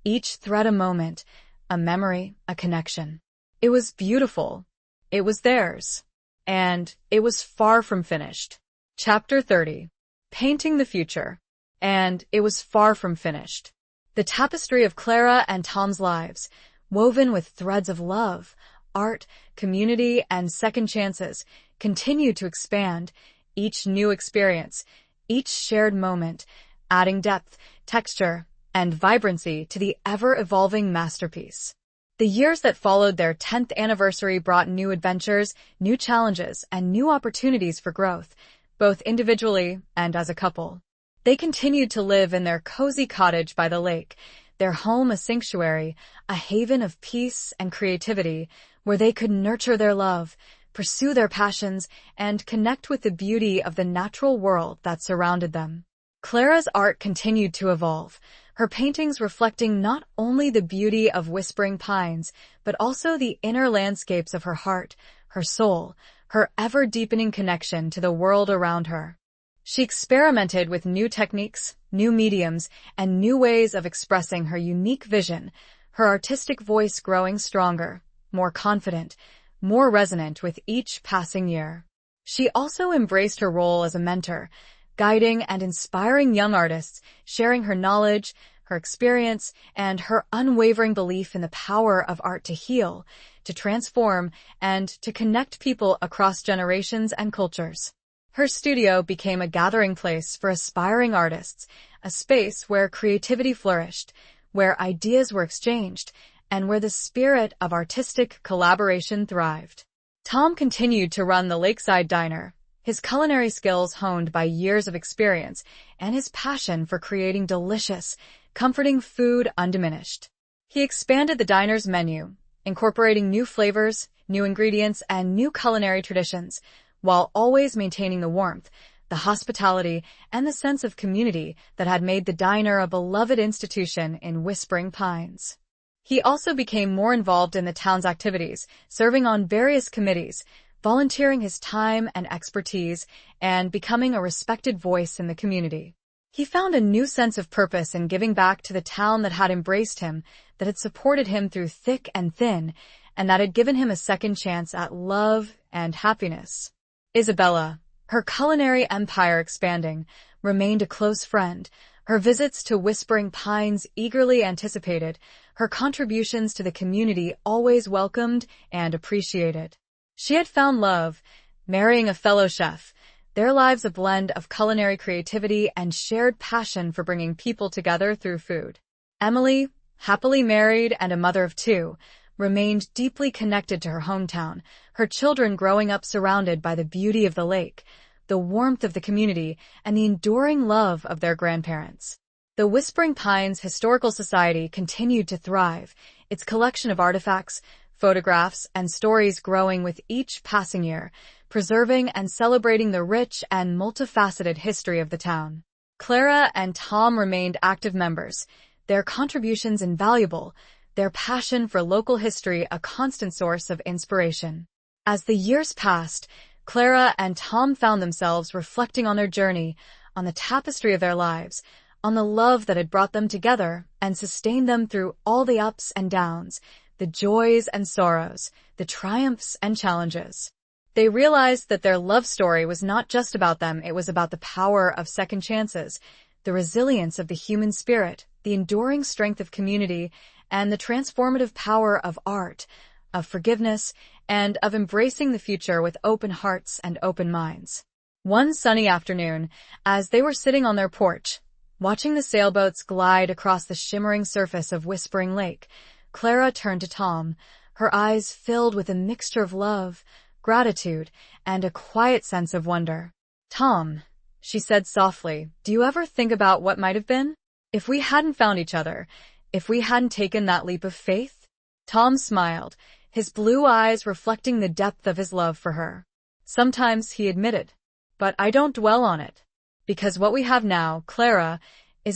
each thread a moment, a memory, a connection. It was beautiful. It was theirs. And it was far from finished. Chapter 30. Painting the Future. And it was far from finished. The tapestry of Clara and Tom's lives, woven with threads of love, art, community, and second chances, continued to expand, each new experience, each shared moment, adding depth, texture, and vibrancy to the ever-evolving masterpiece. The years that followed their 10th anniversary brought new adventures, new challenges, and new opportunities for growth, both individually and as a couple. They continued to live in their cozy cottage by the lake, their home a sanctuary, a haven of peace and creativity, where they could nurture their love, pursue their passions, and connect with the beauty of the natural world that surrounded them. Clara's art continued to evolve, her paintings reflecting not only the beauty of whispering pines, but also the inner landscapes of her heart, her soul, her ever-deepening connection to the world around her. She experimented with new techniques, new mediums, and new ways of expressing her unique vision, her artistic voice growing stronger, more confident, more resonant with each passing year. She also embraced her role as a mentor, guiding and inspiring young artists, sharing her knowledge, her experience, and her unwavering belief in the power of art to heal, to transform, and to connect people across generations and cultures. Her studio became a gathering place for aspiring artists, a space where creativity flourished, where ideas were exchanged, and where the spirit of artistic collaboration thrived. Tom continued to run the Lakeside Diner, his culinary skills honed by years of experience, and his passion for creating delicious, comforting food undiminished. He expanded the diner's menu, incorporating new flavors, new ingredients, and new culinary traditions, while always maintaining the warmth, the hospitality, and the sense of community that had made the diner a beloved institution in Whispering Pines. He also became more involved in the town's activities, serving on various committees, volunteering his time and expertise, and becoming a respected voice in the community. He found a new sense of purpose in giving back to the town that had embraced him, that had supported him through thick and thin, and that had given him a second chance at love and happiness. Isabella, her culinary empire expanding, remained a close friend, her visits to Whispering Pines eagerly anticipated, her contributions to the community always welcomed and appreciated. She had found love, marrying a fellow chef, their lives a blend of culinary creativity and shared passion for bringing people together through food. Emily, happily married and a mother of two, remained deeply connected to her hometown, her children growing up surrounded by the beauty of the lake, the warmth of the community, and the enduring love of their grandparents. The Whispering Pines Historical Society continued to thrive, its collection of artifacts, photographs, and stories growing with each passing year, preserving and celebrating the rich and multifaceted history of the town. Clara and Tom remained active members, their contributions invaluable, their passion for local history a constant source of inspiration. As the years passed, Clara and Tom found themselves reflecting on their journey, on the tapestry of their lives, on the love that had brought them together and sustained them through all the ups and downs, the joys and sorrows, the triumphs and challenges. They realized that their love story was not just about them, it was about the power of second chances, the resilience of the human spirit, the enduring strength of community, and the transformative power of art, of forgiveness, and of embracing the future with open hearts and open minds. One sunny afternoon, as they were sitting on their porch, watching the sailboats glide across the shimmering surface of Whispering Lake, Clara turned to Tom, her eyes filled with a mixture of love, gratitude, and a quiet sense of wonder. "Tom," she said softly, "do you ever think about what might have been? If we hadn't found each other, if we hadn't taken that leap of faith?" Tom smiled, his blue eyes reflecting the depth of his love for her. "Sometimes," he admitted, "but I don't dwell on it. Because what we have now, Clara,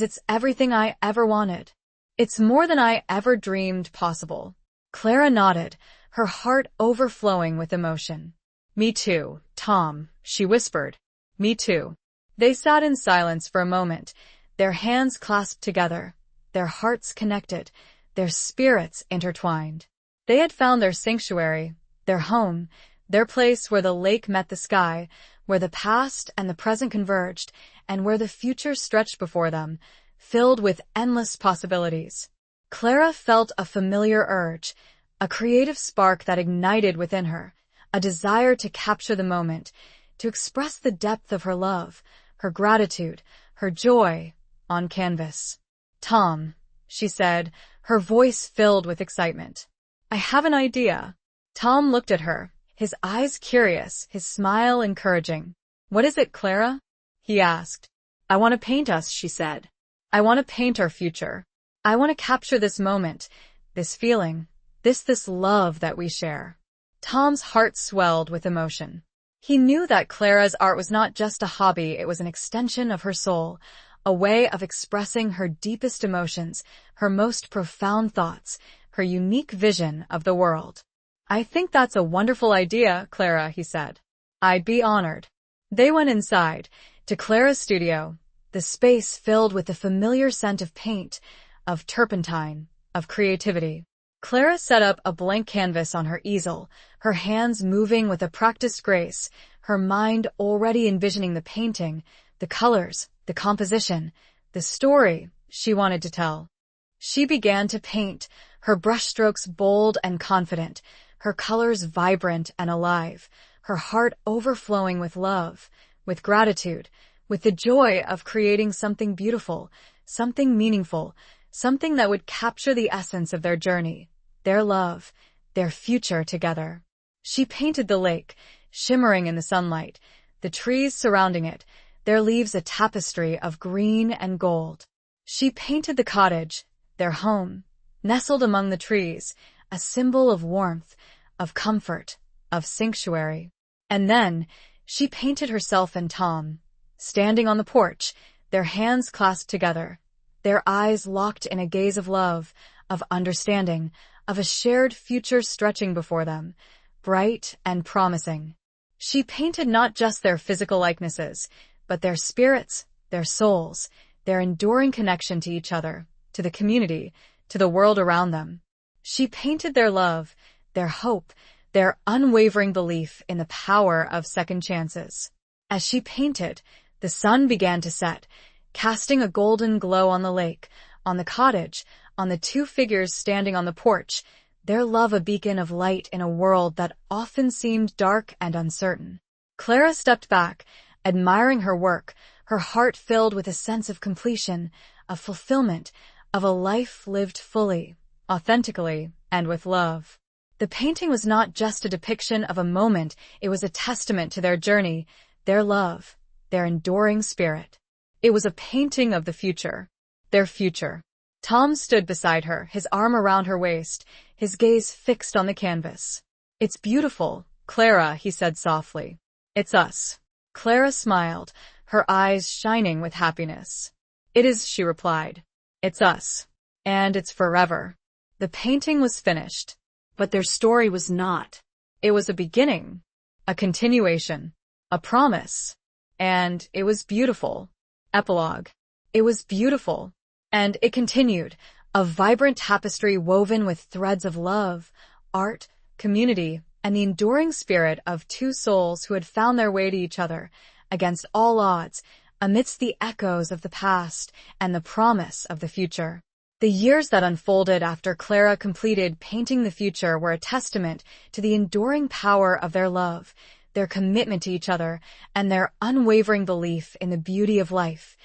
It's everything I ever wanted. It's more than I ever dreamed possible. Clara nodded, her heart overflowing with emotion. Me too, Tom, she whispered. Me too. They sat in silence for a moment, their hands clasped together, their hearts connected, their spirits intertwined. They had found their sanctuary, their home, their place where the lake met the sky, where the past and the present converged, and where the future stretched before them, filled with endless possibilities. Clara felt a familiar urge, a creative spark that ignited within her, a desire to capture the moment, to express the depth of her love, her gratitude, her joy, on canvas. Tom, she said, her voice filled with excitement. I have an idea. Tom looked at her, his eyes curious, his smile encouraging. What is it, Clara? He asked. I want to paint us, she said. I want to paint our future. I want to capture this moment, this feeling, this love that we share. Tom's heart swelled with emotion. He knew that Clara's art was not just a hobby, it was an extension of her soul, a way of expressing her deepest emotions, her most profound thoughts, her unique vision of the world. I think that's a wonderful idea, Clara, he said. I'd be honored. They went inside, to Clara's studio, the space filled with the familiar scent of paint, of turpentine, of creativity. Clara set up a blank canvas on her easel, her hands moving with a practiced grace, her mind already envisioning the painting, the colors, the composition, the story she wanted to tell. She began to paint, her brushstrokes bold and confident, her colors vibrant and alive, her heart overflowing with love, with gratitude, with the joy of creating something beautiful, something meaningful, something that would capture the essence of their journey, their love, their future together. She painted the lake, shimmering in the sunlight, the trees surrounding it, their leaves a tapestry of green and gold. She painted the cottage, their home, nestled among the trees, a symbol of warmth, of comfort, of sanctuary. And then, she painted herself and Tom, standing on the porch, their hands clasped together, their eyes locked in a gaze of love, of understanding, of a shared future stretching before them, bright and promising. She painted not just their physical likenesses, but their spirits, their souls, their enduring connection to each other, to the community, to the world around them. She painted their love, their hope, their unwavering belief in the power of second chances. As she painted, the sun began to set, casting a golden glow on the lake, on the cottage, on the two figures standing on the porch, their love a beacon of light in a world that often seemed dark and uncertain. Clara stepped back, admiring her work, her heart filled with a sense of completion, of fulfillment, of a life lived fully, authentically, and with love. The painting was not just a depiction of a moment, it was a testament to their journey, their love, their enduring spirit. It was a painting of the future, their future. Tom stood beside her, his arm around her waist, his gaze fixed on the canvas. It's beautiful, Clara, he said softly. It's us. Clara smiled, her eyes shining with happiness. It is, she replied. It's us. And it's forever. The painting was finished. But their story was not. It was a beginning, a continuation, a promise. And it was beautiful. Epilogue. It was beautiful. And it continued, a vibrant tapestry woven with threads of love, art, community, and the enduring spirit of two souls who had found their way to each other, against all odds, amidst the echoes of the past and the promise of the future. The years that unfolded after Clara completed painting the future were a testament to the enduring power of their love, their commitment to each other, and their unwavering belief in the beauty of life,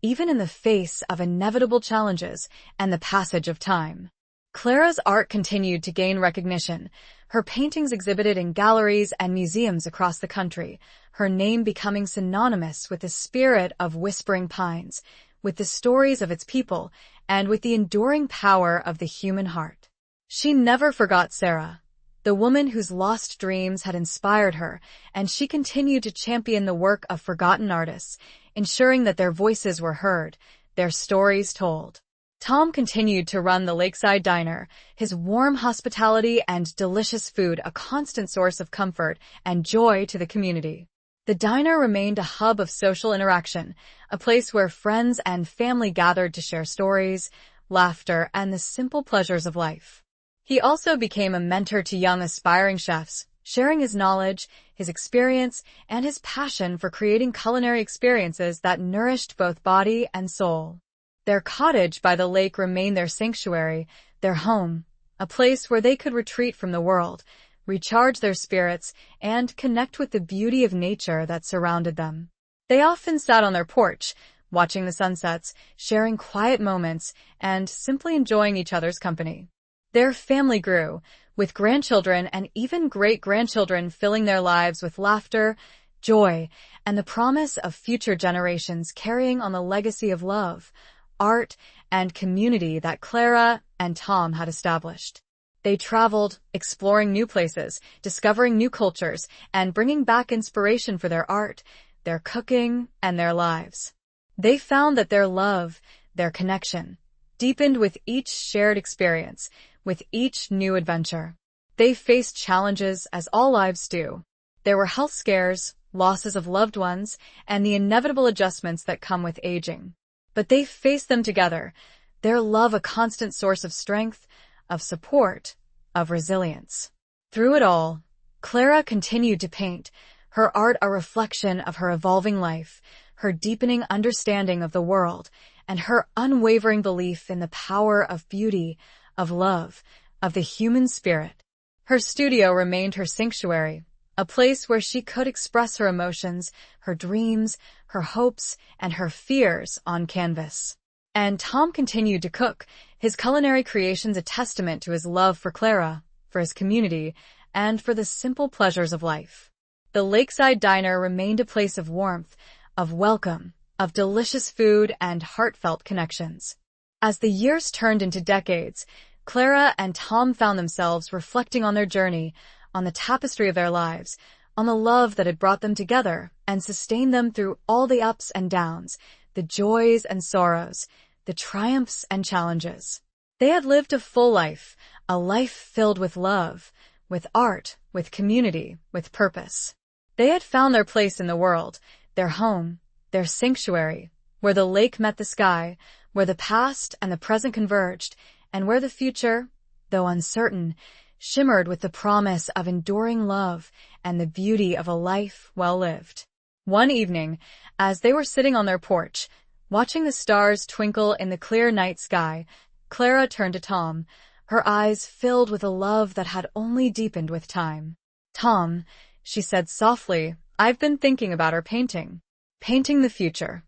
even in the face of inevitable challenges and the passage of time. Clara's art continued to gain recognition, her paintings exhibited in galleries and museums across the country, her name becoming synonymous with the spirit of Whispering Pines, with the stories of its people, and with the enduring power of the human heart. She never forgot Sarah, the woman whose lost dreams had inspired her, and she continued to champion the work of forgotten artists, ensuring that their voices were heard, their stories told. Tom continued to run the lakeside diner, his warm hospitality and delicious food a constant source of comfort and joy to the community. The diner remained a hub of social interaction, a place where friends and family gathered to share stories, laughter, and the simple pleasures of life. He also became a mentor to young aspiring chefs, sharing his knowledge, his experience, and his passion for creating culinary experiences that nourished both body and soul. Their cottage by the lake remained their sanctuary, their home, a place where they could retreat from the world, recharge their spirits, and connect with the beauty of nature that surrounded them. They often sat on their porch, watching the sunsets, sharing quiet moments, and simply enjoying each other's company. Their family grew, with grandchildren and even great-grandchildren filling their lives with laughter, joy, and the promise of future generations carrying on the legacy of love, art, and community that Clara and Tom had established. They traveled, exploring new places, discovering new cultures, and bringing back inspiration for their art, their cooking, and their lives. They found that their love, their connection, deepened with each shared experience, with each new adventure. They faced challenges as all lives do. There were health scares, losses of loved ones, and the inevitable adjustments that come with aging. But they faced them together, their love a constant source of strength, of support, of resilience. Through it all, Clara continued to paint, her art a reflection of her evolving life, her deepening understanding of the world, and her unwavering belief in the power of beauty, of love, of the human spirit. Her studio remained her sanctuary, a place where she could express her emotions, her dreams, her hopes, and her fears on canvas. And Tom continued to cook, his culinary creations a testament to his love for Clara, for his community, and for the simple pleasures of life. The lakeside diner remained a place of warmth, of welcome, of delicious food and heartfelt connections. As the years turned into decades, Clara and Tom found themselves reflecting on their journey, on the tapestry of their lives, on the love that had brought them together and sustained them through all the ups and downs, the joys and sorrows, the triumphs and challenges. They had lived a full life, a life filled with love, with art, with community, with purpose. They had found their place in the world, their home, their sanctuary, where the lake met the sky, where the past and the present converged, and where the future, though uncertain, shimmered with the promise of enduring love and the beauty of a life well lived. One evening, as they were sitting on their porch, watching the stars twinkle in the clear night sky, Clara turned to Tom, her eyes filled with a love that had only deepened with time. "Tom," she said softly, "I've been thinking about our painting. Painting the future."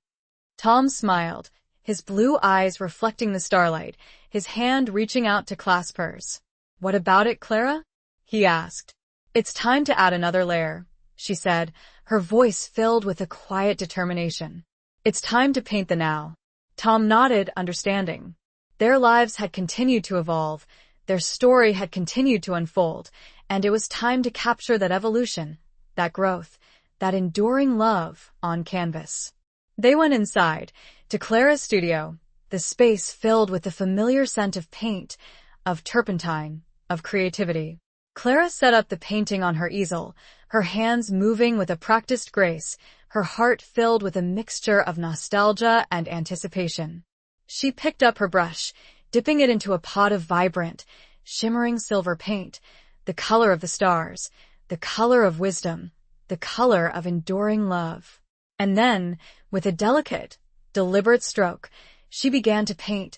Tom smiled, his blue eyes reflecting the starlight, his hand reaching out to clasp hers. "What about it, Clara?" he asked. "It's time to add another layer," she said, her voice filled with a quiet determination. "It's time to paint the now." Tom nodded, understanding. Their lives had continued to evolve, their story had continued to unfold, and it was time to capture that evolution, that growth, that enduring love on canvas. They went inside, to Clara's studio, the space filled with the familiar scent of paint, of turpentine, of creativity. Clara set up the painting on her easel, her hands moving with a practiced grace, her heart filled with a mixture of nostalgia and anticipation. She picked up her brush, dipping it into a pot of vibrant, shimmering silver paint, the color of the stars, the color of wisdom, the color of enduring love. And then, with a delicate, deliberate stroke, she began to paint,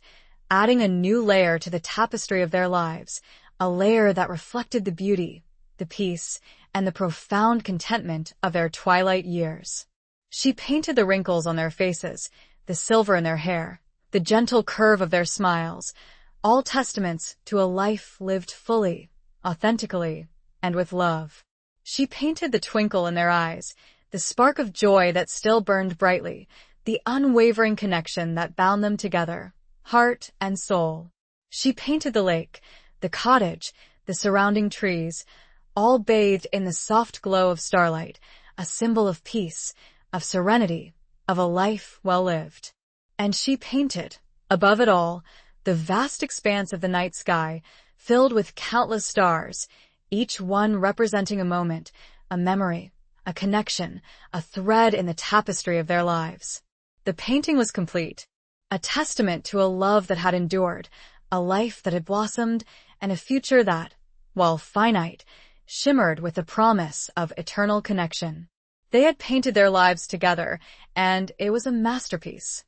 adding a new layer to the tapestry of their lives, a layer that reflected the beauty, the peace, and the profound contentment of their twilight years. She painted the wrinkles on their faces, the silver in their hair, the gentle curve of their smiles, all testaments to a life lived fully, authentically, and with love. She painted the twinkle in their eyes, the spark of joy that still burned brightly, the unwavering connection that bound them together, heart and soul. She painted the lake, the cottage, the surrounding trees, all bathed in the soft glow of starlight, a symbol of peace, of serenity, of a life well lived. And she painted, above it all, the vast expanse of the night sky, filled with countless stars, each one representing a moment, a memory, a connection, a thread in the tapestry of their lives. The painting was complete, a testament to a love that had endured, a life that had blossomed, and a future that, while finite, shimmered with the promise of eternal connection. They had painted their lives together, and it was a masterpiece.